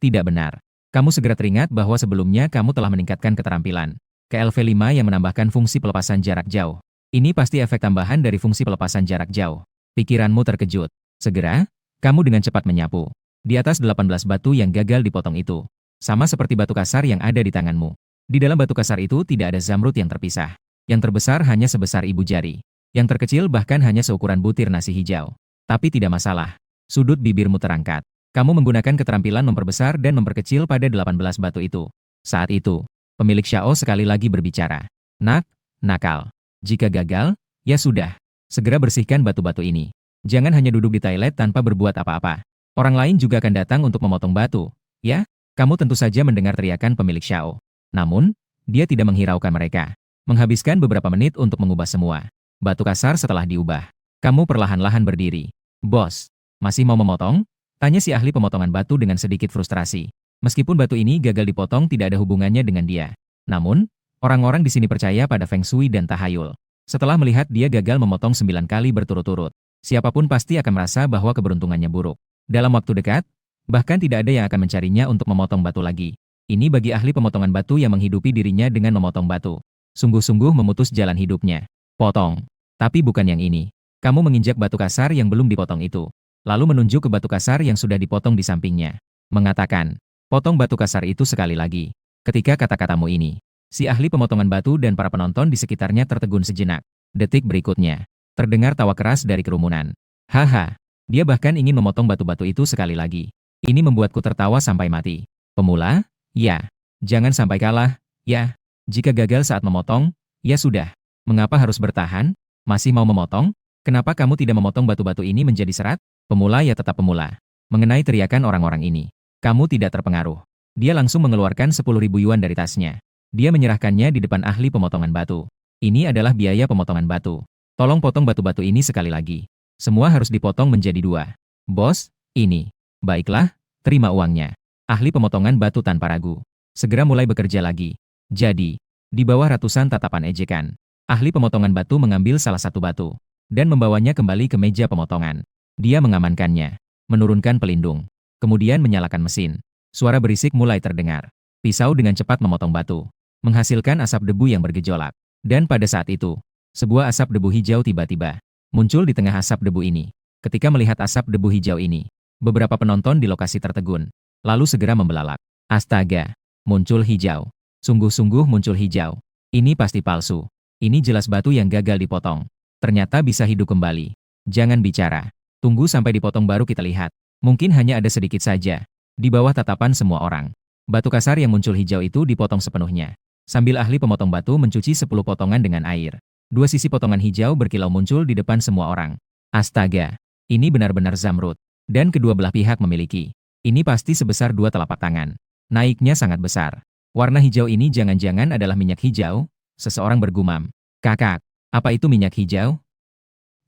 Tidak benar. Kamu segera teringat bahwa sebelumnya kamu telah meningkatkan keterampilan ke LV5 yang menambahkan fungsi pelepasan jarak jauh. Ini pasti efek tambahan dari fungsi pelepasan jarak jauh. Pikiranmu terkejut. Segera, kamu dengan cepat menyapu. Di atas 18 batu yang gagal dipotong itu. Sama seperti batu kasar yang ada di tanganmu. Di dalam batu kasar itu tidak ada zamrud yang terpisah. Yang terbesar hanya sebesar ibu jari. Yang terkecil bahkan hanya seukuran butir nasi hijau. Tapi tidak masalah. Sudut bibirmu terangkat. Kamu menggunakan keterampilan memperbesar dan memperkecil pada 18 batu itu. Saat itu, pemilik Xiao sekali lagi berbicara. Nakal. Jika gagal, ya sudah. Segera bersihkan batu-batu ini. Jangan hanya duduk di toilet tanpa berbuat apa-apa. Orang lain juga akan datang untuk memotong batu. Ya, kamu tentu saja mendengar teriakan pemilik Xiao. Namun, dia tidak menghiraukan mereka. Menghabiskan beberapa menit untuk mengubah semua batu kasar setelah diubah. Kamu perlahan-lahan berdiri. Bos, masih mau memotong? Tanya si ahli pemotongan batu dengan sedikit frustrasi. Meskipun batu ini gagal dipotong tidak ada hubungannya dengan dia. Namun, orang-orang di sini percaya pada Feng Shui dan tahayul. Setelah melihat dia gagal memotong 9 kali berturut-turut, siapapun pasti akan merasa bahwa keberuntungannya buruk. Dalam waktu dekat, bahkan tidak ada yang akan mencarinya untuk memotong batu lagi. Ini bagi ahli pemotongan batu yang menghidupi dirinya dengan memotong batu. Sungguh-sungguh memutus jalan hidupnya. Potong. Tapi bukan yang ini. Kamu menginjak batu kasar yang belum dipotong itu. Lalu menunjuk ke batu kasar yang sudah dipotong di sampingnya. Mengatakan, potong batu kasar itu sekali lagi. Ketika kata-katamu ini, si ahli pemotongan batu dan para penonton di sekitarnya tertegun sejenak. Detik berikutnya, terdengar tawa keras dari kerumunan. Haha, dia bahkan ingin memotong batu-batu itu sekali lagi. Ini membuatku tertawa sampai mati. Pemula? Ya. Jangan sampai kalah, ya. Jika gagal saat memotong, ya sudah. Mengapa harus bertahan? Masih mau memotong? Kenapa kamu tidak memotong batu-batu ini menjadi serat? Pemula ya tetap pemula. Mengenai teriakan orang-orang ini, kamu tidak terpengaruh. Dia langsung mengeluarkan 10.000 yuan dari tasnya. Dia menyerahkannya di depan ahli pemotongan batu. Ini adalah biaya pemotongan batu. Tolong potong batu-batu ini sekali lagi. Semua harus dipotong menjadi 2. Bos, ini. Baiklah, terima uangnya. Ahli pemotongan batu tanpa ragu. Segera mulai bekerja lagi. Jadi, di bawah ratusan tatapan ejekan, ahli pemotongan batu mengambil salah satu batu dan membawanya kembali ke meja pemotongan. Dia mengamankannya, menurunkan pelindung, kemudian menyalakan mesin. Suara berisik mulai terdengar. Pisau dengan cepat memotong batu, menghasilkan asap debu yang bergejolak. Dan pada saat itu, sebuah asap debu hijau tiba-tiba muncul di tengah asap debu ini. Ketika melihat asap debu hijau ini, beberapa penonton di lokasi tertegun, lalu segera membelalak. Astaga, muncul hijau. Sungguh-sungguh muncul hijau. Ini pasti palsu. Ini jelas batu yang gagal dipotong. Ternyata bisa hidup kembali. Jangan bicara. Tunggu sampai dipotong baru kita lihat. Mungkin hanya ada sedikit saja. Di bawah tatapan semua orang. Batu kasar yang muncul hijau itu dipotong sepenuhnya. Sambil ahli pemotong batu mencuci 10 potongan dengan air. 2 sisi potongan hijau berkilau muncul di depan semua orang. Astaga, ini benar-benar zamrud. Dan kedua belah pihak memiliki. Ini pasti sebesar 2 telapak tangan. Naiknya sangat besar. Warna hijau ini jangan-jangan adalah minyak hijau? Seseorang bergumam. Kakak, apa itu minyak hijau?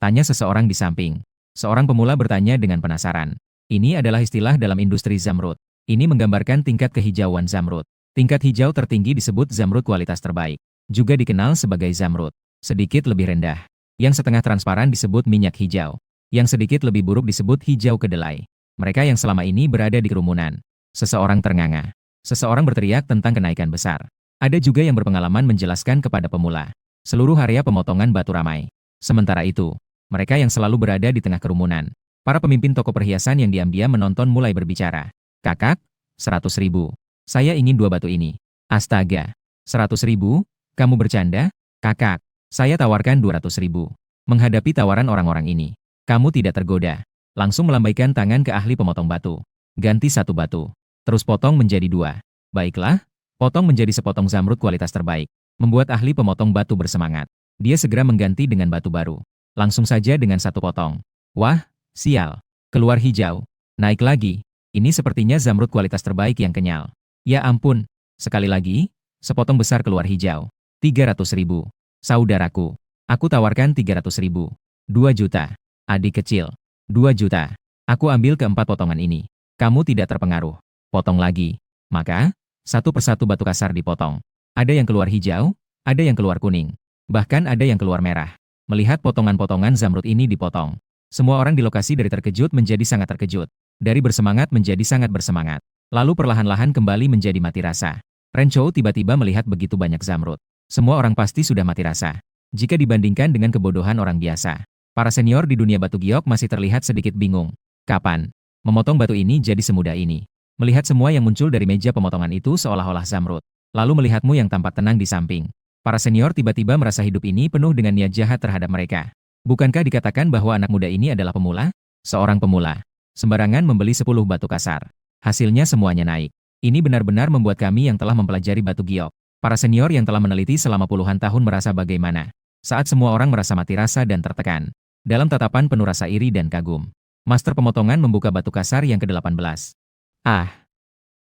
Tanya seseorang di samping. Seorang pemula bertanya dengan penasaran. Ini adalah istilah dalam industri zamrud. Ini menggambarkan tingkat kehijauan zamrud. Tingkat hijau tertinggi disebut zamrud kualitas terbaik. Juga dikenal sebagai zamrud. Sedikit lebih rendah. Yang setengah transparan disebut minyak hijau. Yang sedikit lebih buruk disebut hijau kedelai. Mereka yang selama ini berada di kerumunan. Seseorang ternganga. Seseorang berteriak tentang kenaikan besar. Ada juga yang berpengalaman menjelaskan kepada pemula. Seluruh area pemotongan batu ramai. Sementara itu, mereka yang selalu berada di tengah kerumunan. Para pemimpin toko perhiasan yang diam-diam menonton mulai berbicara. Kakak, 100.000. Saya ingin 2 batu ini. Astaga, 100.000? Kamu bercanda? Kakak, saya tawarkan 200.000. Menghadapi tawaran orang-orang ini, kamu tidak tergoda. Langsung melambaikan tangan ke ahli pemotong batu. Ganti 1 batu. Terus potong menjadi 2. Baiklah, potong menjadi sepotong zamrud kualitas terbaik. Membuat ahli pemotong batu bersemangat. Dia segera mengganti dengan batu baru. Langsung saja dengan 1 potong. Wah, sial. Keluar hijau. Naik lagi. Ini sepertinya zamrud kualitas terbaik yang kenyal. Ya ampun. Sekali lagi, sepotong besar keluar hijau. 300.000. Saudaraku. Aku tawarkan 300.000. 2 juta. Adik kecil. 2 juta. Aku ambil ke-4 potongan ini. Kamu tidak terpengaruh. Potong lagi. Maka, satu persatu batu kasar dipotong. Ada yang keluar hijau, ada yang keluar kuning. Bahkan ada yang keluar merah. Melihat potongan-potongan zamrud ini dipotong, semua orang di lokasi dari terkejut menjadi sangat terkejut. Dari bersemangat menjadi sangat bersemangat. Lalu perlahan-lahan kembali menjadi mati rasa. Renchou tiba-tiba melihat begitu banyak zamrud. Semua orang pasti sudah mati rasa. Jika dibandingkan dengan kebodohan orang biasa. Para senior di dunia batu giok masih terlihat sedikit bingung. Kapan memotong batu ini jadi semudah ini? Melihat semua yang muncul dari meja pemotongan itu seolah-olah zamrud. Lalu melihatmu yang tampak tenang di samping. Para senior tiba-tiba merasa hidup ini penuh dengan niat jahat terhadap mereka. Bukankah dikatakan bahwa anak muda ini adalah pemula? Seorang pemula. Sembarangan membeli 10 batu kasar. Hasilnya semuanya naik. Ini benar-benar membuat kami yang telah mempelajari batu giok. Para senior yang telah meneliti selama puluhan tahun merasa bagaimana saat semua orang merasa mati rasa dan tertekan. Dalam tatapan penuh rasa iri dan kagum. Master pemotongan membuka batu kasar yang ke-18. Ah!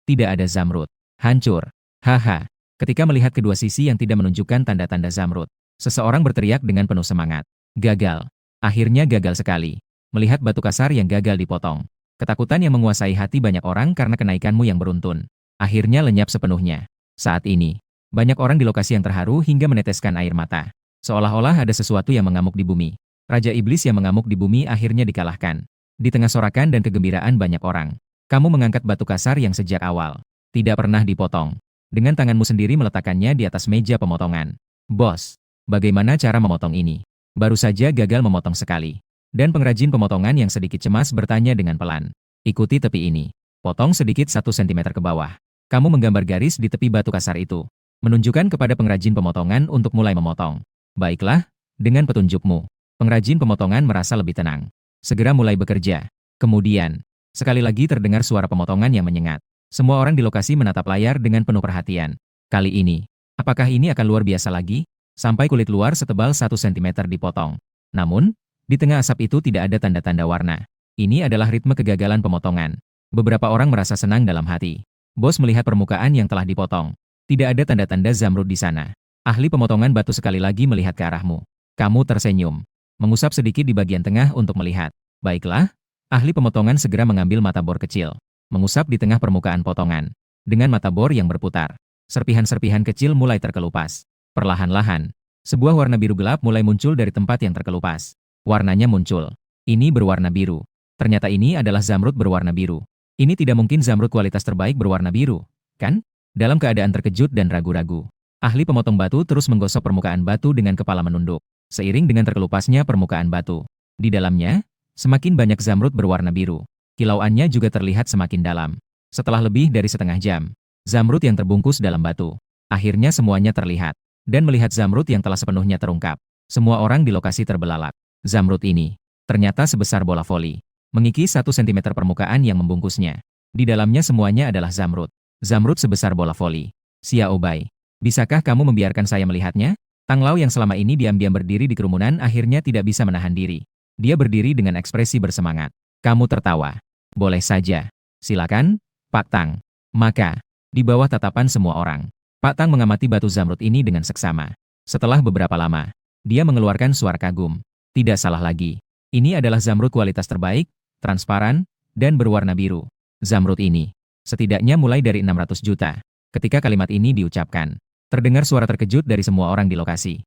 Tidak ada zamrud. Hancur. Haha. Ketika melihat kedua sisi yang tidak menunjukkan tanda-tanda zamrud, seseorang berteriak dengan penuh semangat. Gagal. Akhirnya gagal sekali. Melihat batu kasar yang gagal dipotong. Ketakutan yang menguasai hati banyak orang karena kenaikanmu yang beruntun. Akhirnya lenyap sepenuhnya. Saat ini, banyak orang di lokasi yang terharu hingga meneteskan air mata. Seolah-olah ada sesuatu yang mengamuk di bumi. Raja Iblis yang mengamuk di bumi akhirnya dikalahkan. Di tengah sorakan dan kegembiraan banyak orang, kamu mengangkat batu kasar yang sejak awal tidak pernah dipotong. Dengan tanganmu sendiri meletakkannya di atas meja pemotongan. Bos, bagaimana cara memotong ini? Baru saja gagal memotong sekali. Dan pengrajin pemotongan yang sedikit cemas bertanya dengan pelan. Ikuti tepi ini. Potong sedikit 1 cm ke bawah. Kamu menggambar garis di tepi batu kasar itu. Menunjukkan kepada pengrajin pemotongan untuk mulai memotong. Baiklah, dengan petunjukmu. Pengrajin pemotongan merasa lebih tenang. Segera mulai bekerja. Kemudian, sekali lagi terdengar suara pemotongan yang menyengat. Semua orang di lokasi menatap layar dengan penuh perhatian. Kali ini, apakah ini akan luar biasa lagi? Sampai kulit luar setebal 1 cm dipotong. Namun, di tengah asap itu tidak ada tanda-tanda warna. Ini adalah ritme kegagalan pemotongan. Beberapa orang merasa senang dalam hati. Bos melihat permukaan yang telah dipotong. Tidak ada tanda-tanda zamrud di sana. Ahli pemotongan batu sekali lagi melihat ke arahmu. Kamu tersenyum. Mengusap sedikit di bagian tengah untuk melihat. Baiklah, ahli pemotongan segera mengambil mata bor kecil. Mengusap di tengah permukaan potongan. Dengan mata bor yang berputar, serpihan-serpihan kecil mulai terkelupas. Perlahan-lahan, sebuah warna biru gelap mulai muncul dari tempat yang terkelupas. Warnanya muncul. Ini berwarna biru. Ternyata ini adalah zamrud berwarna biru. Ini tidak mungkin zamrud kualitas terbaik berwarna biru, kan? Dalam keadaan terkejut dan ragu-ragu, ahli pemotong batu terus menggosok permukaan batu dengan kepala menunduk. Seiring dengan terkelupasnya permukaan batu, di dalamnya, semakin banyak zamrud berwarna biru. Kilauannya juga terlihat semakin dalam. Setelah lebih dari setengah jam, zamrud yang terbungkus dalam batu. Akhirnya semuanya terlihat. Dan melihat zamrud yang telah sepenuhnya terungkap. Semua orang di lokasi terbelalak. Zamrud ini, ternyata sebesar bola voli. Mengikis 1 cm permukaan yang membungkusnya. Di dalamnya semuanya adalah zamrud. Zamrud sebesar bola voli. Xiao Bai, bisakah kamu membiarkan saya melihatnya? Tang Lao yang selama ini diam-diam berdiri di kerumunan akhirnya tidak bisa menahan diri. Dia berdiri dengan ekspresi bersemangat. Kamu tertawa. Boleh saja. Silakan, Pak Tang. Maka, Di bawah tatapan semua orang, Pak Tang mengamati batu zamrud ini dengan seksama. Setelah beberapa lama, dia mengeluarkan suara kagum. Tidak salah lagi. Ini adalah zamrud kualitas terbaik, transparan, dan berwarna biru. Zamrud ini, setidaknya mulai dari 600 juta. Ketika kalimat ini diucapkan, terdengar suara terkejut dari semua orang di lokasi.